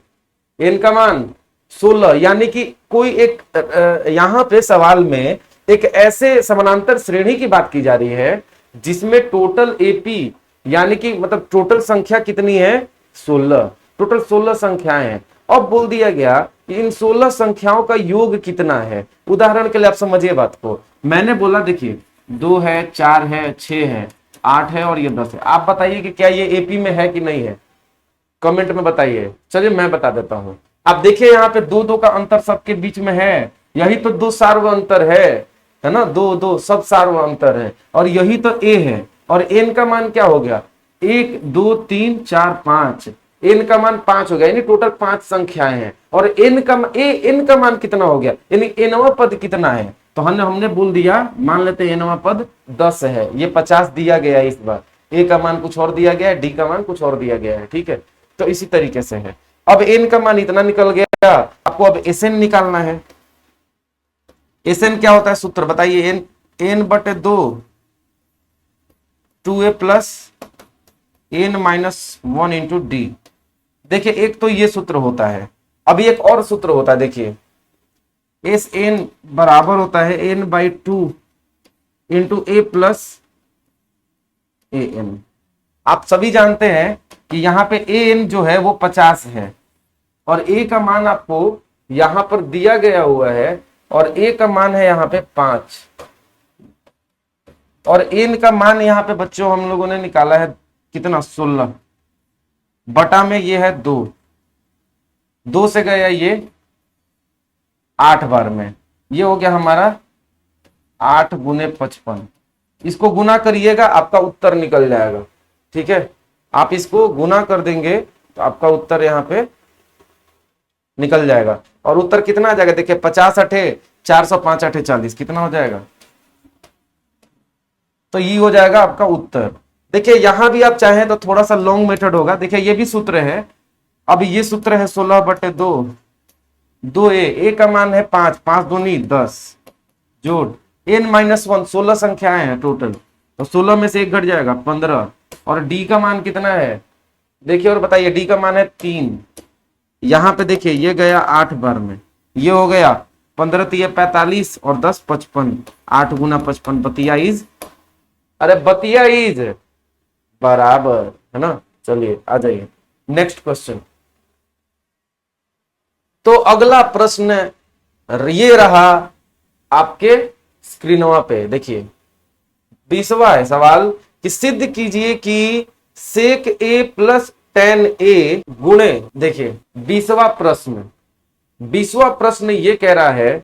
एन का मान 16। यानी कि कोई एक यहां पे सवाल में एक ऐसे समानांतर श्रेणी की बात की जा रही है जिसमें टोटल एपी यानी कि मतलब टोटल संख्या कितनी है, 16, टोटल 16 संख्याएं हैं। अब बोल दिया गया कि इन 16 संख्याओं का योग कितना है। उदाहरण के लिए आप समझिए बात को, मैंने बोला देखिए 2 है, 4 है, 6 है, 8 है और ये 10 है। आप बताइए कि क्या ये एपी में है कि नहीं है, कमेंट में बताइए। चलिए मैं बता देता हूं, आप देखिए यहाँ पे 2-2 का अंतर सबके बीच में है, यही तो दो सार्वअंतर है ना, दो दो सब सार्वअंतर है, और यही तो ए है। और एन का मान क्या हो गया, 1 2 3 4 5, एन का मान 5 हो गया, यानी टोटल 5 संख्याएं हैं। और एन का मान कितना हो गया, यानी एनवा पद कितना है, तो हमने बोल दिया, मान लेते हैं एनवा पद 10 है, ये 50 दिया गया है इस बार, ए का मान कुछ और दिया गया है, डी का मान कुछ और दिया गया है, ठीक है। तो इसी तरीके से है। अब एन का मान इतना निकल गया, आपको अब एस एन निकालना है। एस एन क्या होता है, सूत्र बताइए, एन/2 2a प्लस n-1 × d। देखिए एक तो ये सूत्र होता है, अभी एक और सूत्र होता है, देखिए एस एन बराबर होता है n/2 × a plus A N. आप सभी जानते हैं कि यहां पे ए एन जो है वो 50 है, और ए का मान आपको यहां पर दिया गया हुआ है, और ए का मान है यहां पे 5, और एन का मान यहां पे बच्चों हम लोगों ने निकाला है कितना, 16 बटा में ये है 2, 2 से गया ये 8 बार में, ये हो गया हमारा 8 × 55। इसको गुना करिएगा, आपका उत्तर निकल जाएगा, ठीक है। आप इसको गुना कर देंगे तो आपका उत्तर यहाँ पे निकल जाएगा। और उत्तर कितना आ जाएगा, देखिए 50×8 = 405 × 8 = 40, कितना हो जाएगा, तो ये हो जाएगा आपका उत्तर। देखिए यहां भी आप चाहें तो थोड़ा सा लॉन्ग मेथड होगा, देखिए ये भी सूत्र है, अब ये सूत्र है 16/2, 2a का मान है 5, 5 दूनी 10, जोड़ n-1, 16 संख्याएं हैं टोटल, तो 16 में से एक घट जाएगा 15, और डी का मान कितना है, देखिए और बताइए, डी का मान है 3, यहां पे देखिए ये गया 8 बार में, ये हो गया 15 × 45 और 10 55, 8 × 55 बतियाईस, अरे बतियाईस बराबर है ना। चलिए आ जाइए नेक्स्ट क्वेश्चन। तो अगला प्रश्न ये रहा आपके स्क्रीनवा पे, देखिए 20वां है सवाल कि सिद्ध कीजिए कि सेक ए प्लस टेन ए गुणे, देखिए 20वां प्रश्न ये कह रहा है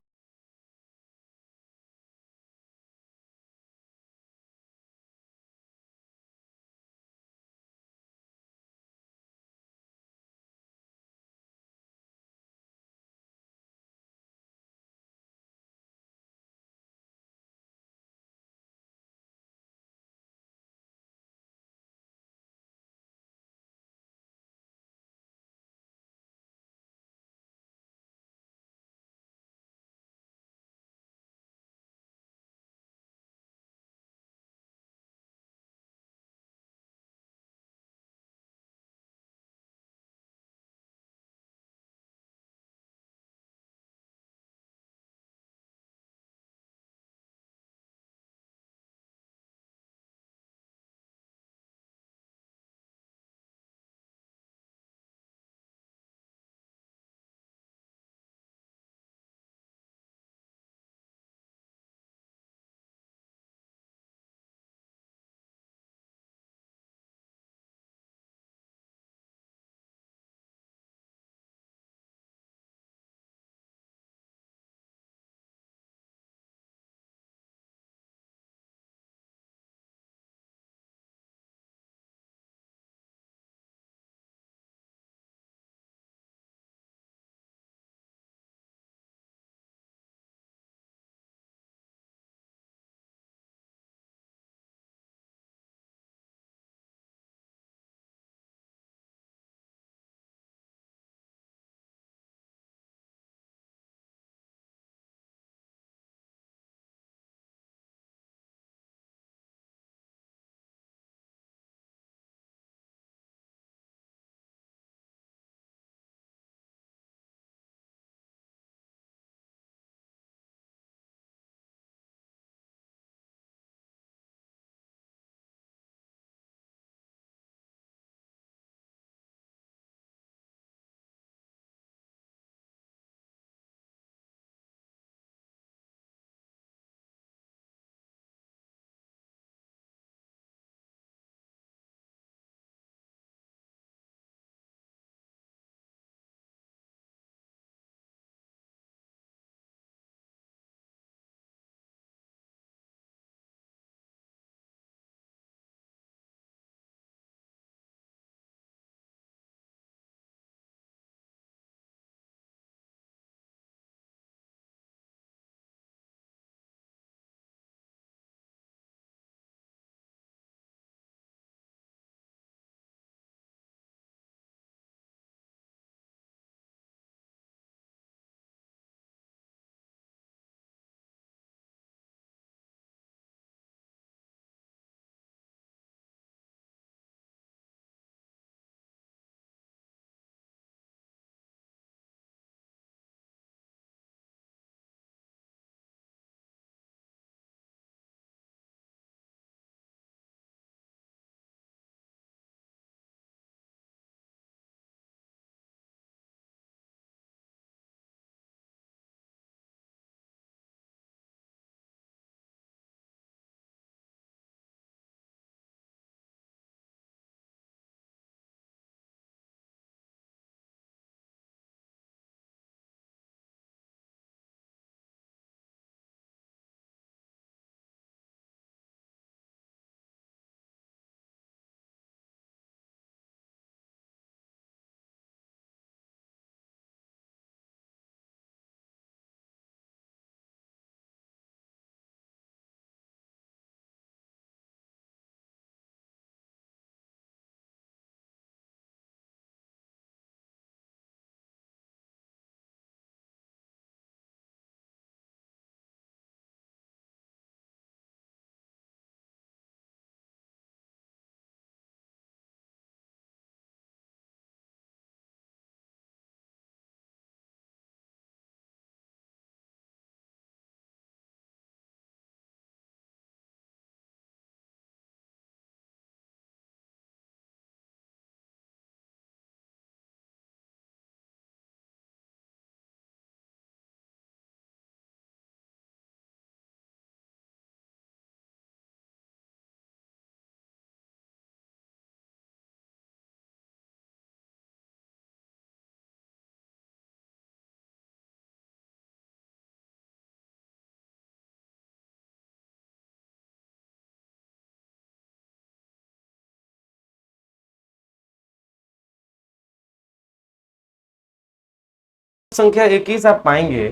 संख्या 21 आप पाएंगे।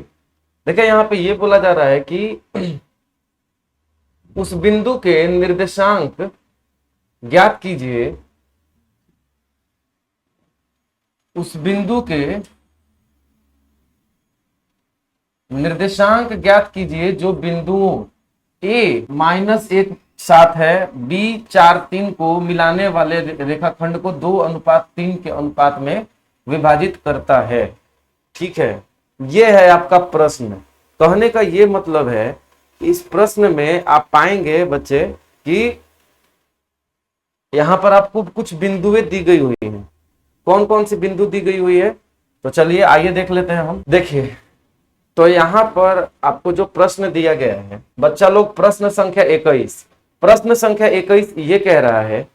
देखिए यहाँ पे ये बोला जा रहा है कि उस बिंदु के निर्देशांक ज्ञात कीजिए, उस बिंदु के निर्देशांक ज्ञात कीजिए जो बिंदुओं ए -1 7 है, बी 4 3 को मिलाने वाले रेखाखंड को 2:3 के अनुपात में विभाजित करता है। ठीक है, यह है आपका प्रश्न। कहने का यह मतलब है, इस प्रश्न में आप पाएंगे बच्चे कि यहां पर आपको कुछ बिंदुएं दी गई हुई हैं। कौन कौन सी बिंदु दी गई हुई है, तो चलिए आइए देख लेते हैं हम। देखिए, तो यहां पर आपको जो प्रश्न दिया गया है बच्चा लोग, प्रश्न संख्या 21, प्रश्न संख्या 21 ये कह रहा है,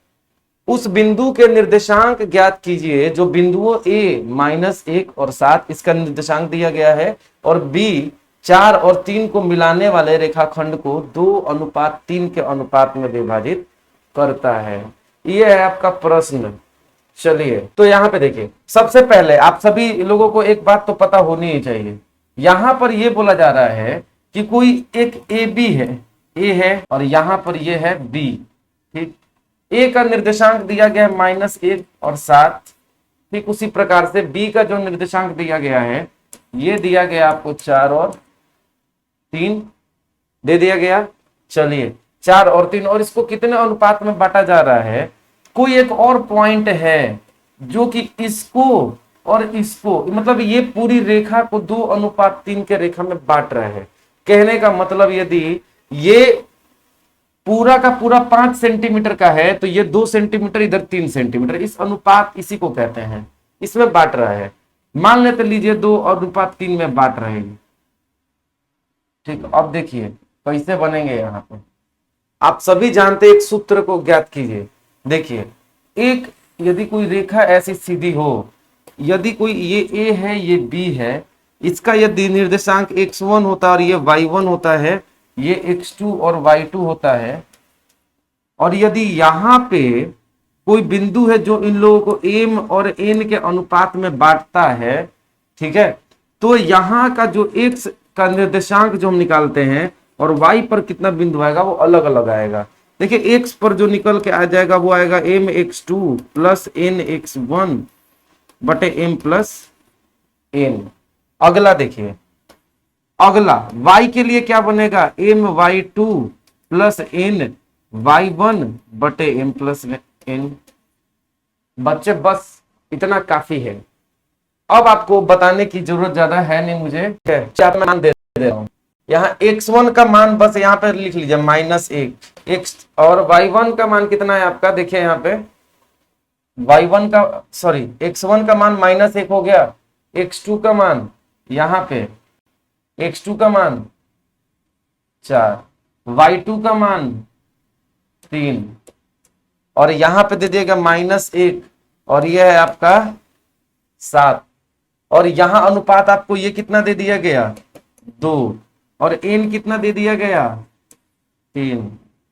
उस बिंदु के निर्देशांक ज्ञात कीजिए जो बिंदुओं ए -1 और 7 इसका निर्देशांक दिया गया है, और बी 4 और 3 को मिलाने वाले रेखाखंड को 2:3 के अनुपात में विभाजित करता है। यह है आपका प्रश्न। चलिए, तो यहां पे देखिए, सबसे पहले आप सभी लोगों को एक बात तो पता होनी ही चाहिए। यहां पर यह बोला जा रहा है कि कोई एक ए बी है, ए है, और यहां पर यह है बी। ठीक, ए का निर्देशांक दिया गया है -1 और 7। ठीक, उसी प्रकार से बी का जो निर्देशांक दिया गया है, ये दिया गया आपको 4 और 3 दे दिया गया। चलिए, 4 और 3, और इसको कितने अनुपात में बांटा जा रहा है। कोई एक और पॉइंट है जो कि इसको और इसको, मतलब ये पूरी रेखा को 2:3 के रेखा में बांट रहा है। कहने का मतलब, यदि ये पूरा का पूरा 5 सेंटीमीटर का है तो ये 2 सेंटीमीटर, इधर 3 सेंटीमीटर, इस अनुपात इसी को कहते हैं, इसमें बांट रहा है। मान लेते लीजिए 2:3 में बांट रहे हैं। ठीक, अब देखिए कैसे बनेंगे। यहां पे आप सभी जानते, एक सूत्र को ज्ञात कीजिए। देखिए, एक यदि कोई रेखा ऐसी सीधी हो, यदि कोई ये ए है, ये बी है, इसका यदि निर्देशांक x1 होता है और ये y1 होता है, ये x2 और y2 होता है, और यदि यहां पे कोई बिंदु है जो इन लोगों को m और n के अनुपात में बांटता है, ठीक है, तो यहां का जो x का निर्देशांक जो हम निकालते हैं और y पर कितना बिंदु आएगा वो अलग अलग आएगा। देखिए, x पर जो निकल के आ जाएगा वो आएगा mx2 प्लस nx1 बटे m प्लस n। अगला देखिए, अगला y के लिए क्या बनेगा, my2 प्लस n y1 बटे m प्लस n। बच्चे बस इतना काफी है, अब आपको बताने की जरूरत ज्यादा है नहीं मुझे, क्या मान दे रहा हूं। यहाँ x1 का मान बस यहाँ पे लिख लीजिए -1 x, और y1 का मान कितना है आपका, देखिए यहाँ पे y1 का, सॉरी x1 का मान -1 हो गया, x2 का मान यहाँ पे, x2 का मान 4, y2 का मान 3, और यहां पे दे दिएगा -1, और यह है आपका 7, और यहां अनुपात आपको ये कितना दे दिया गया 2, और n कितना दे दिया गया 3।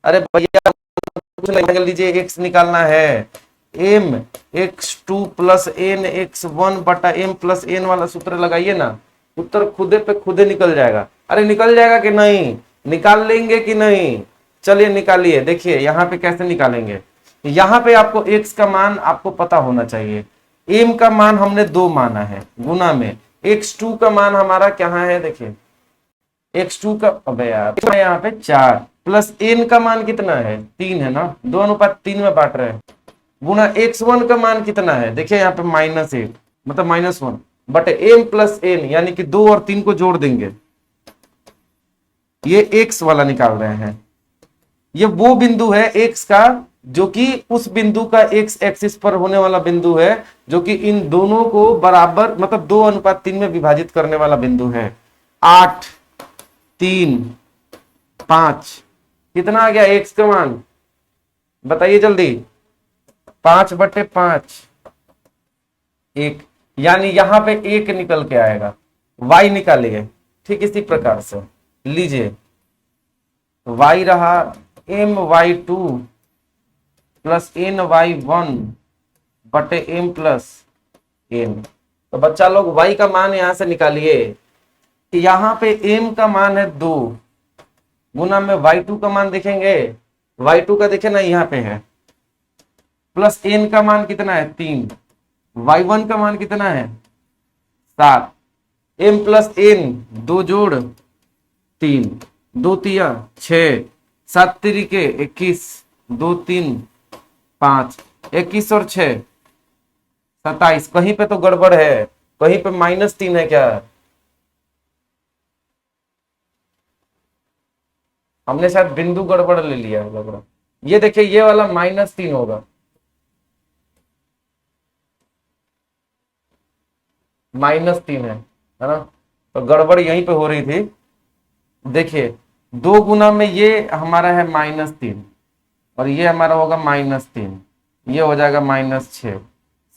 अरे भैया कुछ नहीं कर लीजिए, x निकालना है, m x2 plus n x1 बटा m प्लस n वाला सूत्र लगाइए ना, उत्तर खुदे पे खुदे निकल जाएगा। अरे निकल जाएगा कि नहीं, निकाल लेंगे कि नहीं, चलिए निकालिए। देखिए यहाँ पे कैसे निकालेंगे, यहाँ पे आपको x का मान आपको पता होना चाहिए, m का मान हमने 2 माना है, गुना में x2 का मान हमारा क्या है, देखिए x2 का, अबे यार यहाँ पे 4 प्लस n का मान कितना है 3 है ना, 2:3 में बांट रहे हैं, गुना x1 का मान कितना है, देखिए यहाँ पे -1 मतलब -1 बटे m प्लस n, यानी कि 2 और 3 को जोड़ देंगे, ये x वाला निकाल रहे हैं। ये वो बिंदु है x का जो कि उस बिंदु का x एक्सिस पर होने वाला बिंदु है, जो कि इन दोनों को बराबर मतलब 2:3 में विभाजित करने वाला बिंदु है। 8 3 5 कितना आ गया x का मान, बताइए जल्दी, 5/5 1, यानी यहां पे 1 निकल के आएगा। y निकालिए, ठीक इसी प्रकार से लीजिए, y रहा my2 प्लस ny1 बटे m प्लस n, तो बच्चा लोग y का मान यहां से निकालिए कि यहाँ पे m का मान है 2 गुना में y2 का मान देखेंगे, y2 का देखे ना यहाँ पे है, प्लस n का मान कितना है 3, y1 का मान कितना है 7, m प्लस n 2 जोड़ 3, 2 तिया 6, 7 तिरिके 21, 2 3 5, 21 और 6 27। कहीं पे तो गड़बड़ है, कहीं पे -3 है क्या? हमने शायद बिंदु गड़बड़ ले लिया है लग रहा। ये देखिए ये वाला -3 होगा, -3 है ना? तो गड़बड़ यहीं पे हो रही थी। देखिए 2 गुना में ये हमारा है -3 और ये हमारा होगा -3, ये हो जाएगा -6।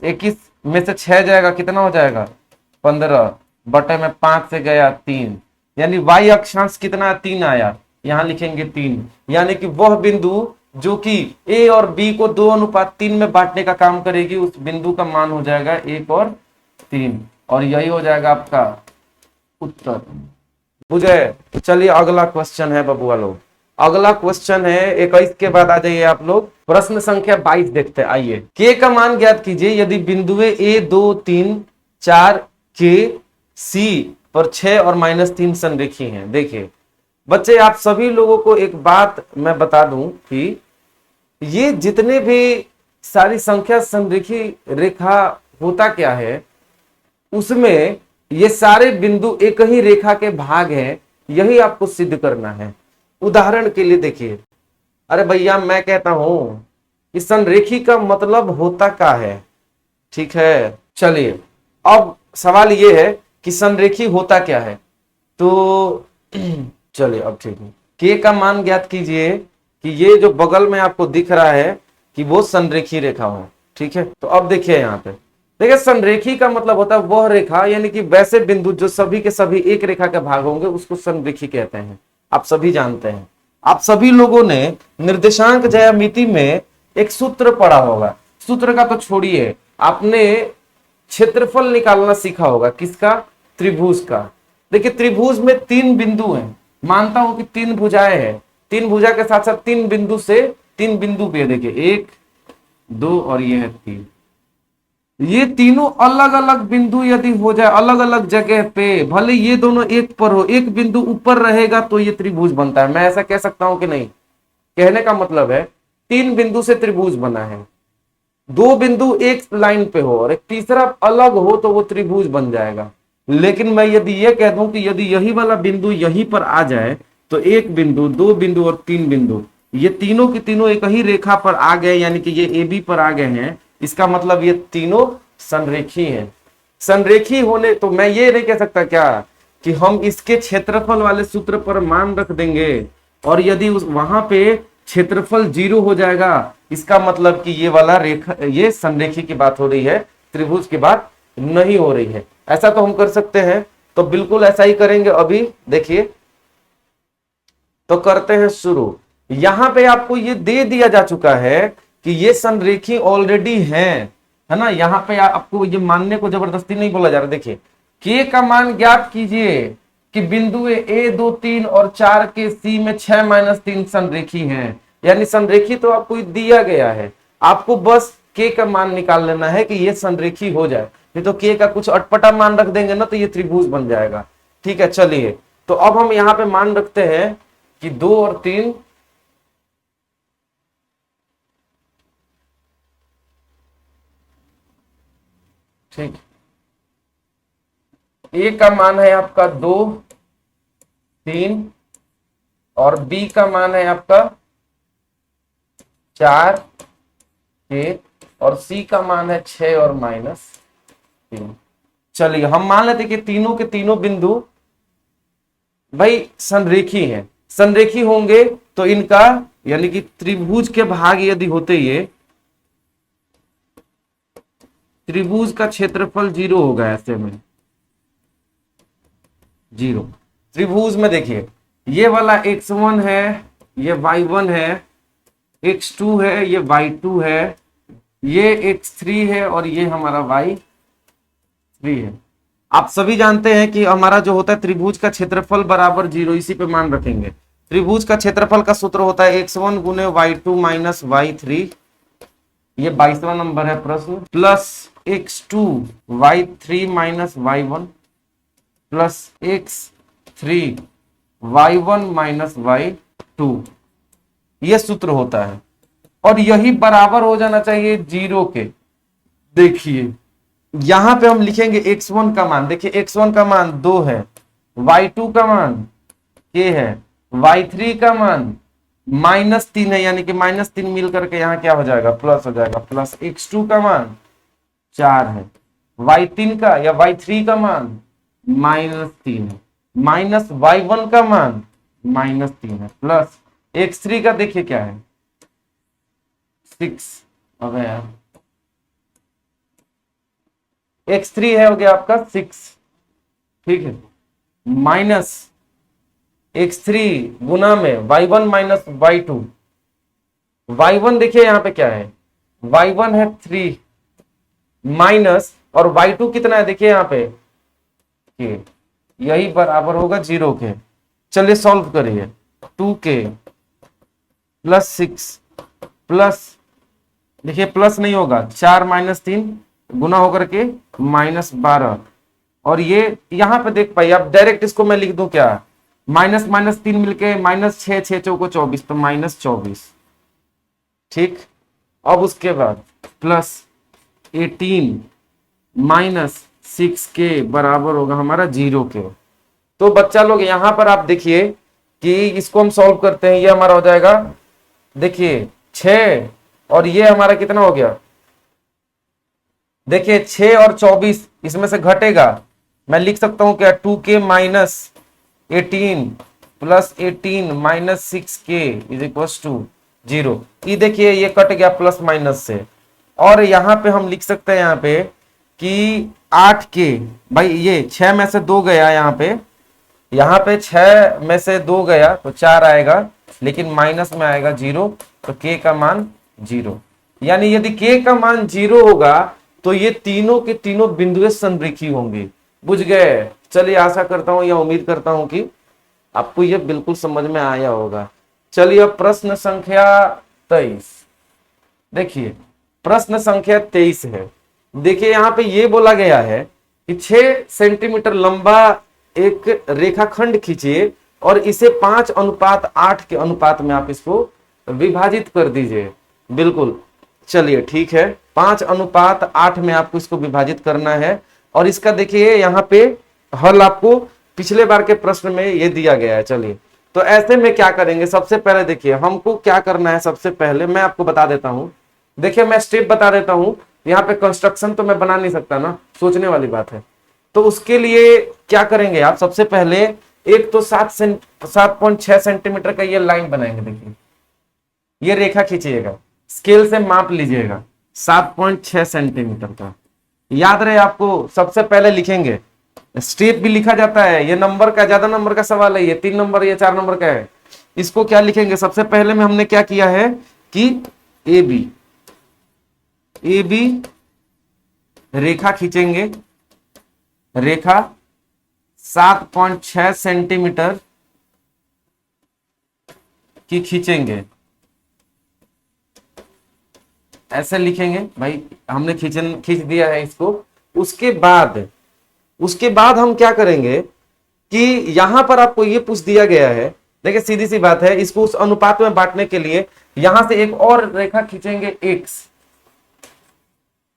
21 में से 6 जाएगा, कितना हो जाएगा 15 बटे में 5 से गया 3, यानी y अक्षांश कितना 3 आया, यहां लिखेंगे 3। यानी कि वह बिंदु जो कि a और b को 2:3 में बांटने का काम करेगी, उस बिंदु का मान हो जाएगा 1 और 3, और यही हो जाएगा आपका उत्तर। बुझे? चलिए अगला क्वेश्चन है बबुआ लोग, अगला क्वेश्चन है 21 के बाद आ जाइए आप लोग, प्रश्न संख्या 22 देखते हैं। आइए, के का मान ज्ञात कीजिए यदि बिंदुए a 2 3 4 के सी पर 6 और -3 संरेखी हैं। देखिए बच्चे आप सभी लोगों को एक बात मैं बता दूं कि ये जितने भी सारी संख्या संरेखी रेखा होता क्या है, उसमें ये सारे बिंदु एक ही रेखा के भाग हैं, यही आपको सिद्ध करना है। उदाहरण के लिए देखिए, अरे भैया मैं कहता हूं कि संरेखी का मतलब होता क्या है, ठीक है। चलिए अब सवाल ये है कि संरेखी होता क्या है, तो चलिए अब ठीक है, के का मान ज्ञात कीजिए कि ये जो बगल में आपको दिख रहा है कि वो संरेखी रेखा हो, ठीक है। तो अब देखिए यहाँ पे, देखिए संरेखी का मतलब होता है वह रेखा, यानी कि वैसे बिंदु जो सभी के सभी एक रेखा के भाग होंगे, उसको संरेखी कहते हैं। आप सभी जानते हैं, आप सभी लोगों ने निर्देशांक ज्यामिति में एक सूत्र पढ़ा होगा, सूत्र का तो छोड़िए, आपने क्षेत्रफल निकालना सीखा होगा, किसका? त्रिभुज का। देखिए त्रिभुज में 3 बिंदु हैं, मानता हूं कि 3 भुजाएं हैं, 3 भुजा के साथ साथ 3 बिंदु से 3 बिंदु पे देखिए 1 2 और ये है 3, ये तीनों अलग अलग बिंदु यदि हो जाए अलग अलग जगह पे, भले ये दोनों एक पर हो, एक बिंदु ऊपर रहेगा तो ये त्रिभुज बनता है। मैं ऐसा कह सकता हूं कि नहीं? कहने का मतलब है 3 बिंदु से त्रिभुज बना है, 2 बिंदु एक लाइन पे हो और एक तीसरा अलग हो तो वो त्रिभुज बन जाएगा। लेकिन मैं यदि ये कह दूं कि यदि यही वाला बिंदु यहीं पर आ जाए तो 1 बिंदु 2 बिंदु और 3 बिंदु, ये तीनों की तीनों एक ही रेखा पर आ गए, यानी कि ये AB पर आ गए हैं, इसका मतलब ये तीनों संरेखी हैं। संरेखी होने तो मैं ये नहीं कह सकता क्या कि हम इसके क्षेत्रफल वाले सूत्र पर मान रख देंगे और यदि उस वहां पे क्षेत्रफल 0 हो जाएगा, इसका मतलब कि ये वाला रेखा, ये संरेखी की बात हो रही है, त्रिभुज की बात नहीं हो रही है। ऐसा तो हम कर सकते हैं, तो बिल्कुल ऐसा ही करेंगे। अभी देखिए तो करते हैं शुरू। यहां पे आपको ये दे दिया जा चुका है कि ये संरेखी ऑलरेडी है ना। यहाँ पे आपको ये मानने को जबरदस्ती नहीं बोला जा रहा। देखिए के का मान ज्ञात कीजिए कि बिंदु A 2 3 और 4 के सी में 6 - 3 संरेखी हैं, यानी संरेखी तो आपको दिया गया है, आपको बस के का मान निकाल लेना है कि ये संरेखी हो जाए। नहीं तो के का कुछ अटपटा मान रख देंगे ना तो ये त्रिभुज बन जाएगा, ठीक है। चलिए तो अब हम यहाँ पे मान रखते हैं कि 2 और 3 ठीक, ए का मान है आपका 2 3 और बी का मान है आपका 4 6 और सी का मान है 6 और -3। चलिए हम मान लेते कि तीनों के तीनों बिंदु भाई संरेखी हैं। संरेखी होंगे तो इनका यानी कि त्रिभुज के भाग यदि होते, ये त्रिभुज का क्षेत्रफल 0 होगा, ऐसे में 0। त्रिभुज में देखिए ये वाला x1 है, ये y1 है, x2 है, ये y2 है, ये x3 है और ये हमारा y3 3 है। आप सभी जानते हैं कि हमारा जो होता है त्रिभुज का क्षेत्रफल बराबर 0, इसी पे मान रखेंगे। त्रिभुज का क्षेत्रफल का सूत्र होता है x1 गुने y2 माइनस y3, ये 22वां नंबर है प्रश्न, plus x2 y3 minus y1 plus x3 y1 minus y2, ये सूत्र होता है और यही बराबर हो जाना चाहिए 0 के। देखिए यहां पे हम लिखेंगे x1 का मान, देखिए x1 का मान 2 है, y2 का मान k है, y3 का मान -3 है, यानी कि -3 मिल करके यहाँ क्या हो जाएगा, प्लस हो जाएगा, प्लस x2 का मान 4 है, y3 का या y3 का मान -3 है, माइनस y1 का मान -3 है, प्लस x3 का देखिए क्या है 6 हो गया, x3 है हो गया आपका 6, ठीक है, माइनस x3 गुना में y1 माइनस y2, y1 देखिए यहां पे क्या है, y1 है 3 माइनस और y2 कितना है देखिए यहां पे k, यही बराबर होगा 0 के। चलिए सॉल्व करिए, 2k प्लस 6 प्लस, देखिए प्लस नहीं होगा, 4 माइनस 3 गुना होकर के -12, और ये यहां पे देख पाइए आप, डायरेक्ट इसको मैं लिख दूं क्या, माइनस माइनस 3 मिलके -6, 6 चौको 24, तो -24, ठीक। अब उसके बाद प्लस 18 माइनस 6 के बराबर होगा हमारा 0 के। तो बच्चा लोग यहां पर आप देखिए कि इसको हम सॉल्व करते हैं, ये हमारा हो जाएगा, देखिए 6 और ये हमारा कितना हो गया, देखिए 6 और 24 इसमें से घटेगा, मैं लिख सकता हूं क्या, 2k minus 18 plus 18 minus 6k is equal to 0। ये देखिए ये कट गया प्लस माइनस से, और यहां पे हम लिख सकते हैं यहाँ पे कि 8k, भाई ये 6 में से 2 गया, यहाँ पे 6 में से 2 गया तो 4 आएगा, लेकिन माइनस में आएगा 0, तो k का मान 0, यानी यदि k का मान 0 होगा तो ये तीनों के तीनों बिंदुएं संरेखी होंगी। बुझ गए? चलिए आशा करता हूं या उम्मीद करता हूं कि आपको ये बिल्कुल समझ में आया होगा। चलिए अब प्रश्न संख्या 23 देखिए, प्रश्न संख्या 23 है। देखिए यहां पे ये बोला गया है कि 6 सेंटीमीटर लंबा एक रेखाखंड खींचिए और इसे 5:8 के अनुपात में आप इसको विभाजित कर दीजिए। बिल्कुल, चलिए ठीक है, 5:8 में आपको इसको विभाजित करना है। और इसका देखिए यहाँ पे हल आपको पिछले बार के प्रश्न में ये दिया गया है। चलिए तो ऐसे में क्या करेंगे, सबसे पहले देखिए हमको क्या करना है, सबसे पहले मैं आपको बता देता हूं। देखिए मैं स्टेप बता देता हूं, यहाँ पे कंस्ट्रक्शन तो मैं बना नहीं सकता ना, सोचने वाली बात है। तो उसके लिए क्या करेंगे आप, सबसे पहले एक तो 7.6 सेंटीमीटर का ये लाइन बनाएंगे। देखिए ये रेखा खींचिएगा, स्केल से माप लीजिएगा 7.6 सेंटीमीटर का, याद रहे आपको। सबसे पहले लिखेंगे, स्टेप भी लिखा जाता है, ये नंबर का ज्यादा नंबर का सवाल है, ये 3 नंबर ये 4 नंबर का है। इसको क्या लिखेंगे, सबसे पहले में हमने क्या किया है कि ए बी रेखा खींचेंगे, रेखा 7.6 सेंटीमीटर की खींचेंगे, ऐसे लिखेंगे। भाई हमने खींच दिया है इसको। उसके बाद हम क्या करेंगे कि यहां पर आपको ये पूछ दिया गया है, देखिए सीधी सी बात है, इसको उस अनुपात में बांटने के लिए यहां से एक और रेखा खींचेंगे, x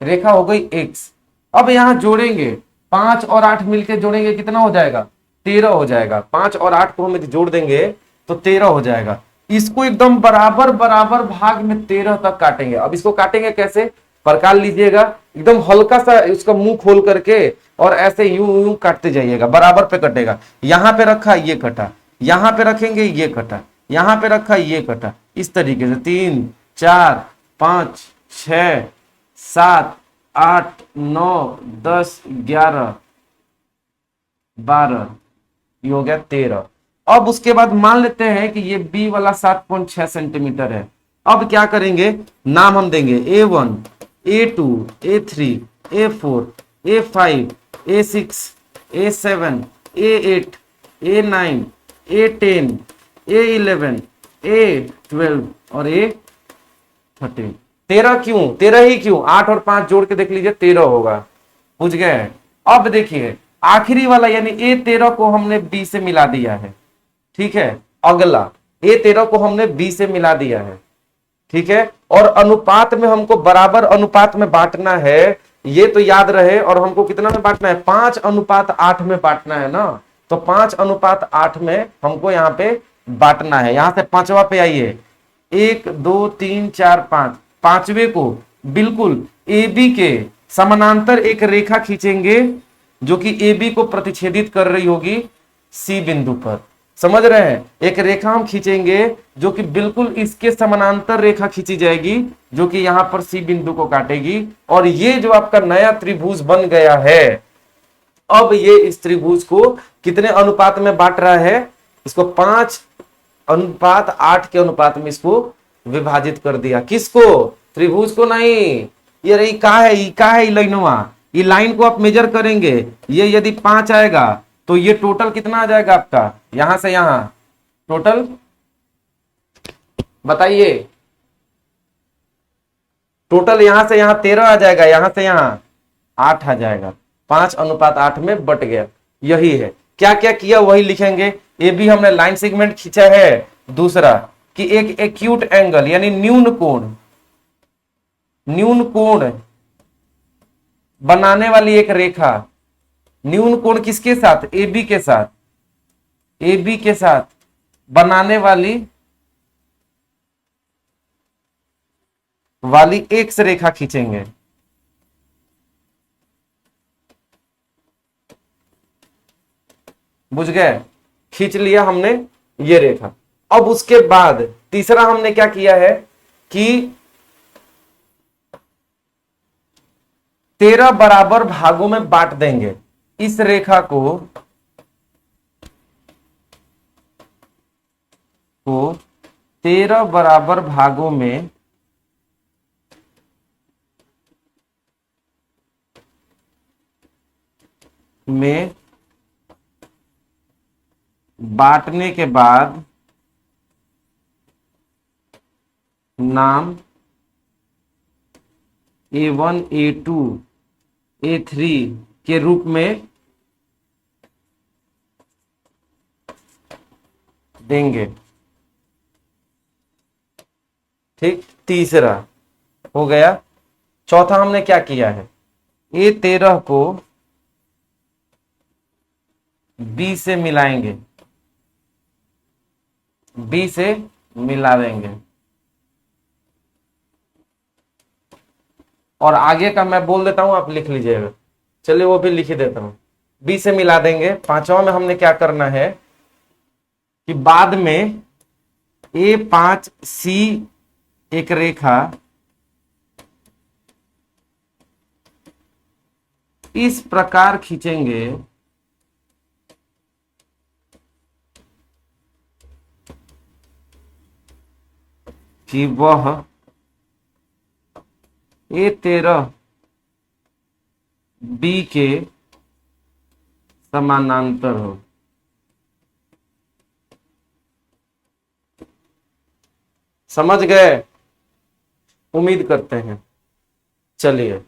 रेखा हो गई x। अब यहां जोड़ेंगे 5 और 8 मिलकर जोड़ेंगे, कितना हो जाएगा, 13 हो जाएगा। 5 और 8 को हम जोड़ देंगे तो 13 हो जाएगा। इसको एकदम बराबर बराबर भाग में 13 तक काटेंगे। अब इसको काटेंगे कैसे, प्रकार लीजिएगा, एकदम हल्का सा उसका मुंह खोल करके और ऐसे यूं यूं काटते जाइएगा, बराबर पे कटेगा। यहां पे रखा ये कटा, यहां पे रखेंगे ये कटा, यहां पे रखा ये कटा, इस तरीके से 3 4 5 6 7 8 9 10 11 12, ये हो गया 13। अब उसके बाद मान लेते हैं कि ये बी वाला 7.6 सेंटीमीटर है। अब क्या करेंगे, नाम हम देंगे A1 A2 A3 A4 A5 A6, A7, A8, A9, A10, A11, A12 और A13। 13 क्यों? 13 ही क्यों? 8 और 5 जोड़ के देख लीजिए 13 होगा। बुझ गए? अब देखिए आखिरी वाला यानी A13 को हमने B से मिला दिया है। ठीक है, अगला A13 को हमने B से मिला दिया है। ठीक है, और अनुपात में हमको बराबर अनुपात में बांटना है, ये तो याद रहे। और हमको कितना में बांटना है? 5:8 में बांटना है ना। तो 5:8 में हमको यहाँ पे बांटना है। यहां से पांचवा पे आइए, 1 2 3 4 5, पांचवे को बिल्कुल ए बी के समानांतर एक रेखा खींचेंगे जो कि ए बी को प्रतिच्छेदित कर रही होगी सी बिंदु पर। समझ रहे हैं? एक रेखा हम खींचेंगे जो कि बिल्कुल इसके समानांतर रेखा खींची जाएगी जो कि यहां पर सी बिंदु को काटेगी। और ये जो आपका नया त्रिभुज बन गया है, अब ये इस त्रिभुज को कितने अनुपात में बांट रहा है? इसको 5:8 के अनुपात में इसको विभाजित कर दिया। किसको? त्रिभुज को नहीं। ये रही का है, ई का है, लाइनवा, ये लाइन को आप मेजर करेंगे, ये यदि 5 आएगा तो ये टोटल कितना आ जाएगा आपका? यहां से यहां टोटल बताइए। टोटल यहां से यहां 13 आ जाएगा, यहां से यहां 8 आ जाएगा। 5:8 में बट गया। यही है। क्या क्या किया वही लिखेंगे। ये भी हमने लाइन सेगमेंट खींचा है। दूसरा कि एक एक्यूट एंगल यानी न्यून कोण बनाने वाली एक रेखा। न्यून कोण किसके साथ? ए बी के साथ। ए बी के साथ बनाने वाली एक्स रेखा खींचेंगे। बुझ गए? खींच लिया हमने ये रेखा। अब उसके बाद तीसरा हमने क्या किया है कि 13 बराबर भागों में बांट देंगे इस रेखा को 13 बराबर भागों में बांटने के बाद नाम A1 A2 A3 के रूप में देंगे। ठीक, तीसरा हो गया। चौथा हमने क्या किया है? A13 को B से मिलाएंगे, B से मिला देंगे। और आगे का मैं बोल देता हूं, आप लिख लीजिएगा। चलिए वो भी लिख ही देता हूं। B से मिला देंगे। पांचवा में हमने क्या करना है कि बाद में A5C एक रेखा इस प्रकार खींचेंगे कि वह A13 B के समानांतर हो। समझ गए? उम्मीद करते हैं। चलिए,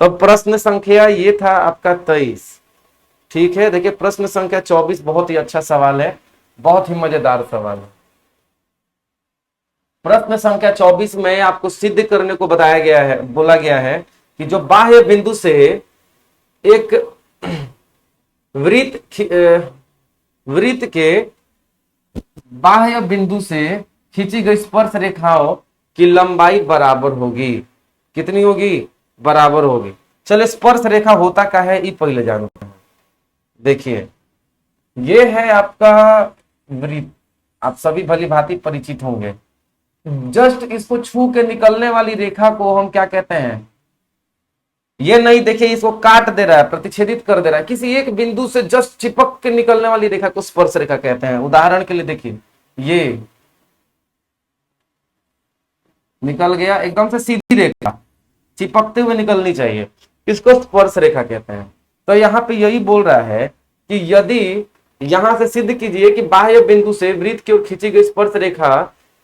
तो प्रश्न संख्या ये था आपका 23। ठीक है, देखिए प्रश्न संख्या 24 बहुत ही अच्छा सवाल है, बहुत ही मजेदार सवाल है। प्रश्न संख्या 24 में आपको सिद्ध करने को बताया गया है, बोला गया है कि जो बाह्य बिंदु से एक वृत्त के बाह्य बिंदु से खींची गई स्पर्श रेखाओं की लंबाई बराबर होगी। कितनी होगी? बराबर होगी। चलिए, स्पर्श रेखा होता क्या है ये पहले जानते हैं। देखिए, ये है आपका वृत्त, आप सभी भली भांति परिचित होंगे। जस्ट इसको छू के निकलने वाली रेखा को हम क्या कहते हैं? ये नहीं, देखिए इसको काट दे रहा है, प्रतिच्छेदित कर दे रहा है, किसी एक बिंदु से जस्ट चिपक के निकलने वाली रेखा को स्पर्श रेखा कहते हैं। उदाहरण के लिए देखिए, ये निकल गया एकदम से सीधी रेखा, चिपकते हुए निकलनी चाहिए, इसको स्पर्श रेखा कहते हैं। तो यहाँ पे यही बोल रहा है कि यदि यहां से सिद्ध कीजिए कि बाह्य बिंदु से वृत्त की ओर खींची गई स्पर्श रेखा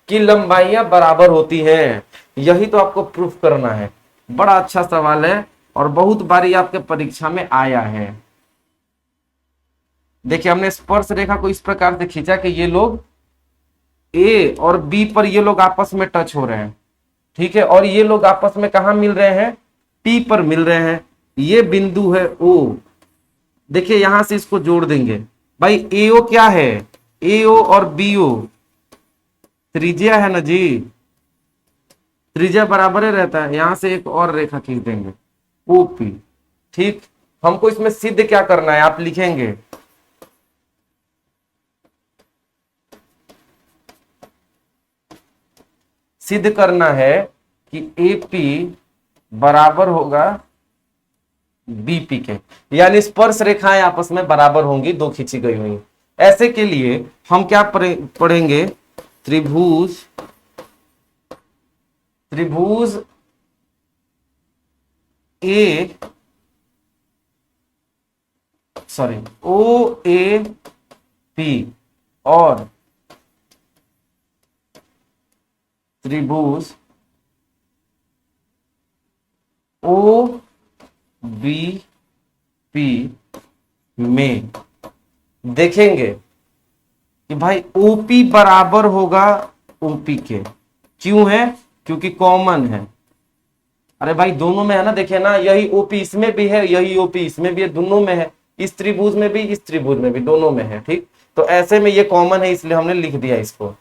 की लंबाइयां बराबर होती हैं। यही तो आपको प्रूफ करना है। बड़ा अच्छा सवाल है और बहुत बारी आपके परीक्षा में आया है। देखिए हमने स्पर्श रेखा को इस प्रकार से खींचा कि ये लोग ए और बी पर ये लोग आपस में टच हो रहे हैं, ठीक है, और ये लोग आपस में कहा मिल रहे हैं, टी पर मिल रहे हैं। ये बिंदु है ओ। देखिए यहां से इसको जोड़ देंगे भाई। एओ क्या है, एओ और बीओ त्रिज्या है ना जी, त्रिज्या बराबर ही रहता है। यहां से एक और रेखा खींच देंगे ओपी। ठीक, हमको इसमें सिद्ध क्या करना है, आप लिखेंगे सिद्ध करना है कि एपी बराबर होगा बीपी के, यानी स्पर्श रेखाएं आपस में बराबर होंगी, दो खींची गई हुई। ऐसे के लिए हम क्या पढ़ेंगे, त्रिभुज त्रिभुज ए सॉरी ओ ए पी और त्रिभुज ओ बी पी में देखेंगे कि भाई ओपी बराबर होगा ओपी के। क्यों है, क्योंकि कॉमन है। अरे भाई दोनों में है ना, देखिए ना, यही ओपी इसमें भी है, यही ओपी इसमें भी है, दोनों में है। इस त्रिभुज में भी, इस त्रिभुज में भी, दोनों में है। ठीक, तो ऐसे में ये कॉमन है, इसलिए हमने लिख दिया इसको।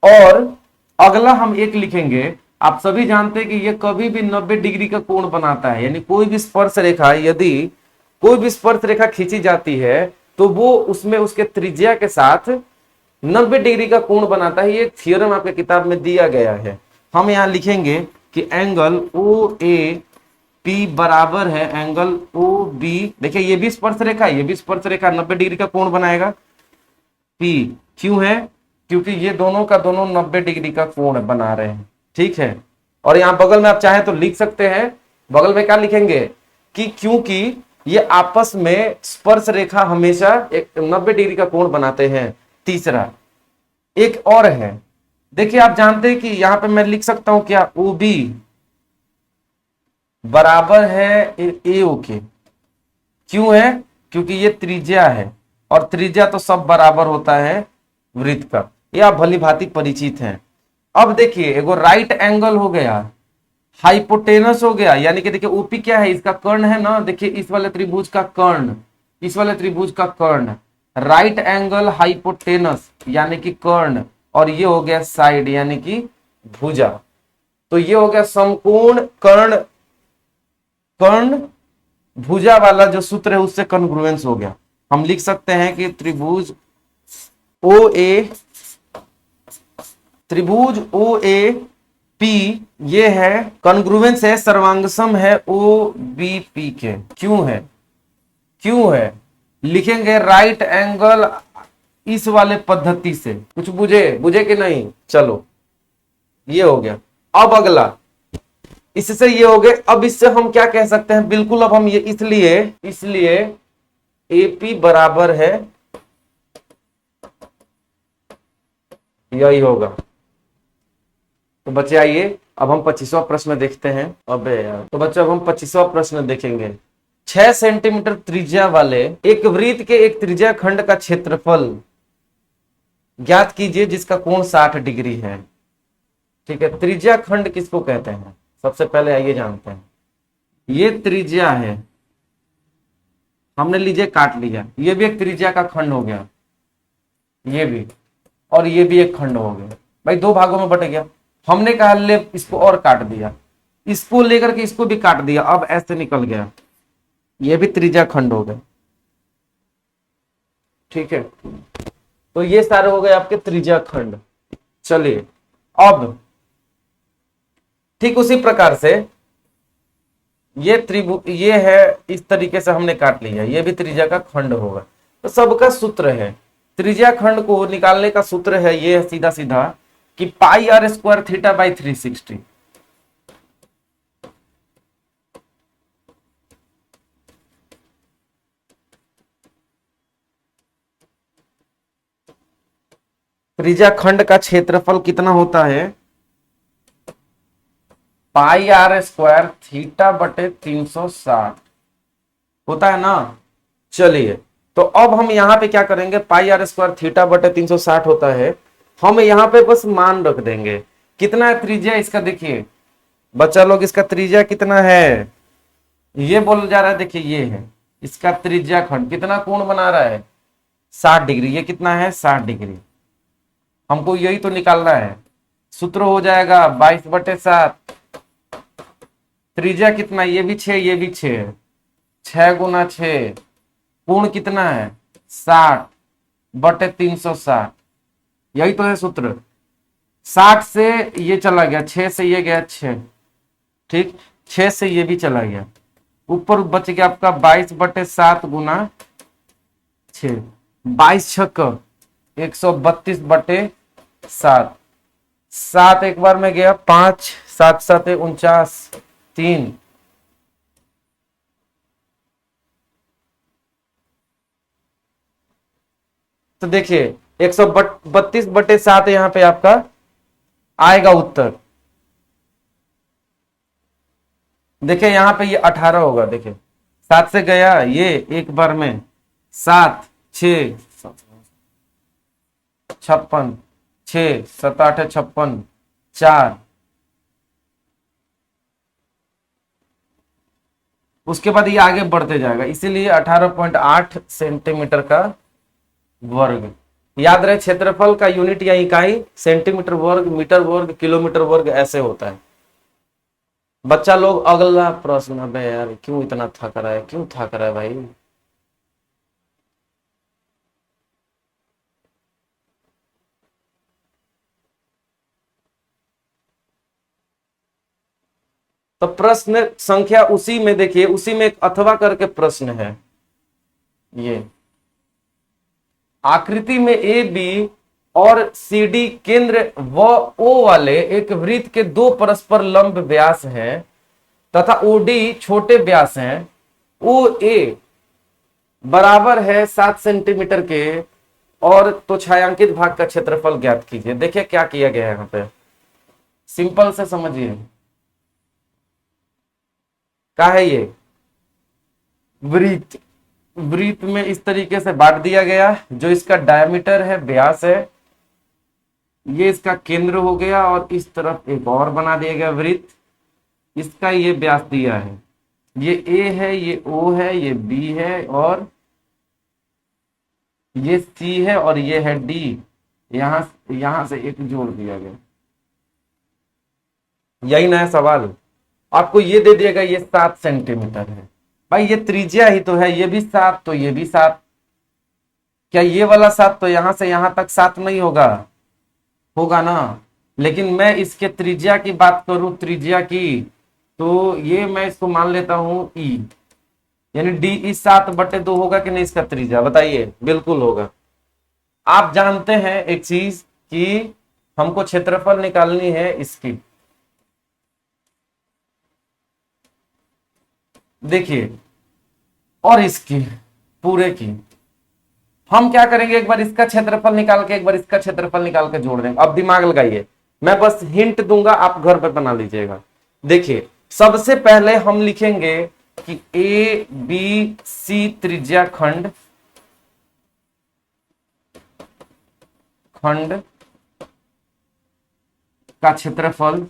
और अगला हम एक लिखेंगे, आप सभी जानते हैं कि ये कभी भी 90 डिग्री का कोण बनाता है। यानी कोई भी स्पर्श रेखा, यदि कोई भी स्पर्श रेखा खींची जाती है तो वो उसमें उसके त्रिज्या के साथ 90 डिग्री का कोण बनाता है। ये थ्योरम आपके किताब में दिया गया है। हम यहां लिखेंगे कि एंगल ओ ए पी बराबर है एंगल ओ बी। देखिए ये भी स्पर्श रेखा, ये भी स्पर्श रेखा, 90 डिग्री का कोण बनाएगा पी। क्यों है, क्योंकि ये दोनों का दोनों 90 डिग्री का कोण बना रहे हैं। ठीक है, और यहां बगल में आप चाहें तो लिख सकते हैं, बगल में क्या लिखेंगे कि क्योंकि ये आपस में स्पर्श रेखा हमेशा एक 90 डिग्री का कोण बनाते हैं। तीसरा एक और है, देखिए आप जानते हैं कि यहां पे मैं लिख सकता हूं क्या, ओ बी बराबर है ए ओ के। क्यों है, क्योंकि ये त्रिज्या है और त्रिज्या तो सब बराबर होता है वृत्त का, ये आप भली भांति परिचित हैं। अब देखिए एगो राइट एंगल हो गया, हाइपोटेनस हो गया, यानी कि देखिए ओपी क्या है, इसका कर्ण है ना। देखिए इस वाले त्रिभुज का कर्ण, इस वाले त्रिभुज का कर्ण, राइट एंगल हाइपोटेनस यानी कि कर्ण, और ये हो गया साइड यानी कि भुजा। तो ये हो गया समकोण कर्ण, कर्ण भुजा वाला जो सूत्र है उससे कॉन्ग्रुएंस हो गया। हम लिख सकते हैं कि त्रिभुज ओ ए पी ये है कॉन्ग्रुएंस है, सर्वांगसम है ओ बी पी के। क्यों है, क्यों है, लिखेंगे राइट एंगल इस वाले पद्धति से। कुछ बुझे कि नहीं, चलो ये हो गया। अब अगला इससे ये हो गए, अब इससे हम क्या कह सकते हैं, बिल्कुल अब हम ये इसलिए एपी बराबर है, यही होगा। तो बच्चे आइए अब हम 25वां प्रश्न देखते हैं। अबे यार, तो बच्चों अब हम 25वां प्रश्न देखेंगे। 6 सेंटीमीटर त्रिज्या वाले एक वृत्त के एक त्रिज्या खंड का क्षेत्रफल ज्ञात कीजिए जिसका कोण 60 डिग्री है। ठीक है, त्रिज्या खंड किसको कहते हैं, सबसे पहले आइए जानते हैं। ये त्रिज्या है, हमने लीजिए काट लिया, ये भी एक त्रिज्या का खंड हो गया, ये भी, और ये भी एक खंड हो गया। भाई दो भागों में बट गया। हमने कहा ले इसको और काट दिया, इसको लेकर के इसको भी काट दिया, अब ऐसे निकल गया, ये भी त्रिज्या खंड हो गया। ठीक है, तो ये सारे हो गए आपके त्रिज्या खंड। चलिए अब ठीक उसी प्रकार से ये है, इस तरीके से हमने काट लिया, ये भी त्रिज्या का खंड होगा। तो सबका सूत्र है, त्रिज्या खंड को निकालने का सूत्र है ये सीधा सीधा कि पाई आर स्क्वायर थीटा बाई 360। त्रिज्या खंड का क्षेत्रफल कितना होता है? पाई आर स्क्वायर थीटा बटे 360 होता है ना। चलिए, तो अब हम यहां पे क्या करेंगे, पाई आर स्क्वायर थीटा बटे 360 होता है, हम यहां पे बस मान रख देंगे। कितना है त्रिज्या इसका? देखिए बच्चा लोग, इसका त्रिज्या कितना है? ये बोल जा रहा है, देखिए ये है इसका त्रिज्या खंड। कितना कोण बना रहा है? 60 डिग्री। ये कितना है? 60 डिग्री। हमको यही तो निकालना है। सूत्र हो जाएगा 22/7। त्रिज्या कितना? ये भी 6, ये भी 6 है। 6 गुना 6, कोण कितना है? 60/360। यही तो है सूत्र। 60 से ये चला गया, 6 से ये गया 6, ठीक, 6 से ये भी चला गया, ऊपर बच गया आपका 22/7 गुना 6, 22 छक्का 132/7। 7 एक बार में गया, 5 7 7 49, 3। तो देखिए 132/7 यहां पे आपका आएगा उत्तर। देखिए यहां पे ये 18 होगा। देखिए 7 से गया ये एक बार में, 7 6 56, 6 7 8 56, 4, उसके बाद ये आगे बढ़ते जाएगा, इसीलिए 18.8 सेंटीमीटर का वर्ग। याद रहे क्षेत्रफल का यूनिट या इकाई सेंटीमीटर वर्ग, मीटर वर्ग, किलोमीटर वर्ग ऐसे होता है। बच्चा लोग अगला प्रश्न। अबे यार क्यों इतना थक रहा है, क्यों थक रहा है भाई? तो प्रश्न संख्या उसी में देखिए, उसी में एक अथवा करके प्रश्न है। ये आकृति में ए बी और सी डी केंद्र व ओ वाले एक वृत्त के दो परस्पर लंब व्यास हैं तथा ओ डी छोटे व्यास हैं। ओ ए बराबर है 7 सेंटीमीटर के, और तो छायांकित भाग का क्षेत्रफल ज्ञात कीजिए। देखिए क्या किया गया है यहाँ पे, सिंपल से समझिए। क्या है ये? वृत्त। वृत्त में इस तरीके से बांट दिया गया, जो इसका डायमीटर है, व्यास है, ये इसका केंद्र हो गया, और इस तरफ एक और बना दिया गया वृत्त, इसका ये व्यास दिया है। ये ए है, ये ओ है, ये बी है, और ये सी है, और ये है डी। यहां से एक जोड़ दिया गया। यही नया सवाल आपको ये दे दिएगा, ये 7 सेंटीमीटर है। भाई ये त्रिज्या ही तो है, ये भी 7 तो ये भी 7। क्या ये वाला 7 तो यहां से यहां तक 7 नहीं होगा? होगा ना। लेकिन मैं इसके त्रिज्या की बात करूं, त्रिज्या की, तो ये मैं इसको मान लेता हूं ई, यानी डी ई 7/2 होगा कि नहीं इसका त्रिज्या? बताइए। बिल्कुल होगा। आप जानते हैं एक चीज कि हमको क्षेत्रफल निकालनी है इसकी। देखिए, और इसकी पूरे की हम क्या करेंगे, एक बार इसका क्षेत्रफल निकाल के एक बार इसका क्षेत्रफल निकाल के जोड़ देंगे। अब दिमाग लगाइए, मैं बस हिंट दूंगा, आप घर पे बना लीजिएगा। देखिए सबसे पहले हम लिखेंगे कि ए बी सी त्रिज्या खंड, खंड का क्षेत्रफल,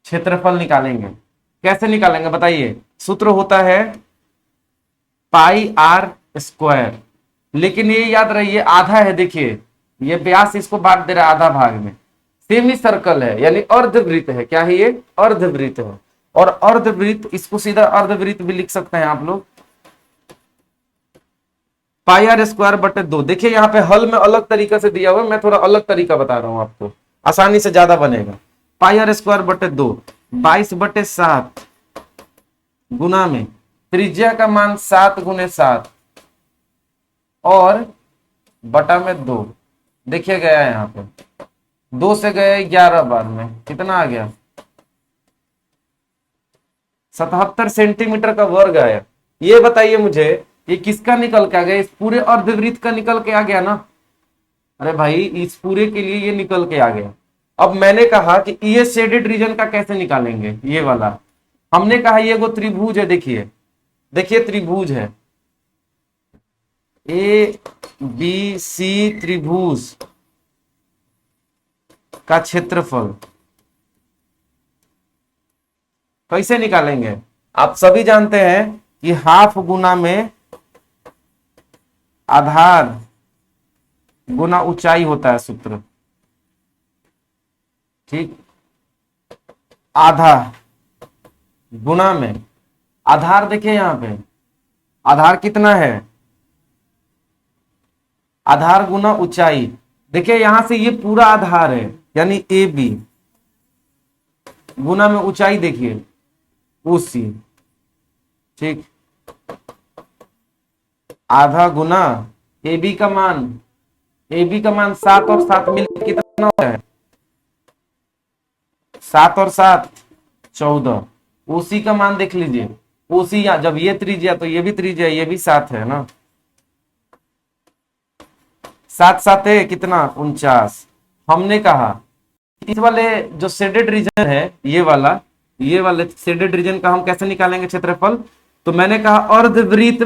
क्षेत्रफल निकालेंगे। कैसे निकालेंगे बताइए? सूत्र होता है पाई आर स्क्वायर, लेकिन ये याद रहिए आधा है। देखिए ये व्यास इसको बांट दे रहा है आधा भाग में। सेमी सर्कल है, यानी अर्धवृत्त है। क्या है ये? अर्धवृत्त है। और अर्धवृत्त, इसको सीधा अर्धवृत्त भी लिख सकते हैं आप लोग। पाई आर स्क्वायर बटे 2। देखिए यहाँ पे हल में अलग तरीका से दिया हुआ है, मैं थोड़ा अलग तरीका बता रहा हूं आपको, आसानी से ज्यादा बनेगा। पाई आर स्क्वायर बटे 2, 22/7 गुना में त्रिज्या का मान 7 गुने 7 और बटा में 2। देखिए गया है यहाँ पे 2 से गए 11 बार में, कितना आ गया? 77 सेंटीमीटर का वर्ग आया। ये बताइए मुझे ये किसका निकल के आ गया? इस पूरे अर्धवृत्त का निकल के आ गया ना। अरे भाई इस पूरे के लिए ये निकल के आ गया। अब मैंने कहा कि ये शेडेड रीजन का कैसे निकालेंगे, ये वाला। हमने कहा ये वो त्रिभुज है, देखिए देखिए त्रिभुज है, ए बी सी त्रिभुज का क्षेत्रफल कैसे निकालेंगे? आप सभी जानते हैं कि हाफ गुना में आधार गुना ऊंचाई होता है सूत्र, ठीक। आधा गुना में आधार, देखिए यहां पे आधार कितना है, आधार गुना ऊंचाई। देखिए यहां से ये पूरा आधार है, यानी ए बी गुना में ऊंचाई, देखिए ओ सी, ठीक। आधा गुना ए बी का मान, ए बी का मान 7 और 7 मिलकर कितना होता है? 7 और 7 14। ओसी का मान देख लीजिए, ओसी जब ये त्रिज्या तो ये भी त्रिज्या, ये भी 7 है ना। 7 7 है कितना? 49। हमने कहा इस वाले जो शेडेड रीजन है, ये वाले शेडेड रीजन का हम कैसे निकालेंगे क्षेत्रफल? तो मैंने कहा अर्धवृत्त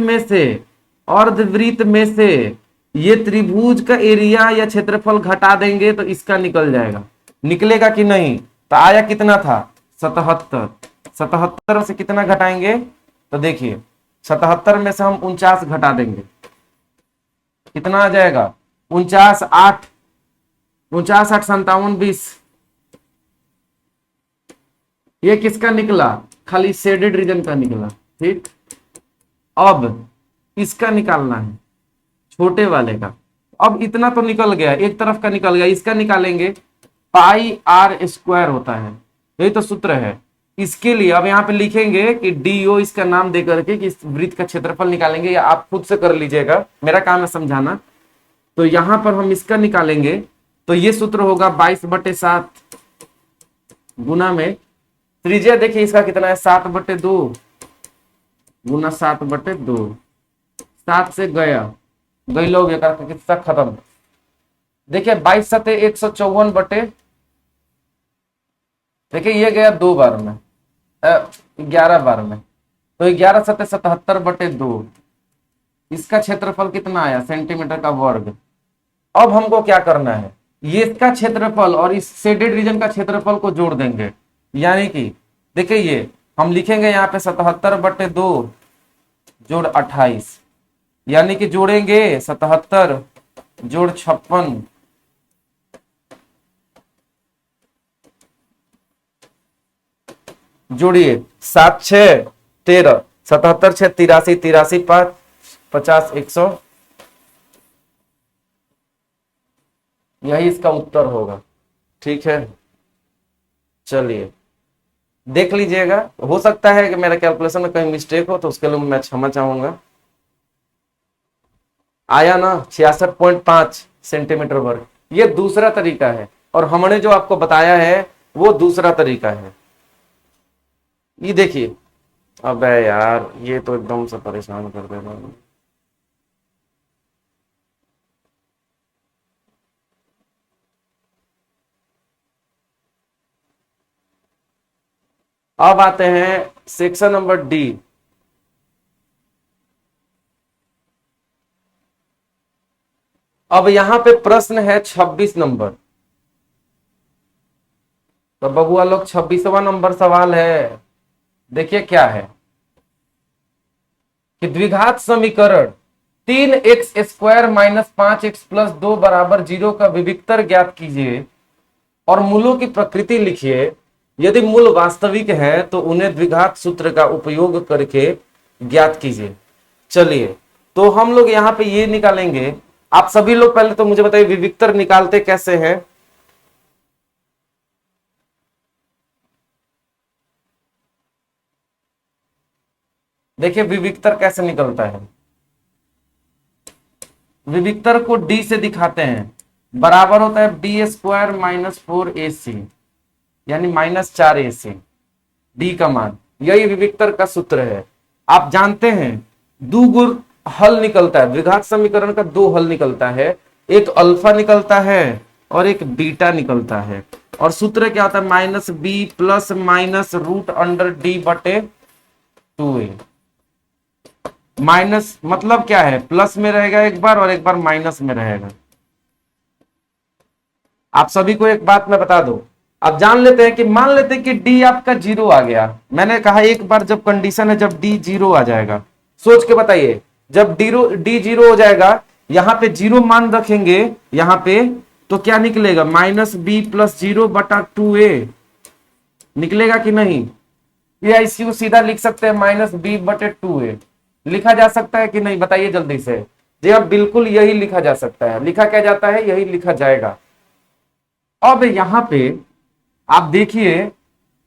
में से ये त्रिभुज का एरिया या क्षेत्रफल घटा देंगे तो इसका निकल जाएगा। निकलेगा कि नहीं? तो आया कितना था? 77। 77 से कितना घटाएंगे? तो देखिए 77 में से हम 49 घटा देंगे, कितना आ जाएगा? 49 8, 49 8 57 20। ये किसका निकला? खाली शेडेड रीजन का निकला, ठीक। अब इसका निकालना है, छोटे वाले का। अब इतना तो निकल गया, एक तरफ का निकल गया, इसका निकालेंगे। पाई आर स्क्वायर होता है, यही तो सूत्र है। इसके लिए अब यहाँ पे लिखेंगे कि डीओ इसका नाम दे करके कि इस वृत्त का क्षेत्रफल निकालेंगे, या आप खुद से कर लीजिएगा, मेरा काम है समझाना। तो यहां पर हम इसका निकालेंगे, तो ये सूत्र होगा 22/7 गुना में त्रिज्या, देखिए इसका कितना है? 7/2 गुना 7/2। 7 से गया, गई लोग कितना खत्म। देखिए 22 सते 154 बटे, देखिए ये गया 2 बार में, 11 बार में, तो 11 सते 77/2। इसका क्षेत्रफल कितना आया? सेंटीमीटर का वर्ग। अब हमको क्या करना है? ये इसका क्षेत्रफल और इस शेडेड रीजन का क्षेत्रफल को जोड़ देंगे, यानी कि देखिए ये हम लिखेंगे यहाँ पे 77/2 जोड़ 28, यानी कि जोड़ेंगे 77 जोड़ 56 जोड़िए 7 6 13, 77 6 83, 83 5 50 100। यही इसका उत्तर होगा, ठीक है। चलिए देख लीजिएगा, हो सकता है कि मेरा कैलकुलेशन में कहीं मिस्टेक हो, तो उसके लिए मैं क्षमा चाहूंगा। आया ना 66.5 सेंटीमीटर वर्ग। ये दूसरा तरीका है, और हमने जो आपको बताया है वो दूसरा तरीका है। ये देखिए, अबे यार ये तो एकदम से परेशान कर देगा। अब आते हैं सेक्शन नंबर डी। अब यहां पे प्रश्न है 26 नंबर। तो बबुआ लोग 26वां नंबर सवाल है, देखिए क्या है कि द्विघात समीकरण 3x² - 5x + 2 = 0 का विविक्तर ज्ञात कीजिए और मूलों की प्रकृति लिखिए। यदि मूल वास्तविक है तो उन्हें द्विघात सूत्र का उपयोग करके ज्ञात कीजिए। चलिए तो हम लोग यहाँ पे ये निकालेंगे। आप सभी लोग पहले तो मुझे बताइए विविक्तर निकालते कैसे हैं? देखिए विविक्तर कैसे निकलता है। विविक्तर को डी से दिखाते हैं, बराबर होता है b² - 4ac, यानी -4ac। डी का मान, यही विविक्तर का सूत्र है। आप जानते हैं हल निकलता है, द्विघात समीकरण का दो हल निकलता है, एक अल्फा निकलता है और एक बीटा निकलता है। और सूत्र क्या होता है, minus b plus minus root under d बटे 2a। माइनस मतलब क्या है, प्लस में रहेगा एक बार और एक बार माइनस में रहेगा। आप सभी को एक बात मैं बता दूं, अब जान लेते हैं कि मान लेते हैं कि डी आपका 0 आ गया। मैंने कहा एक बार जब कंडीशन है जब डी 0 आ जाएगा, सोच के बताइए, जब डी 0 हो जाएगा, यहां पे 0 मान रखेंगे यहां पे, तो क्या निकलेगा, माइनस बी प्लस 0 बटा 2a निकलेगा कि नहीं। या इसको सीधा लिख सकते हैं माइनस बी बटे 2a, लिखा जा सकता है कि नहीं, बताइए जल्दी से। जी अब बिल्कुल यही लिखा जा सकता है, लिखा क्या जाता है, यही लिखा जाएगा। अब यहां पे आप देखिए,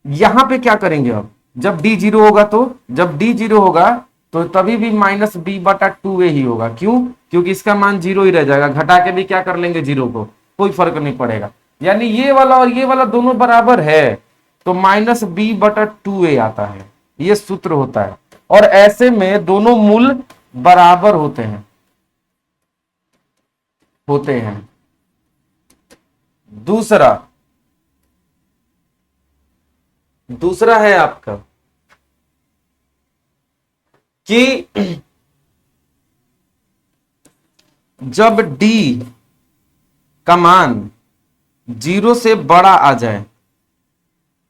यहां पे क्या करेंगे, अब जब डी 0 होगा, तो जब डी 0 होगा तो तभी भी माइनस बी बटा 2a ही होगा। क्यों, क्योंकि इसका मान 0 ही रह जाएगा, घटा के भी क्या कर लेंगे 0 को, कोई फर्क नहीं पड़ेगा। यानी ये वाला और ये वाला दोनों बराबर है, तो माइनस बी बटा 2a आता है, ये सूत्र होता है। और ऐसे में दोनों मूल बराबर होते हैं। दूसरा है आपका कि जब d का मान 0 से बड़ा आ जाए,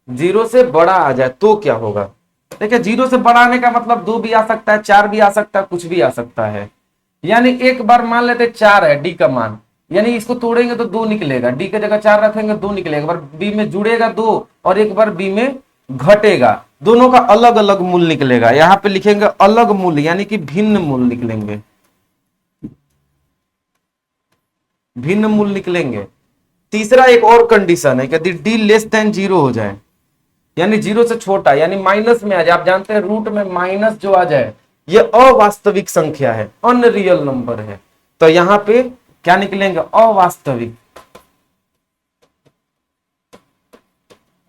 0 से बड़ा आ जाए तो क्या होगा। देखिए 0 से बड़ा आने का मतलब 2 भी आ सकता है, 4 भी आ सकता है, कुछ भी आ सकता है। यानी एक बार मान लेते 4 है डी का मान, यानी इसको तोड़ेंगे तो 2 निकलेगा, डी की जगह 4 रखेंगे 2 निकलेगा, एक बार बी में जुड़ेगा 2 और एक बार बी में घटेगा, दोनों का अलग अलग मूल निकलेगा। यहां पे लिखेंगे अलग मूल, यानी कि भिन्न मूल निकलेंगे, भिन्न मूल निकलेंगे। तीसरा एक और कंडीशन है, यदि डी लेस देन 0 हो जाए, यानी 0 से छोटा, यानी माइनस में आ जाए। आप जानते हैं रूट में माइनस जो आ जाए ये अवास्तविक संख्या है, अनरियल नंबर है, तो यहां पे क्या निकलेंगे, अवास्तविक।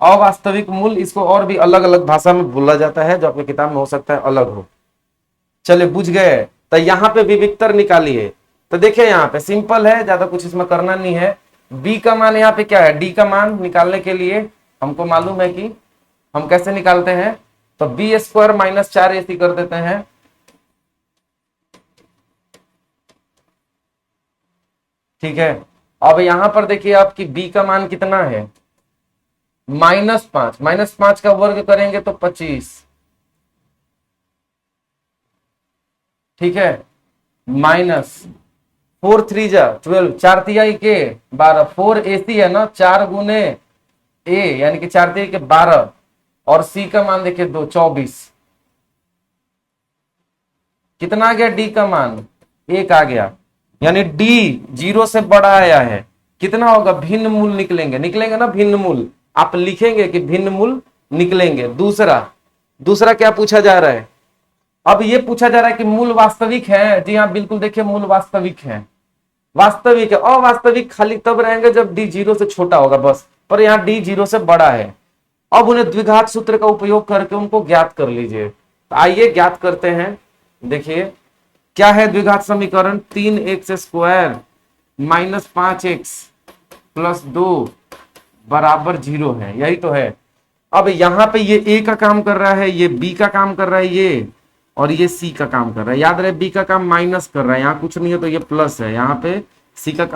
अवास्तविक मूल, इसको और भी अलग अलग भाषा में बोला जाता है, जो आपकी किताब में हो सकता है अलग हो। चले बुझ गए, तो यहां पे विविक्तर निकालिए। तो देखिए यहाँ पे सिंपल है, ज्यादा कुछ इसमें करना नहीं है। बी का मान यहाँ पे क्या है, डी का मान निकालने के लिए हमको मालूम है कि हम कैसे निकालते हैं, तो बी स्क्वायर माइनस 4ac कर देते हैं। ठीक है, अब यहां पर देखिए आपकी बी का मान कितना है, -5, -5 का वर्ग करेंगे तो 25। ठीक है, माइनस 4 3 जा 12, 4 तिहाई के 12, 4ac है ना, 4 गुने a यानी कि 4 तिहाई के 12, और c का मान देखिए 2, 24। कितना आ गया डी का मान, 1 आ गया, यानी डी 0 से बड़ा आया है। कितना होगा, भिन्न मूल निकलेंगे ना, भिन्न मूल आप लिखेंगे कि भिन्न मूल निकलेंगे। दूसरा क्या पूछा जा रहा है, अब ये पूछा जा रहा है कि मूल वास्तविक है। जी हाँ बिल्कुल, देखिए मूल वास्तविक है, वास्तविक है। अवास्तविक खाली तब रहेंगे जब डी 0 से छोटा होगा बस, पर यहाँ डी 0 से बड़ा है। अब उन्हें द्विघात सूत्र का उपयोग करके उनको ज्ञात कर लीजिए। तो आइए ज्ञात करते हैं। देखिए क्या है द्विघात समीकरण, 3x² माइनस 5x प्लस 2 बराबर 0 है, यही तो है। अब यहां पे ये ए का काम कर रहा है, ये बी का काम कर रहा है, ये और ये सी का काम कर रहा है। याद रहे बी का काम माइनस कर रहा है, यहाँ कुछ नहीं है तो ये प्लस है, यहाँ पे सी का काम